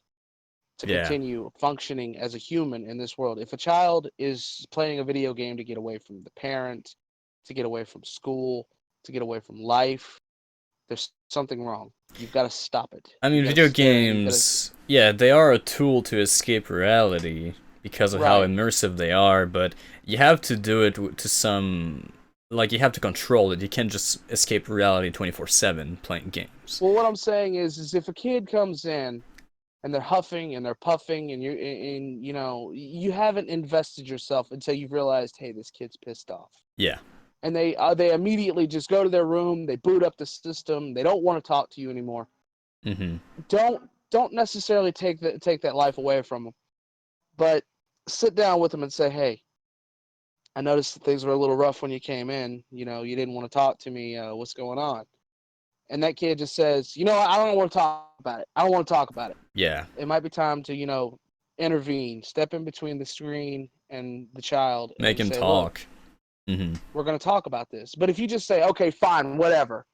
to continue functioning as a human in this world. If a child is playing a video game to get away from the parent, to get away from school, to get away from life, there's something wrong. You've got to stop it. I mean, video games, they are a tool to escape reality because of how immersive they are, but you have to do it to some... Like, you have to control it. You can't just escape reality 24/7 playing games. Well, what I'm saying is if a kid comes in and they're huffing and they're puffing and you haven't invested yourself until you've realized, hey, this kid's pissed off. Yeah. And they immediately just go to their room, they boot up the system, they don't want to talk to you anymore. Mm-hmm. Don't necessarily take that life away from them, but sit down with them and say, hey, I noticed that things were a little rough when you came in. You didn't want to talk to me. What's going on? And that kid just says, I don't want to talk about it. I don't want to talk about it. Yeah. It might be time to, intervene, step in between the screen and the child. Make him say, talk. Mm-hmm. We're going to talk about this. But if you just say, okay, fine, whatever,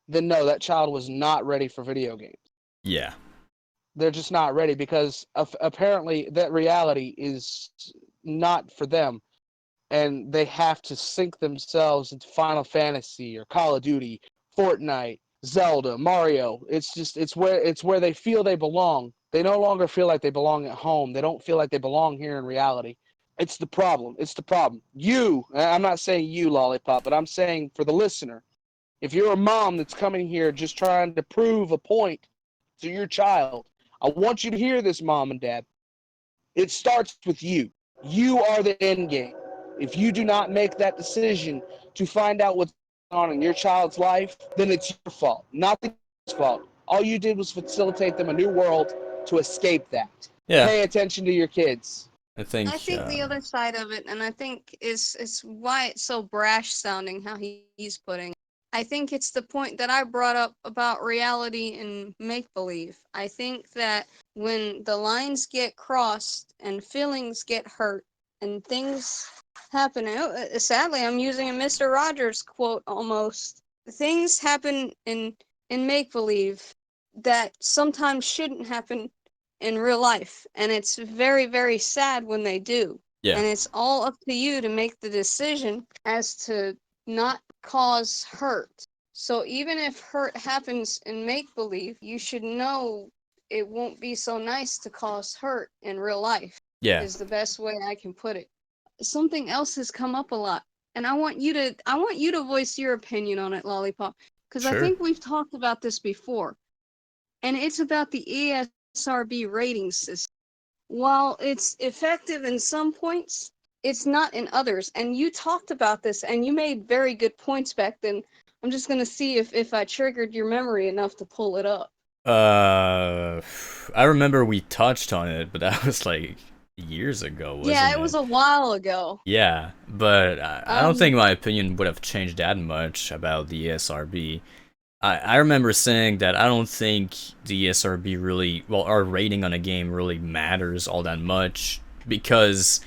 then no, that child was not ready for video games. Yeah. They're just not ready because apparently that reality is not for them. And they have to sink themselves into Final Fantasy or Call of Duty, Fortnite, Zelda, Mario. It's where they feel they belong. They no longer feel like they belong at home. They don't feel like they belong here in reality. It's the problem. I'm not saying you, Lollipop, but I'm saying for the listener, if you're a mom that's coming here just trying to prove a point to your child, I want you to hear this, mom and dad. It starts with you. You are the end game. If you do not make that decision to find out what's going on in your child's life, then it's your fault, not the kid's fault. All you did was facilitate them a new world to escape that. Yeah, Pay attention to your kids. I think. I think the other side of it, and I think is why it's so brash sounding how he's putting it. I think it's the point that I brought up about reality and make believe. I think that when the lines get crossed and feelings get hurt and things happen, sadly, I'm using a Mr. Rogers quote almost. Things happen in make believe that sometimes shouldn't happen in real life, and it's very, very sad when they do. Yeah. And it's all up to you to make the decision as to not cause hurt. So even if hurt happens in make believe, you should know it won't be so nice to cause hurt in real life. Yeah. Is the best way I can put it. Something else has come up a lot, and I want you to voice your opinion on it, Lollipop, because Sure. I think we've talked about this before, and it's about the ESRB rating system. While it's effective in some points, it's not in others. And you talked about this, and you made very good points back then. I'm just gonna see if I triggered your memory enough to pull it up. I remember we touched on it, but that was like years ago, wasn't it? Yeah, it was a while ago. Yeah, but I don't think my opinion would have changed that much about the ESRB. I remember saying that I don't think the ESRB really, well, our rating on a game really matters all that much, because,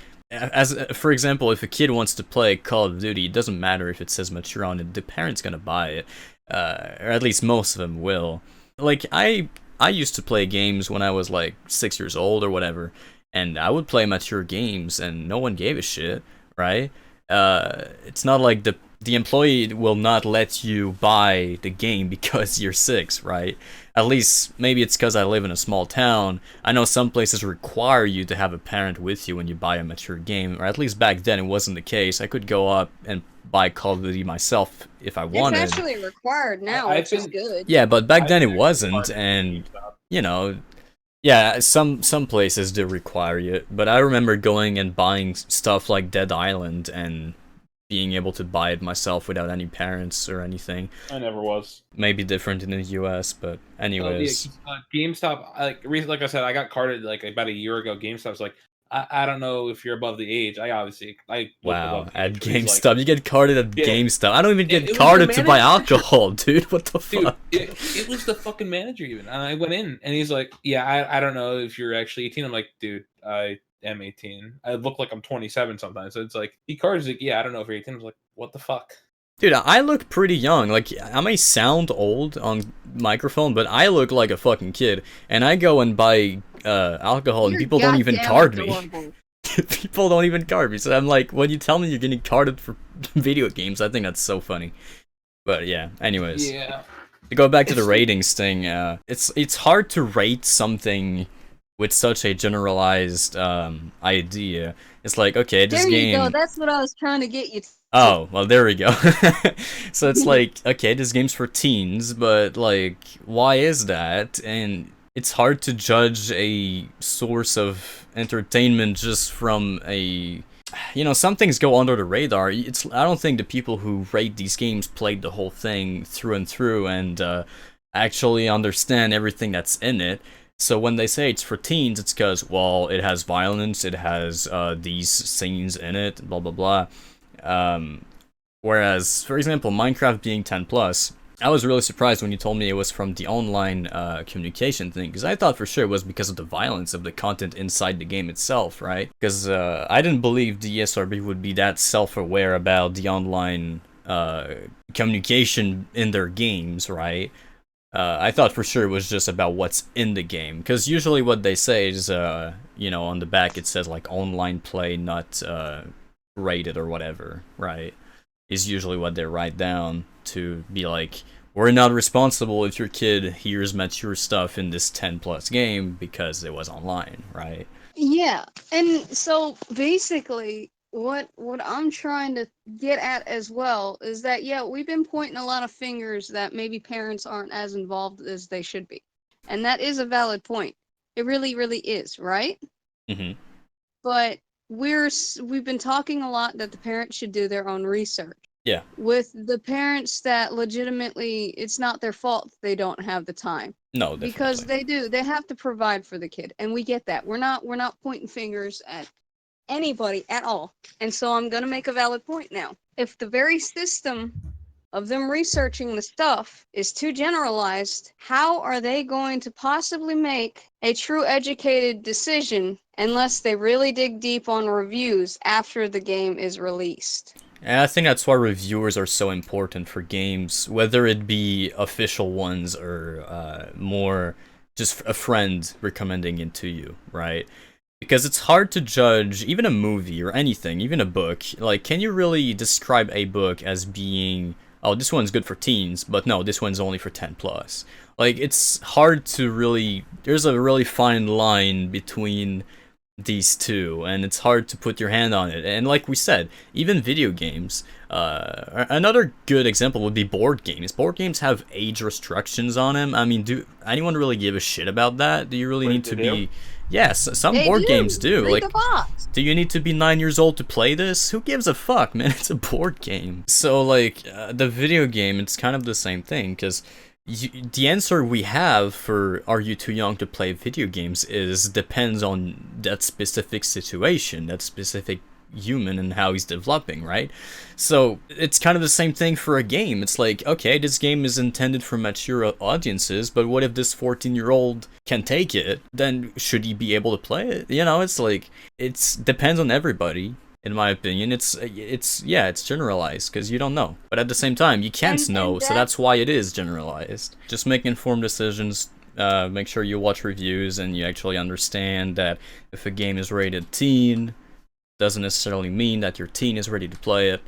for example, if a kid wants to play Call of Duty, it doesn't matter if it says mature on it, the parent's gonna buy it, or at least most of them will. Like, I used to play games when I was like 6 years old or whatever, and I would play mature games and no one gave a shit, right? It's not like the employee will not let you buy the game because you're 6, right? At least, maybe it's because I live in a small town. I know some places require you to have a parent with you when you buy a mature game, or at least back then it wasn't the case. I could go up and buy Call of Duty myself if I wanted. It's actually required now, which is good. Yeah, but back then it wasn't, and, you know, yeah, some places do require it, but I remember going and buying stuff like Dead Island and being able to buy it myself without any parents or anything. I never was. Maybe different in the US, but anyways. GameStop, like I said, I got carded like about a year ago. GameStop's like, I don't know if you're above the age. Wow, at GameStop, you get carded at GameStop. I don't even get It carded to buy alcohol, dude. What the fuck? It was the fucking manager even. And I went in and he's like, yeah, I don't know if you're actually 18. I'm like, dude, I am 18. I look like I'm 27 sometimes. So it's like, he cards like, yeah, I don't know if you're 18. I was like, what the fuck? Dude, I look pretty young. Like, I may sound old on microphone, but I look like a fucking kid. And I go and buy alcohol, and people don't even card me. People don't even card me. So I'm like, when you tell me you're getting carded for video games, I think that's so funny. But yeah, anyways. Yeah. To go back to the ratings thing, it's hard to rate something with such a generalized idea. It's like, okay, this game... There you go, that's what I was trying to get you to. Oh, well, there we go. So it's like, okay, this game's for teens, but, like, why is that? And it's hard to judge a source of entertainment just from a... You know, some things go under the radar. I don't think the people who rate these games played the whole thing through and through and actually understand everything that's in it. So when they say it's for teens, it's because, well, it has violence, it has these scenes in it, blah, blah, blah. Whereas, for example, Minecraft being 10+, I was really surprised when you told me it was from the online communication thing, because I thought for sure it was because of the violence of the content inside the game itself, right? Because I didn't believe the ESRB would be that self-aware about the online communication in their games, right? I thought for sure it was just about what's in the game, because usually what they say is, you know, on the back it says like online play not rated or whatever, right? Is usually what they write down to be like, we're not responsible if your kid hears mature stuff in this 10+ game because it was online, right? Yeah, and so basically what I'm trying to get at as well is that, yeah, we've been pointing a lot of fingers that maybe parents aren't as involved as they should be. And that is a valid point. It really, really is, right? Mm-hmm. But we've been talking a lot that the parents should do their own research. Yeah. With the parents that legitimately, it's not their fault they don't have the time. No, definitely. Because they have to provide for the kid, and we get that. We're not pointing fingers at anybody at all. And so I'm gonna make a valid point now. If the very system of them researching the stuff is too generalized, how are they going to possibly make a true educated decision unless they really dig deep on reviews after the game is released? And I think that's why reviewers are so important for games, whether it be official ones or more just a friend recommending it to you, right? Because it's hard to judge even a movie or anything, even a book. Like, can you really describe a book as being, oh, this one's good for teens, but no, this one's only for 10 plus? Like, it's hard to really, there's a really fine line between these two, and it's hard to put your hand on it. And like we said, even video games, another good example would be board games. Board games have age restrictions on them. I mean, do anyone really give a shit about that? Do you really need to be... Yes, some board games do. Like, do you need to be 9 years old to play this? Who gives a fuck, man? It's a board game. So, like, the video game, it's kind of the same thing, because the answer we have for are you too young to play video games is depends on that specific situation, that specific human and how he's developing, right? So it's kind of the same thing for a game. It's like, okay, this game is intended for mature audiences, but what if this 14-year-old can take it? Then should he be able to play it? You know, it's like, it's depends on everybody. In my opinion, it's generalized because you don't know. But at the same time, you can't know, so that's why it is generalized. Just make informed decisions. Make sure you watch reviews and you actually understand that if a game is rated teen, doesn't necessarily mean that your teen is ready to play it.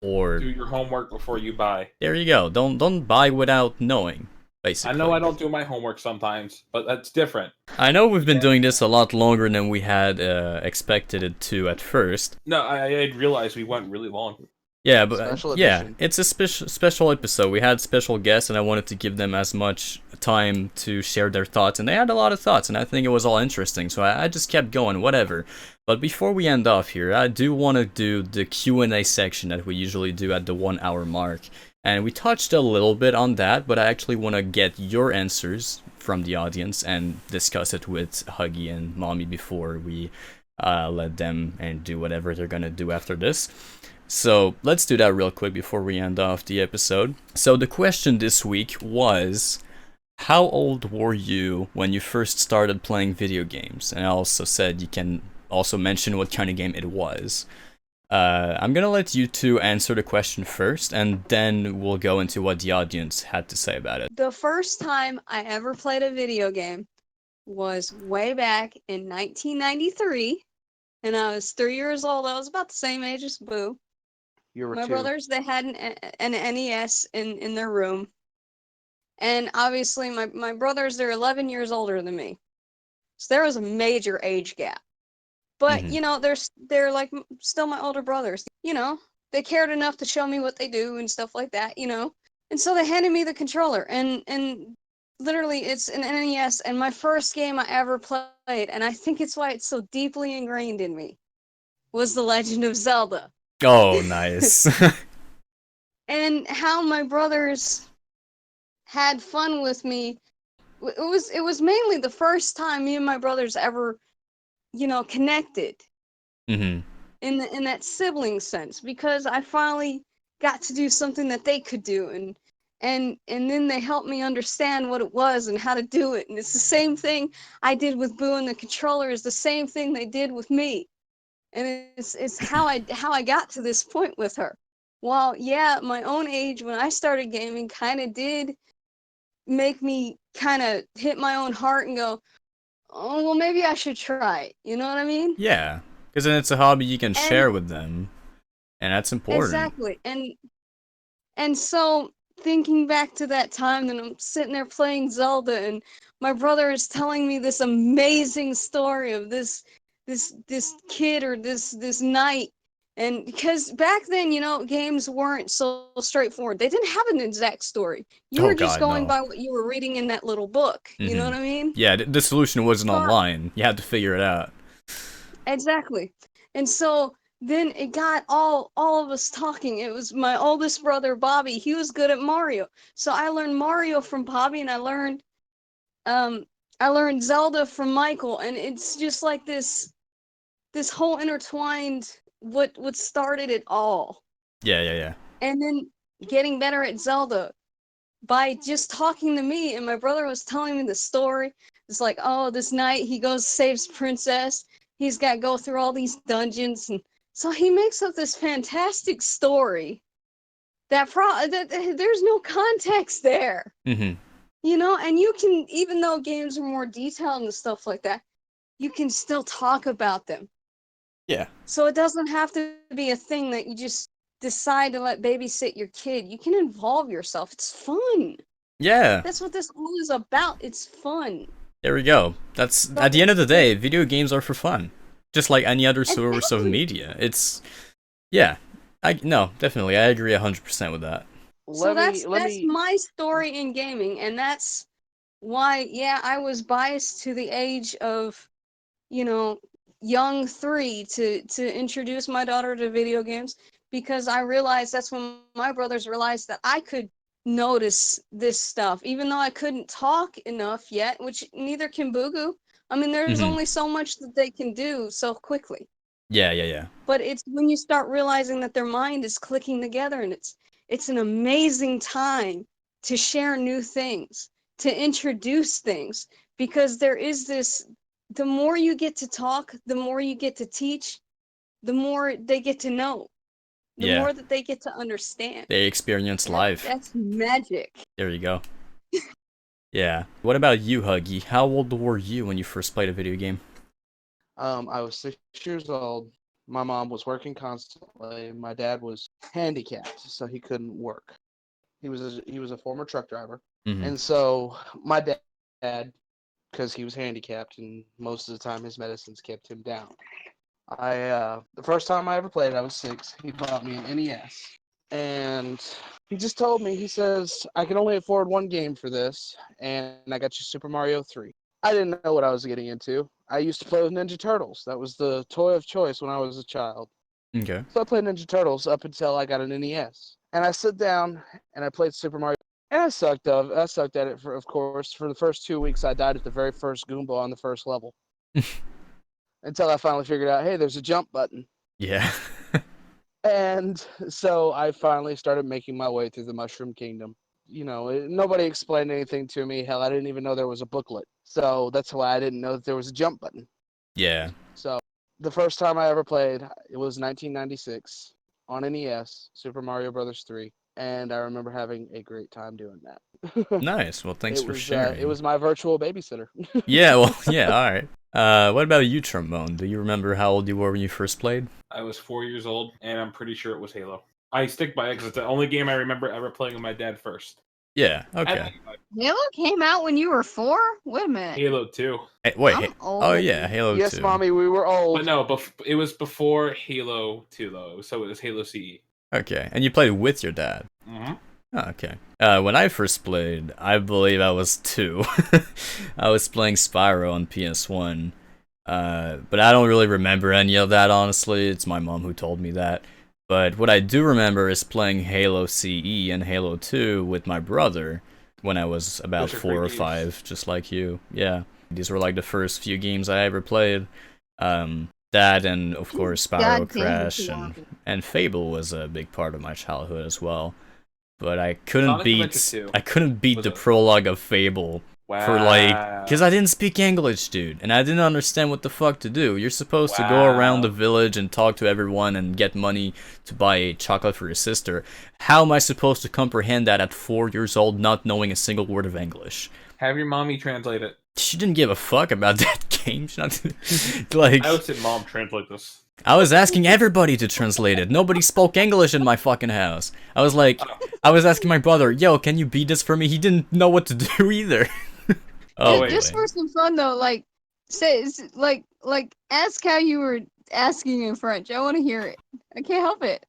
Or do your homework before you buy. There you go. Don't buy without knowing. Basically. I know I don't do my homework sometimes, but that's different. I know we've been doing this a lot longer than we had expected it to at first. No, I realized we went really long. Yeah, but it's a special episode. We had special guests, and I wanted to give them as much time to share their thoughts, and they had a lot of thoughts, and I think it was all interesting, so I just kept going, whatever. But before we end off here, I do want to do the Q&A section that we usually do at the 1 hour mark. And we touched a little bit on that, but I actually want to get your answers from the audience and discuss it with Huggy and Mommy before we let them and do whatever they're going to do after this. So let's do that real quick before we end off the episode. So the question this week was, how old were you when you first started playing video games? And I also said you can also mention what kind of game it was. I'm gonna let you two answer the question first, and then we'll go into what the audience had to say about it. The first time I ever played a video game was way back in 1993, and I was 3 years old. I was about the same age as Boo. My brothers, they had an NES in their room, and obviously my brothers, they're 11 years older than me, so there was a major age gap. But, you know, they're like still my older brothers. You know, they cared enough to show me what they do and stuff like that, you know. And so they handed me the controller. And literally, it's an NES. And my first game I ever played, and I think it's why it's so deeply ingrained in me, was The Legend of Zelda. Oh, nice. And how my brothers had fun with me. It was mainly the first time me and my brothers ever, you know, connected in that sibling sense, because I finally got to do something that they could do, and then they helped me understand what it was and how to do it. And it's the same thing I did with Boo, and the controller is the same thing they did with me, and it's how I got to this point with her. While my own age when I started gaming kind of did make me kind of hit my own heart and go, oh, well, maybe I should try it. You know what I mean? Yeah, because then it's a hobby you can share with them, and that's important. Exactly. And so thinking back to that time, then I'm sitting there playing Zelda, and my brother is telling me this amazing story of this kid or this knight. And because back then, you know, games weren't so straightforward. They didn't have an exact story. You were just going by what you were reading in that little book. You know what I mean? Yeah, the solution wasn't online. You had to figure it out. Exactly. And so then it got all of us talking. It was my oldest brother Bobby. He was good at Mario, so I learned Mario from Bobby, and I learned Zelda from Michael, and it's just like this whole intertwined what started it all. Yeah. And then getting better at Zelda by just talking to me, and my brother was telling me the story. It's like, oh, this night he goes saves Princess. He's got to go through all these dungeons, and so he makes up this fantastic story that there's no context there. Mm-hmm. You know, and you can, even though games are more detailed and stuff like that, you can still talk about them. Yeah. So it doesn't have to be a thing that you just decide to let babysit your kid. You can involve yourself. It's fun. Yeah. That's what this all is about. It's fun. There we go. That's at the end of the day, video games are for fun. Just like any other source of media. It's definitely. I agree 100% with that. So that's my story in gaming, and that's why, I was biased to the age of, young 3 to introduce my daughter to video games, because I realized that's when my brothers realized that I could notice this stuff, even though I couldn't talk enough yet, which neither can Boogoo. I mean, there's only so much that they can do so quickly. Yeah. But it's when you start realizing that their mind is clicking together, and it's an amazing time to share new things, to introduce things, because there is this, the more you get to talk, the more you get to teach, the more they get to know, the more that they get to understand. They experience life. That's magic. There you go. Yeah. What about you, Huggy? How old were you when you first played a video game? I was 6 years old. My mom was working constantly. My dad was handicapped, so he couldn't work. He was a former truck driver, and so my dad, because he was handicapped, and most of the time his medicines kept him down. The first time I ever played, I was 6. He bought me an NES, and he just told me, he says, I can only afford one game for this, and I got you Super Mario 3. I didn't know what I was getting into. I used to play with Ninja Turtles. That was the toy of choice when I was a child. Okay. So I played Ninja Turtles up until I got an NES. And I sat down and I played Super Mario. And I sucked at it, of course. For the first 2 weeks, I died at the very first Goomba on the first level. Until I finally figured out, hey, there's a jump button. Yeah. And so I finally started making my way through the Mushroom Kingdom. Nobody explained anything to me. Hell, I didn't even know there was a booklet. So that's why I didn't know that there was a jump button. Yeah. So the first time I ever played, it was 1996 on NES, Super Mario Brothers 3. And I remember having a great time doing that. Nice. Well, thanks for sharing. It was my virtual babysitter. Yeah, well, yeah, all right. What about you, Trombone? Do you remember how old you were when you first played? I was 4 years old, and I'm pretty sure it was Halo. I stick by it because it's the only game I remember ever playing with my dad first. Yeah, okay. Halo came out when you were 4? Wait a minute. Halo 2. Hey, wait, I'm old. oh yeah, Halo 2. Yes, Mommy, we were old. But no, it was before Halo 2, though, so it was Halo CE. Okay, and you played with your dad? Mm-hmm. Oh, okay. When I first played, I believe I was 2. I was playing Spyro on PS1. But I don't really remember any of that, honestly. It's my mom who told me that. But what I do remember is playing Halo CE and Halo 2 with my brother when I was about 4 or 5, just like you. Yeah, these were like the first few games I ever played. That and, of course, Spyro Crash and Fable was a big part of my childhood as well. But I couldn't beat the prologue of Fable. Wow. For because I didn't speak English, dude, and I didn't understand what the fuck to do. You're supposed to go around the village and talk to everyone and get money to buy a chocolate for your sister. How am I supposed to comprehend that at 4 years old, not knowing a single word of English? Have your mommy translate it. She didn't give a fuck about that game. Like, I would say, Mom, translate this. I was asking everybody to translate it. Nobody spoke English in my fucking house. I was like, I was asking my brother, yo, can you beat this for me? He didn't know what to do either. Oh, just for some fun though, like, ask how you were asking in French. I want to hear it. I can't help it.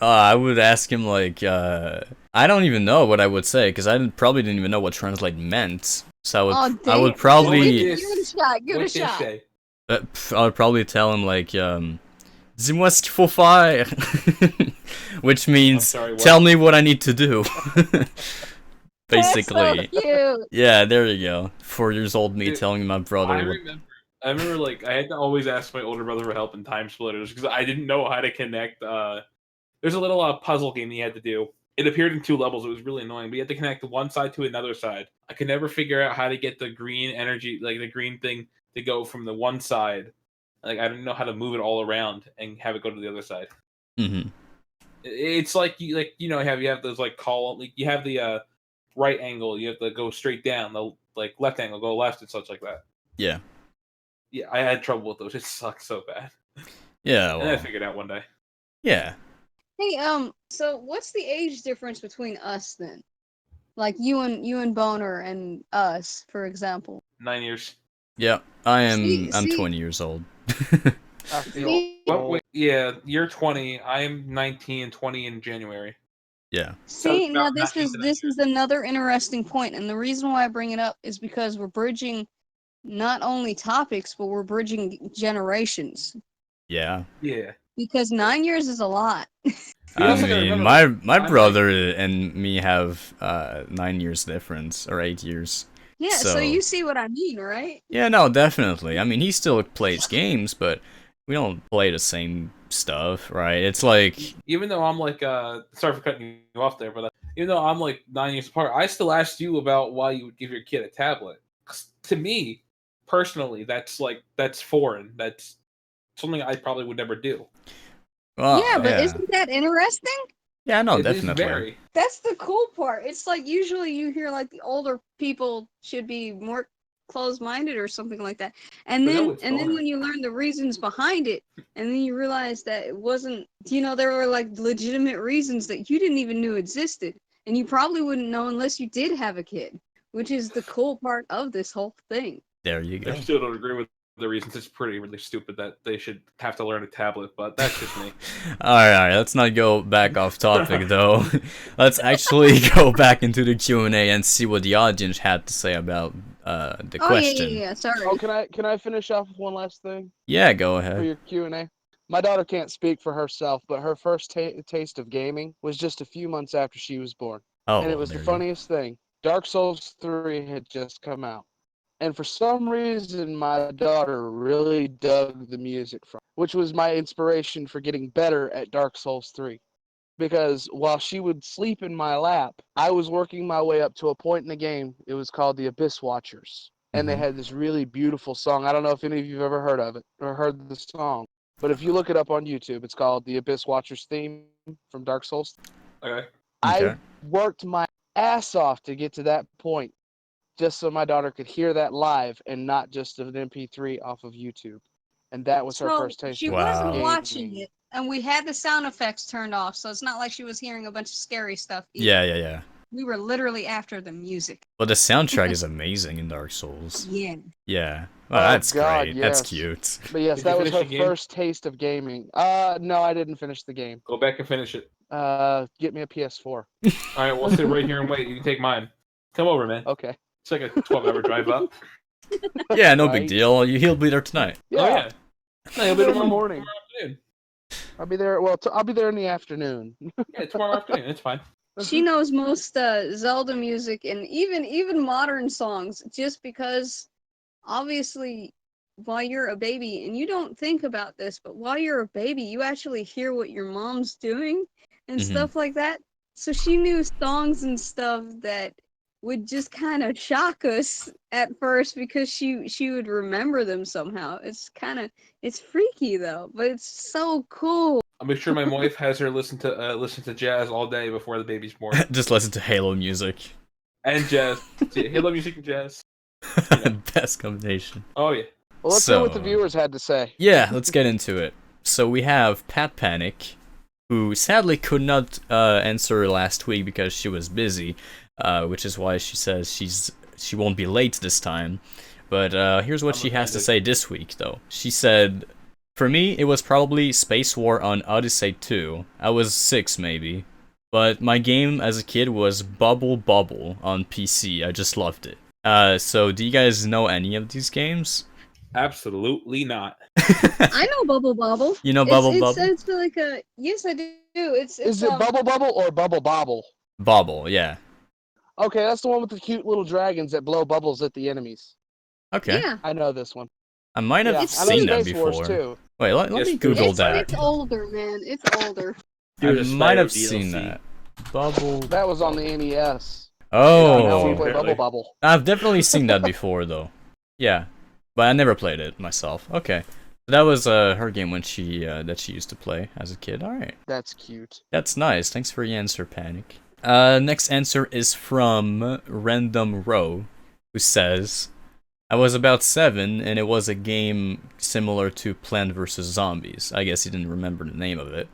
I would ask him like, I don't even know what I would say because I probably didn't even know what translate meant. So I would probably give it a shot. Give it a shot. I would probably tell him like, dis-moi ce qu'il faut faire, which means sorry, what? tell me what I need to do. That's Basically, so cute. yeah. There you go. 4 years old me Dude, telling my brother. I remember, like, I had to always ask my older brother for help in Time Splitters because I didn't know how to connect. There's a little puzzle game you had to do. It appeared in 2 levels. It was really annoying, but you had to connect one side to another side. I could never figure out how to get the green energy, like the green thing, to go from the one side. Like, I didn't know how to move it all around and have it go to the other side. Mm-hmm. It's like you you have those like column, like you have the right angle, you have to go straight down. The like left angle, go left, and such like that. Yeah. Yeah, I had trouble with those. It sucked so bad. Yeah. And I Well. figured out one day. Yeah. Hey, so what's the age difference between us then? Like you and Boner and us, for example. 9 years. Yeah. I'm See- 20 years old. I feel See, old. Yeah, you're 20. I'm 19 and 20 in January. Yeah. see, it's now about this 19 is to this is another interesting point, and the reason why I bring it up is because we're bridging not only topics, but we're bridging generations. Yeah. Yeah. Because 9 years is a lot. You I also gotta mean, remember, my I'm brother and me have 9 years difference or 8 years. Yeah, so So- you see what I mean, right? Yeah, no, definitely. I mean, he still plays games, but we don't play the same stuff, right? It's like, even though I'm like, sorry for cutting you off there, but even though I'm like 9 years apart, I still asked you about why you would give your kid a tablet. 'Cause to me, personally, that's foreign. That's something I probably would never do. well, yeah, but isn't that interesting? yeah, no, It is definitely. very. That's the cool part. It's like usually you hear like the older people should be more closed-minded or something like that. And But no, then it's and then boner. when you learn the reasons behind it, and then you realize that it wasn't, there were like legitimate reasons that you didn't even know existed. And you probably wouldn't know unless you did have a kid, which is the cool part of this whole thing. There you go. I still don't agree with the reasons. It's really stupid that they should have to learn a tablet, but that's just me. Alright, let's not go back off topic though. Let's actually go back into the Q&A and see what the audience had to say about the Oh question. yeah, sorry. Oh, can I finish off with one last thing Yeah, go for ahead. your Q&A? My daughter can't speak for herself, but her first taste of gaming was just a few months after she was born. Oh, And it was there the you go. funniest thing. Dark Souls 3 had just come out. And for some reason, my daughter really dug the music from, which was my inspiration for getting better at Dark Souls 3. Because while she would sleep in my lap, I was working my way up to a point in the game. It was called the Abyss Watchers. And they Mhm. had this really beautiful song. I don't know if any of you have ever heard of it or heard the song. But if you look it up on YouTube, it's called the Abyss Watchers theme from Dark Souls. Okay. I Okay. worked my ass off to get to that point just so my daughter could hear that live and not just an MP3 off of YouTube. And that was her So first taste. she of wasn't Wow. watching gaming. it, and we had the sound effects turned off, so it's not like she was hearing a bunch of scary stuff. Either. Yeah. We were literally after the music. Well, the soundtrack is amazing in Dark Souls. Yeah. Yeah. Well, Oh, that's God, great. yes. That's cute. But yes, Did that you was finish her the game? first taste of gaming. No, I didn't finish the game. Go back and finish it. Get me a PS4. All right, we'll sit right here and wait. You can take mine. Come over, man. Okay. It's like a 12-hour drive up. Yeah, no big Right. deal. He'll be there tonight. Yeah. Oh, yeah. No, you'll be in the tomorrow morning. afternoon. I'll be there. Well, I'll be there in the afternoon. Yeah, tomorrow afternoon. It's fine. She knows most Zelda music and even modern songs just because obviously while you're a baby, and you don't think about this, but while you're a baby, you actually hear what your mom's doing and Mhm. stuff like that. So she knew songs and stuff that would just kind of shock us at first because she would remember them somehow. It's freaky though, but it's so cool. I'll make sure my wife has her listen to jazz all day before the baby's born. Just listen to Halo music. And jazz. See, Halo music and jazz. Best combination. Oh yeah. Well, let's hear what the So- viewers had to say. Yeah, let's get into it. So we have Pat Panic, who sadly could not answer last week because she was busy, which is why she says she won't be late this time. But here's what I'm she has to offended. say this week, though. She said, "For me, it was probably Space War on Odyssey 2. I was 6 maybe. But my game as a kid was Bubble Bobble on PC. I just loved it." So do you guys know any of these games? Absolutely not. I know Bubble Bobble. You know Bubble it's, Bubble? It's like a yes, I do. It's Is it Bubble Bubble or Bubble Bobble? Bobble, yeah. Okay, that's the one with the cute little dragons that blow bubbles at the enemies. Okay. Yeah. I know this one. I might have Yeah, I know seen that Space Wars before. too. Wait, let Yes, me Google It's that. older, man. It's older. I Dude, it's might have Spyro seen DLC. that. Bubble. That was on the NES. Oh. Now we play Apparently. Bubble Bubble. I've definitely seen that before, though. Yeah, but I never played it myself. Okay, that was her game when she that she used to play as a kid. All right, That's cute. that's nice. Thanks for your answer, Panic. Next answer is from Random Row, who says, "I was about 7, and it was a game similar to Plant vs Zombies." I guess he didn't remember the name of it.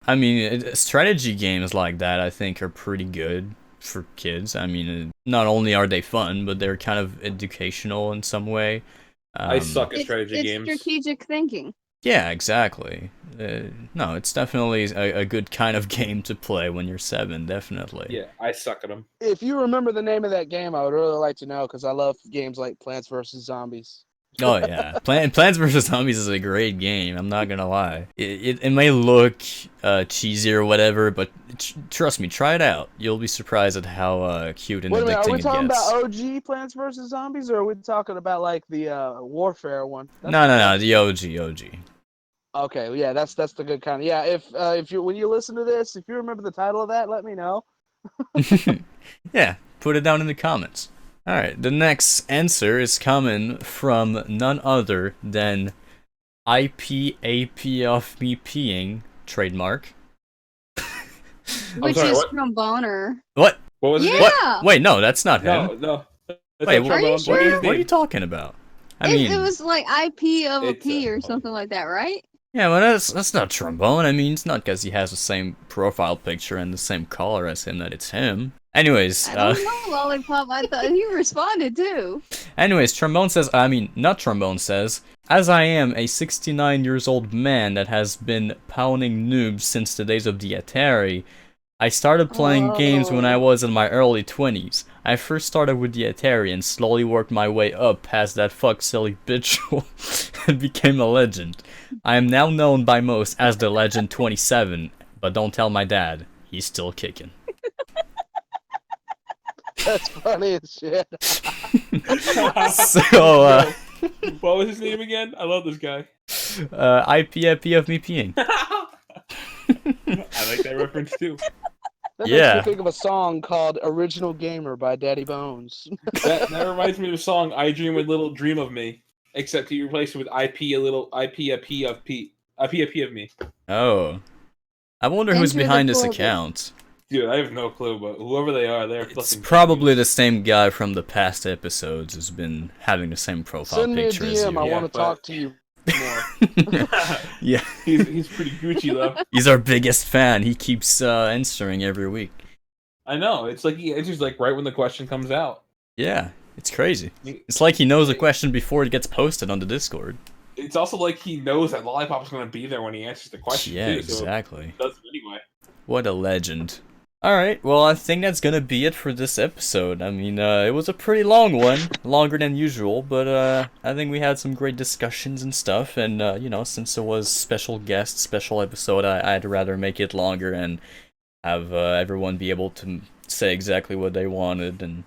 I mean, strategy games like that, I think, are pretty good for kids. I mean, not only are they fun, but they're kind of educational in some way. I suck at It's strategy games. strategic thinking. Yeah, exactly. No, it's definitely a good kind of game to play when you're 7, definitely. Yeah, I suck at them. If you remember the name of that game, I would really like to know because I love games like Plants vs Zombies. Oh yeah, Plants vs Zombies is a great game. I'm not gonna lie. It may look cheesy or whatever, but trust me, try it out. You'll be surprised at how cute and Wait a minute, are addicting we it talking gets. about OG Plants vs Zombies, or are we talking about like the Warfare one? No, the OG. Okay, yeah, that's the good kind. Yeah, if you when you listen to this, if you remember the title of that, let me know. Yeah, put it down in the comments. Alright, the next answer is coming from none other than IPAP of me peeing, trademark. Which sorry, is what? tromboner. What? What was Yeah. it? What? Wait, no, that's not him. No. That's Wait, not what, Are you trombone. sure? what are you talking about? I it, mean, it was like IP of a It's, P or something like that, right? yeah, well, that's not trombone. I mean, it's not because he has the same profile picture and the same color as him that it's him. Anyways, I don't know, Lollipop. I thought you responded too. Trombone says, not Trombone says, as I am a 69 years old man that has been pounding noobs since the days of the Atari, I started playing games when I was in my early 20s. I first started with the Atari and slowly worked my way up past that fuck silly bitch and became a legend. I am now known by most as the Legend 27, but don't tell my dad, he's still kicking. That's funny as shit. So, What was his name again? I love this guy. IPFP of me peeing. I like that reference too. That Yeah. makes me think of a song called "Original Gamer" by Daddy Bones. That reminds me of a song "I Dream a Little Dream of Me," except he replaced it with IP a P of me. Oh. I wonder who's Enter the behind this portal. account. Dude, I have no clue, but whoever they are, they're It's fucking probably the genius. same guy from the past episodes who's been having the same profile Send me a picture as DM. I you. Yeah, want to but- talk to you more. Yeah, He's pretty Gucci though. he's our biggest fan. He keeps answering every week. I know. It's like he answers like right when the question comes out. Yeah, it's crazy. It's like he knows the question before it gets posted on the Discord. It's also like he knows that Lollipop's going to be there when he answers the question Yeah, too. So exactly. he does it anyway. What a legend. Alright, well, I think that's gonna be it for this episode. I mean, it was a pretty long one, longer than usual, but I think we had some great discussions and stuff, and, since it was special guest, special episode, I'd rather make it longer and have everyone be able to say exactly what they wanted, and,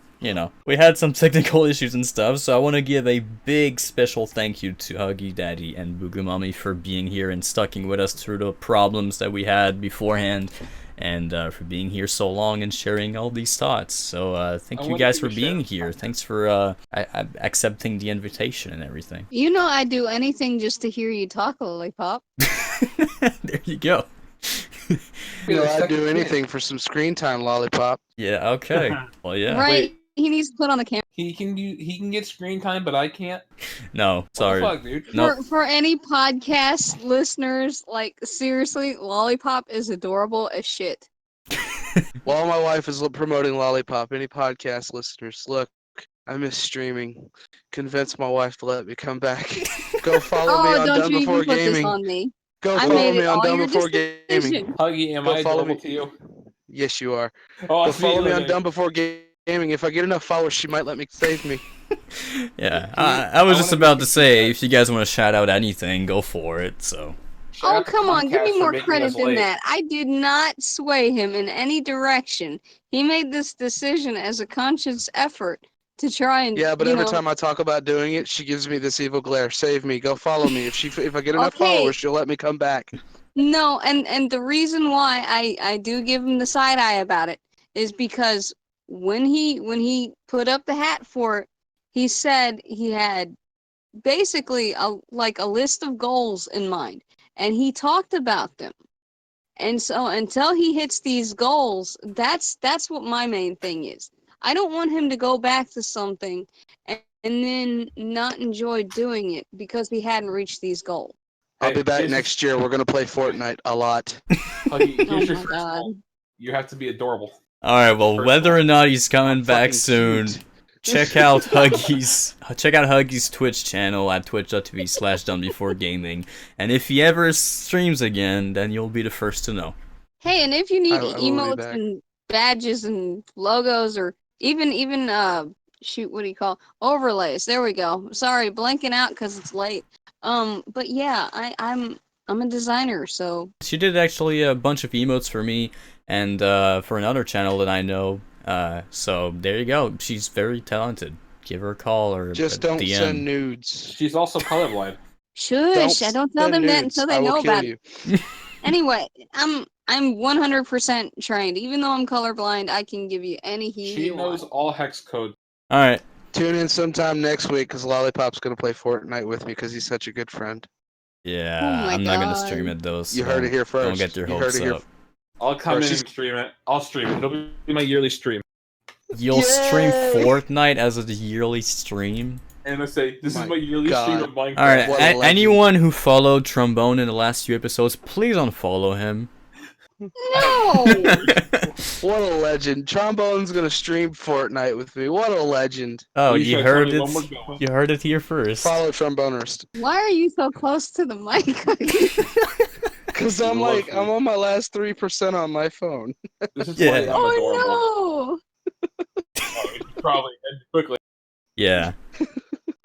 we had some technical issues and stuff, so I want to give a big special thank you to Huggydaddy and Boogoomommy for being here and sticking with us through the problems that we had beforehand. And for being here so long and sharing all these thoughts. So thank I you wanna guys give for a being shout-out. here. Thanks for accepting the invitation and everything. You know I'd do anything just to hear you talk, Lollipop. There you go. I'd do anything for some screen time, Lollipop. Yeah, okay. Well, yeah. Right? He needs to put on the camera. He can get screen time, but I can't. No, sorry. What the fuck, dude? Nope. For any podcast listeners, like seriously, Lollipop is adorable as shit. While my wife is promoting Lollipop, any podcast listeners, look, I miss streaming. Convince my wife to let me come back. Go follow me on don't Done you Before even put this Gaming. on me. Go I follow made me it on all Done your Before Gaming. decision. Huggy, am Go I follow adorable me. to you? Yes, you are. Oh, Go sweet, follow me on okay. Done Before Gaming. If I get enough followers, she might let me save me. Yeah, I was just about to say, if you guys want to shout out anything, go for it. So. Shout Oh, out to come on, give Comcast me for more making credit us than late. that. I did not sway him in any direction. He made this decision as a conscious effort to try and, Yeah, but you every know, time I talk about doing it, she gives me this evil glare. Save me. Go follow me. If I get enough Okay. followers, she'll let me come back. No, and the reason why I do give him the side eye about it is because when he put up the hat for it, he said he had basically a list of goals in mind, and he talked about them. And so until he hits these goals, that's what my main thing is. I don't want him to go back to something and then not enjoy doing it because he hadn't reached these goals. I'll be back here's next year. We're gonna play Fortnite a lot. Huggy, Oh here's your my first god. goal. You have to be adorable. All right. Well, First whether one. or not he's coming I'm back fucking soon, cute. check out Huggy's Twitch channel at twitch.tv/donebeforegaming. And if he ever streams again, then you'll be the first to know. Hey, and if you need I will be emotes back. and badges and logos or even shoot, what do you call overlays? There we go. Sorry, blanking out because it's late. But yeah, I'm a designer, so She did actually a bunch of emotes for me and for another channel that I know. So there you go. She's very talented. Give her a call or Just a don't DM. send nudes. She's also colorblind. shush. I don't tell send them that nudes. until they I will know kill about you. it. Anyway, I'm 100% trained. Even though I'm colorblind, I can give you any hue She you knows want. all hex code. All right. Tune in sometime next week because Lollipop's gonna play Fortnite with me because he's such a good friend. Yeah, Oh my I'm not gonna God. stream it though. So You heard it here first. Don't get your You heard hopes it here up. I'll come Or in she's- and stream it. I'll stream it. It'll be my yearly stream. You'll stream Yay! Fortnite as a yearly stream. And I say, this My is my yearly God. stream of Minecraft. All right. What a legend. Anyone who followed Trombone in the last few episodes, please unfollow him. No. What a legend! Trombone's gonna stream Fortnite with me. What a legend! Oh, You you should heard tell me when it. we're going. You heard it here first. Follow Trombonist. Why are you so close to the mic? Cause I'm Lovely. I'm on my last 3% on my phone. This is Yeah. why I'm adorable. Oh Oh, it should probably end quickly. Yeah.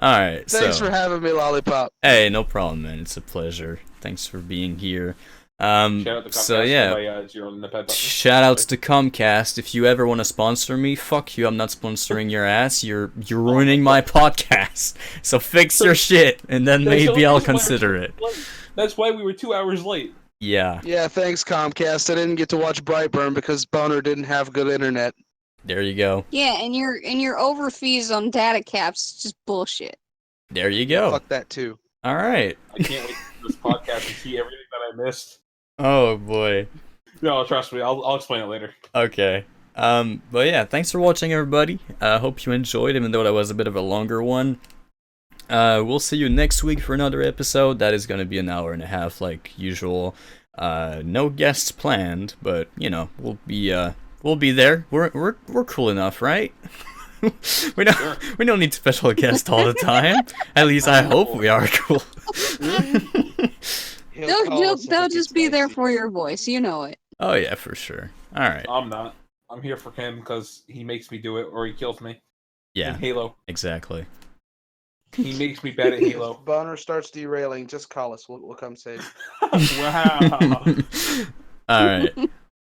All right. Thanks So, for having me, Lollipop. hey, no problem, man. It's a pleasure. Thanks for being here. Shout out to So Comcast yeah. for my zero in the pet button. Shout outs to Comcast. If you ever want to sponsor me, fuck you. I'm not sponsoring your ass. You're ruining my podcast. So fix your shit, and then That's maybe the I'll reason why we're consider it. late. That's why we were 2 hours late. Yeah. Yeah, thanks Comcast. I didn't get to watch Brightburn because Boner didn't have good internet. There you go. yeah, and your over fees on data caps is just bullshit. There you go. Fuck that too. All right. I can't wait for this podcast and see everything that I missed. Oh boy. No, trust me. I'll explain it later. Okay. But yeah, thanks for watching, everybody. Hope you enjoyed, even though that was a bit of a longer one. We'll see you next week for another episode. That is gonna be an hour and a half, like usual. No guests planned, but you know, we'll be there. We're cool enough, right? we don't need special guests all the time. At least I hope we are cool. They'll just be there for your voice. You know it. Oh yeah, for sure. All right. I'm not. I'm here for him because he makes me do it or he kills me. Yeah, In Halo. exactly. He makes me bad at Halo. Boner starts derailing. Just call us. We'll come save you. Wow. All right.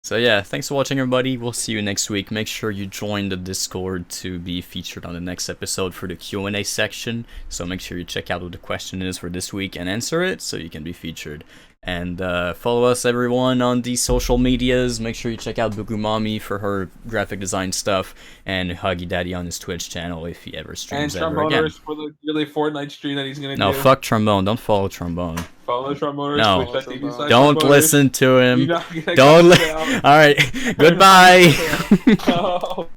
So yeah, thanks for watching, everybody. We'll see you next week. Make sure you join the Discord to be featured on the next episode for the Q&A section. So make sure you check out what the question is for this week and answer it so you can be featured. And follow us, everyone, on the social medias. Make sure you check out Boogoomommy for her graphic design stuff, and Huggydaddy on his Twitch channel if he ever And streams ever again. Tromboners for the yearly Fortnite stream that he's gonna No, do. fuck Trombone. Don't follow Trombone. Follow Tromboners. No. Twitch.tv/Tromboners. Don't listen to You're him. not gonna Don't. cut it out. All right. Goodbye. Oh.